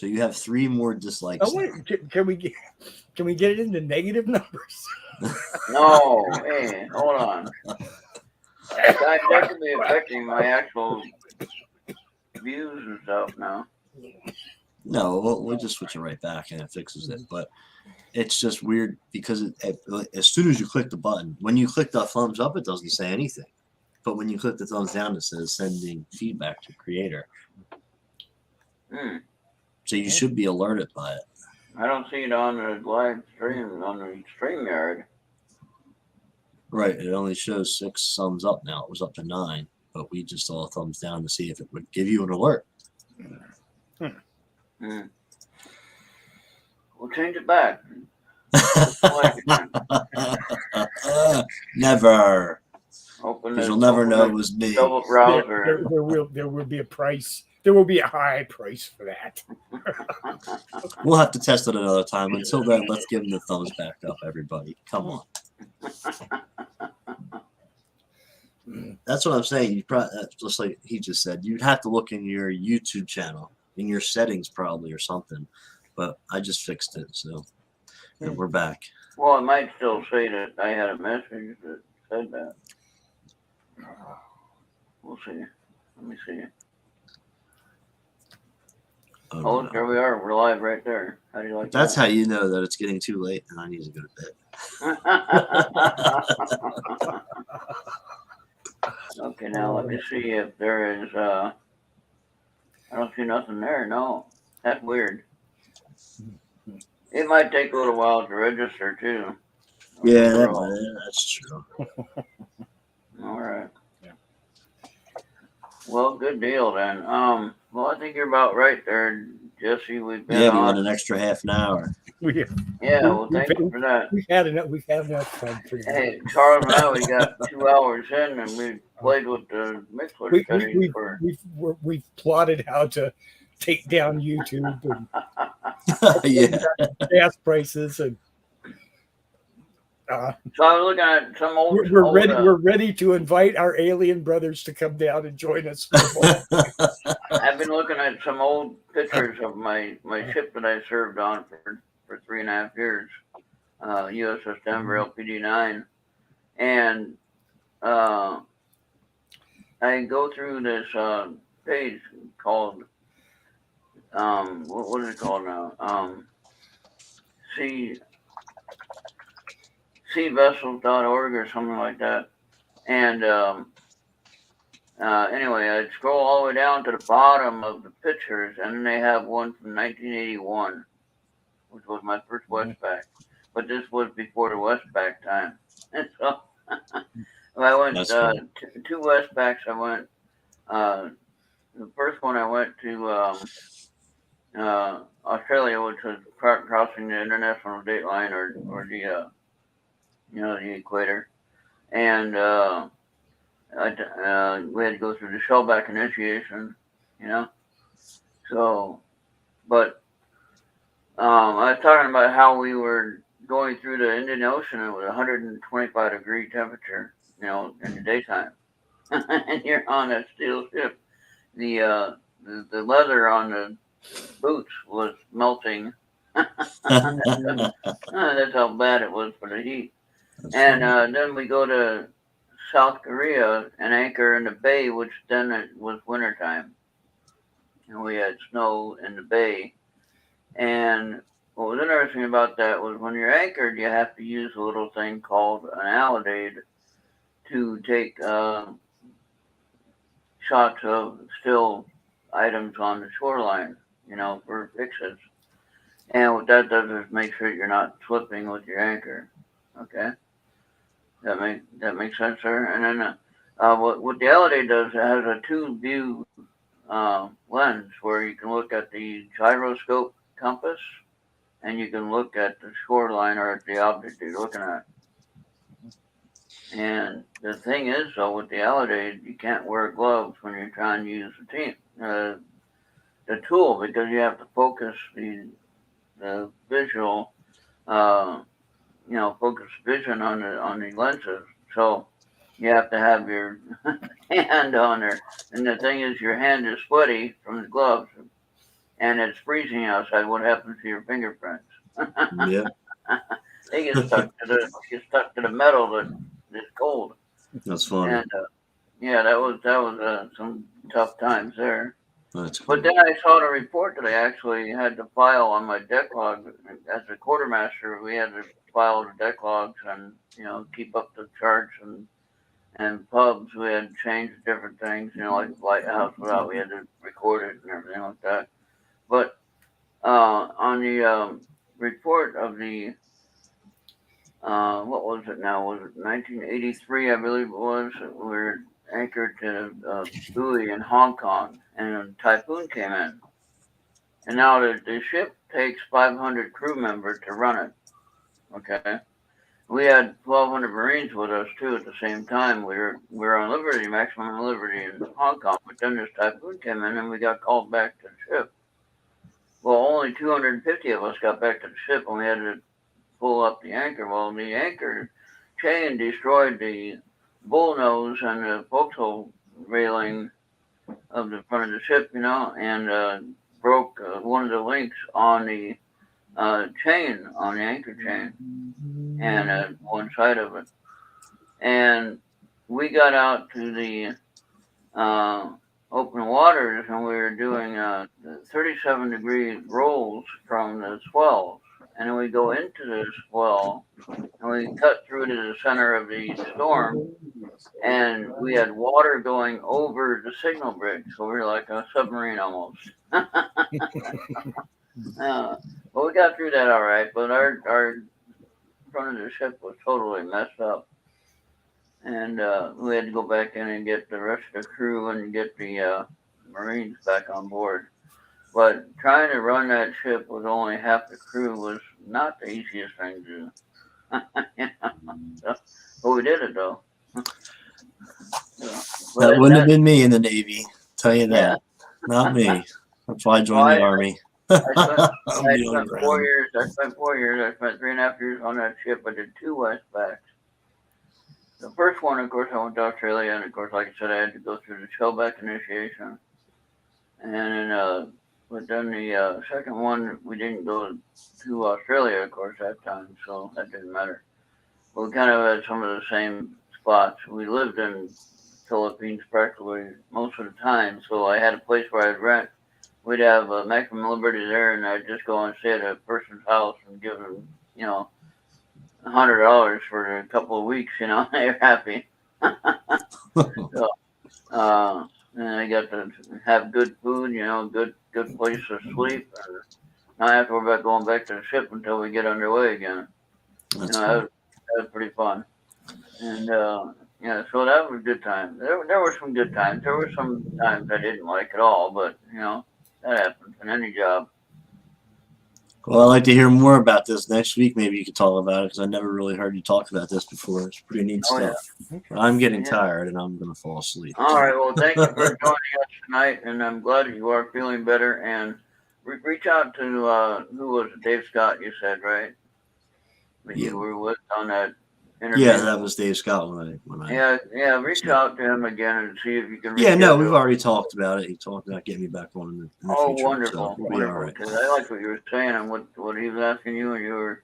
you have 3 more dislikes.
Oh, wait, can we get it into negative numbers?
No, hey, hold on. That could be affecting my actual views and stuff now.
No, we'll just switch it right back and it fixes it. But it's just weird because as soon as you click the button, when you click the thumbs up, it doesn't say anything. But when you click the thumbs down, it says sending feedback to creator. So you should be alerted by it.
I don't see it on the live stream, on the StreamYard.
Right. It only shows 6 thumbs up now. It was up to 9. But we just saw a thumbs down to see if it would give you an alert.
We'll change it back. Like it.
Never.
Open
Because
the
you'll never know it
open
was
the
me.
double browser.
There will be a price. There will be a high price for that.
We'll have to test it another time. Until then, let's give him the thumbs back up, everybody. Come on. That's what I'm saying. You probably, just like he just said, you'd have to look in your YouTube channel, in your settings probably or something. But I just fixed it, so and we're back.
Well, it might still say that I had a message that said that. We'll see. Let me see.
Oh,
Oh,
no.
there we are. We're live right there. How do you like
That's
that?
how you know that it's getting too late and I need to go to bed.
Okay, now let me see if there is. I don't see nothing there. No, that's weird. It might take a little while to register too.
Yeah, that's true.
All right.
Yeah.
Well, good deal then. Well, I think you're about right there, Jesse. We've been
Yeah, we
on.
went an extra half an hour.
Yeah, well, thank you for that.
We've had enough fun.
Hey, Charles and I, we got 2 hours in, and we played with the Mixler studies for.
We've plotted how to take down YouTube and
Yeah.
gas prices and.
So I was looking at some old.
We're ready. We're ready to invite our alien brothers to come down and join us.
I've been looking at some old pictures of my ship that I served on for 3.5 years, USS Denver LPD 9, and I go through this page called what is it called now? Seavessels.org or something like that. And anyway, I scroll all the way down to the bottom of the pictures, and then they have one from 1981, which was my first Westpac. But this was before the Westpac time. And so I went two Westpacs. I went, the first one I went to Australia, which was crossing the international date line or the the equator, and we had to go through the shellback initiation, So, but I was talking about how we were going through the Indian Ocean with 125-degree temperature, in the daytime, and you're on a steel ship. The leather on the boots was melting. That's how bad it was for the heat. And then we go to South Korea and anchor in the bay, which then it was wintertime. And we had snow in the bay. And what was interesting about that was when you're anchored, you have to use a little thing called an alidade to take shots of still items on the shoreline, for fixes. And what that does is make sure you're not slipping with your anchor. Okay? That makes sense, sir. And then what the alidade does, it has a 2-view lens where you can look at the gyroscope compass and you can look at the shoreline or at the object you're looking at. And the thing is, though, with the alidade, you can't wear gloves when you're trying to use the tool because you have to focus the visual, focus vision on the lenses. So you have to have your hand on there. And the thing is, your hand is sweaty from the gloves, and it's freezing outside. What happens to your fingerprints?
Yeah.
They get stuck to the metal that's cold.
That's funny.
And that was some tough times there.
That's cool.
But then I saw the report that I actually had to file on my deck log as a quartermaster. We had to file the deck logs and keep up the charts and pubs. We had to change different things. Like the lighthouse without we had to record it and everything like that. But on the report of the what was it now? Was it 1983? I believe it was. We were anchored to a buoy in Hong Kong, and a typhoon came in. And now the ship takes 500 crew members to run it. Okay. We had 1,200 Marines with us too at the same time. We were on Liberty, maximum Liberty in Hong Kong, but then this typhoon came in and we got called back to the ship. Well, only 250 of us got back to the ship and we had to pull up the anchor. Well, the anchor chain destroyed the bullnose and the forecastle railing of the front of the ship, and broke one of the links on the chain, on the anchor chain, and one side of it. And we got out to the open waters and we were doing 37-degree rolls from the swells. And then we go into the swell and we cut through to the center of the storm and we had water going over the signal bridge. So we were like a submarine almost. But we got through that all right. But our front of the ship was totally messed up. And we had to go back in and get the rest of the crew and get the Marines back on board. But trying to run that ship with only half the crew was not the easiest thing to do. But we did it though.
That wouldn't have been me in the Navy. Tell you that. Not me. That's why I joined the Army.
I spent 4 years. I spent 3.5 years on that ship. I did 2 Westbacks. The first one, of course, I went to Australia, and of course, like I said, I had to go through the shellback initiation. And but then the second one, we didn't go to Australia, of course, that time, so that didn't matter. We kind of had some of the same spots. We lived in Philippines practically most of the time, so I had a place where I'd rent. We'd have maximum liberty there, and I'd just go and stay at a person's house and give them, $100 for a couple of weeks. They're happy. So, and I got to have good food, good place to sleep. And not have to worry about going back to the ship until we get underway again. That was pretty fun. And so that was a good time. There were some good times. There were some times I didn't like at all, but that happens in any job.
Well, I'd like to hear more about this next week. Maybe you could talk about it because I never really heard you talk about this before. It's pretty neat stuff. Yeah. I'm getting tired and I'm going to fall asleep.
All right. Well, thank you for joining us tonight, and I'm glad you are feeling better. And reach out to who was it? Dave Scott, you said, right? You were with on that interview.
Yeah, that was Dave Scott when I
Yeah. Reach out to him again and see if you can.
We've already talked about it. He talked about getting me back on in the future.
Wonderful,
so
wonderful. Right. I like what you were saying and what he was asking you, and you were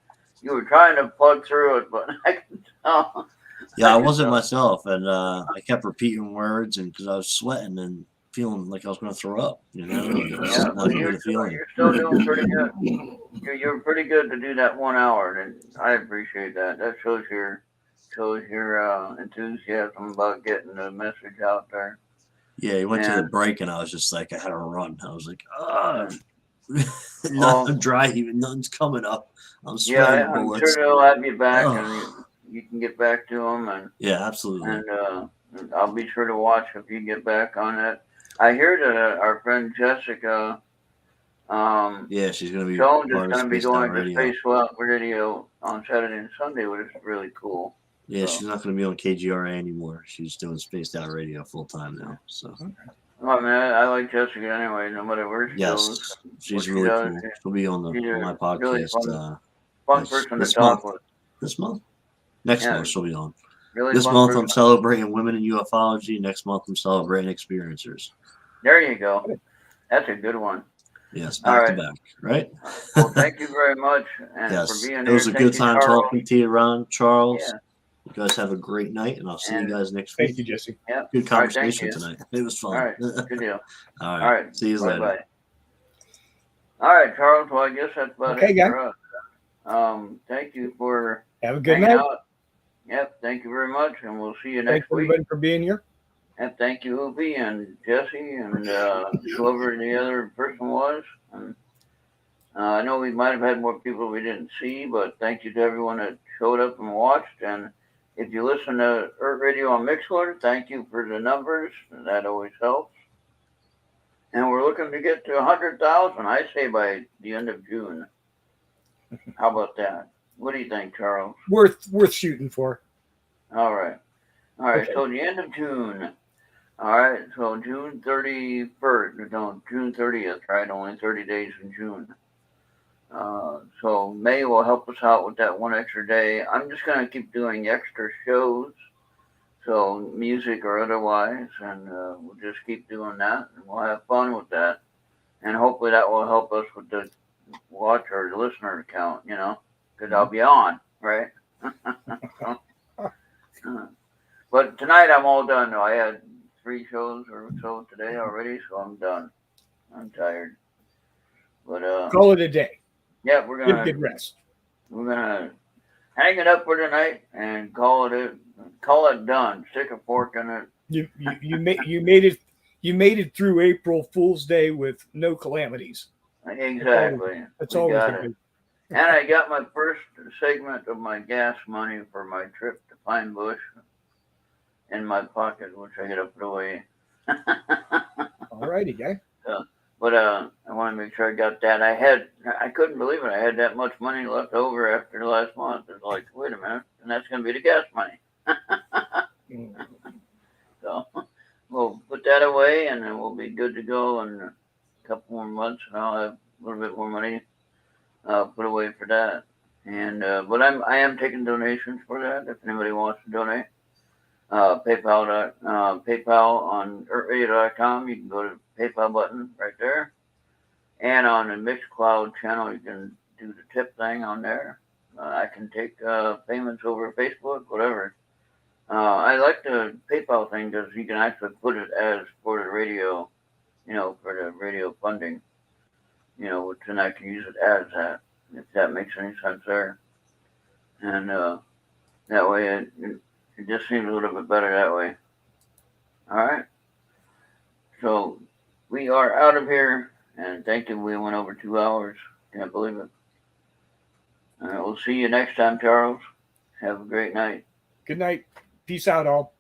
trying to plug through it, but I can tell.
Yeah, I wasn't myself, and I kept repeating words, and because I was sweating and feeling like I was going to throw up.
You're still doing pretty good. You're pretty good to do that 1 hour, and I appreciate that. That shows your enthusiasm about getting the message out there.
Yeah, he went to the break, and I was just like, I had to run. I was like, I'm dry, even nothing's coming up. I'm sweating.
Yeah, I'm sure they'll have you back, and you can get back to them. And
yeah, absolutely.
And I'll be sure to watch if you get back on that. I hear that our friend Jessica.
She's going to be.
Jones is going to be going to Space Radio on Saturday and Sunday, which is really cool.
Yeah, she's not going to be on KGRA anymore. She's doing Spaced Out Radio full time now. So.
Well, I mean, I like Jessica anyway, no matter where she goes.
She's really cool. She'll be on my podcast.
Really fun person to talk with.
This month? Next month she'll be on.
Really
this month I'm celebrating women in ufology. Next month I'm celebrating experiencers.
There you go. That's a good one.
Yes, back to back, right?
Well, thank you very much for being here.
It was a good time talking to you, Ron, Charles. Yeah. You guys have a great night, and I'll see you guys next week.
Thank you, Jesse.
Yeah.
Good conversation tonight. It was fun.
All right. Good deal.
All right. See you later.
Bye. All right, Charles. Well, I guess that's about it for us. Thank you for
have a good night.
Out. Yep. Thank you very much, and we'll see you next week.
Thanks everybody for being here.
And thank you, Ubi and Jesse and whoever the other person was. And, I know we might have had more people we didn't see, but thank you to everyone that showed up and watched. And if you listen to Errt Radio on Mixlr, thank you for the numbers. That always helps. And we're looking to get to 100,000, I say, by the end of June. How about that? What do you think, Charles?
Worth shooting for.
All right. All right.
Okay.
So the end of June. All right. So June 31st. No, June 30th. Right. Only 30 days in June. So May will help us out with that one extra day. I'm just gonna keep doing extra shows, so music or otherwise, and we'll just keep doing that, and we'll have fun with that, and hopefully that will help us with the watch or listener count, because I'll be on, right? But tonight I'm all done. I had 3 shows or so today already, so I'm done. I'm tired, but
Call it a day.
yeah, we're
Get a
gonna
good rest.
hang it up for tonight and call it done. Stick a fork in it.
You made it through April Fool's Day with no calamities.
Exactly.
That's
We
always
got
a
it.
good.
And I got my first segment of my gas money for my trip to Pine Bush in my pocket, which I got to put away.
All righty, guy.
But I want to make sure I got that. I couldn't believe it. I had that much money left over after last month. It's like, wait a minute, and that's going to be the gas money. So we'll put that away, and then we'll be good to go in a couple more months, and I'll have a little bit more money put away for that. And but I am taking donations for that. If anybody wants to donate, PayPal on ertradio.com. You can go to the PayPal button right there, and on the Mixcloud channel, you can do the tip thing on there. I can take payments over Facebook, whatever. I like the PayPal thing because you can actually put it as for the radio, for the radio funding, which then I can use it as that, if that makes any sense there. And that way it just seems a little bit better that way. All right. So we are out of here, and thank you. We went over 2 hours. Can't believe it. We'll see you next time, Charles. Have a great night.
Good night. Peace out, all.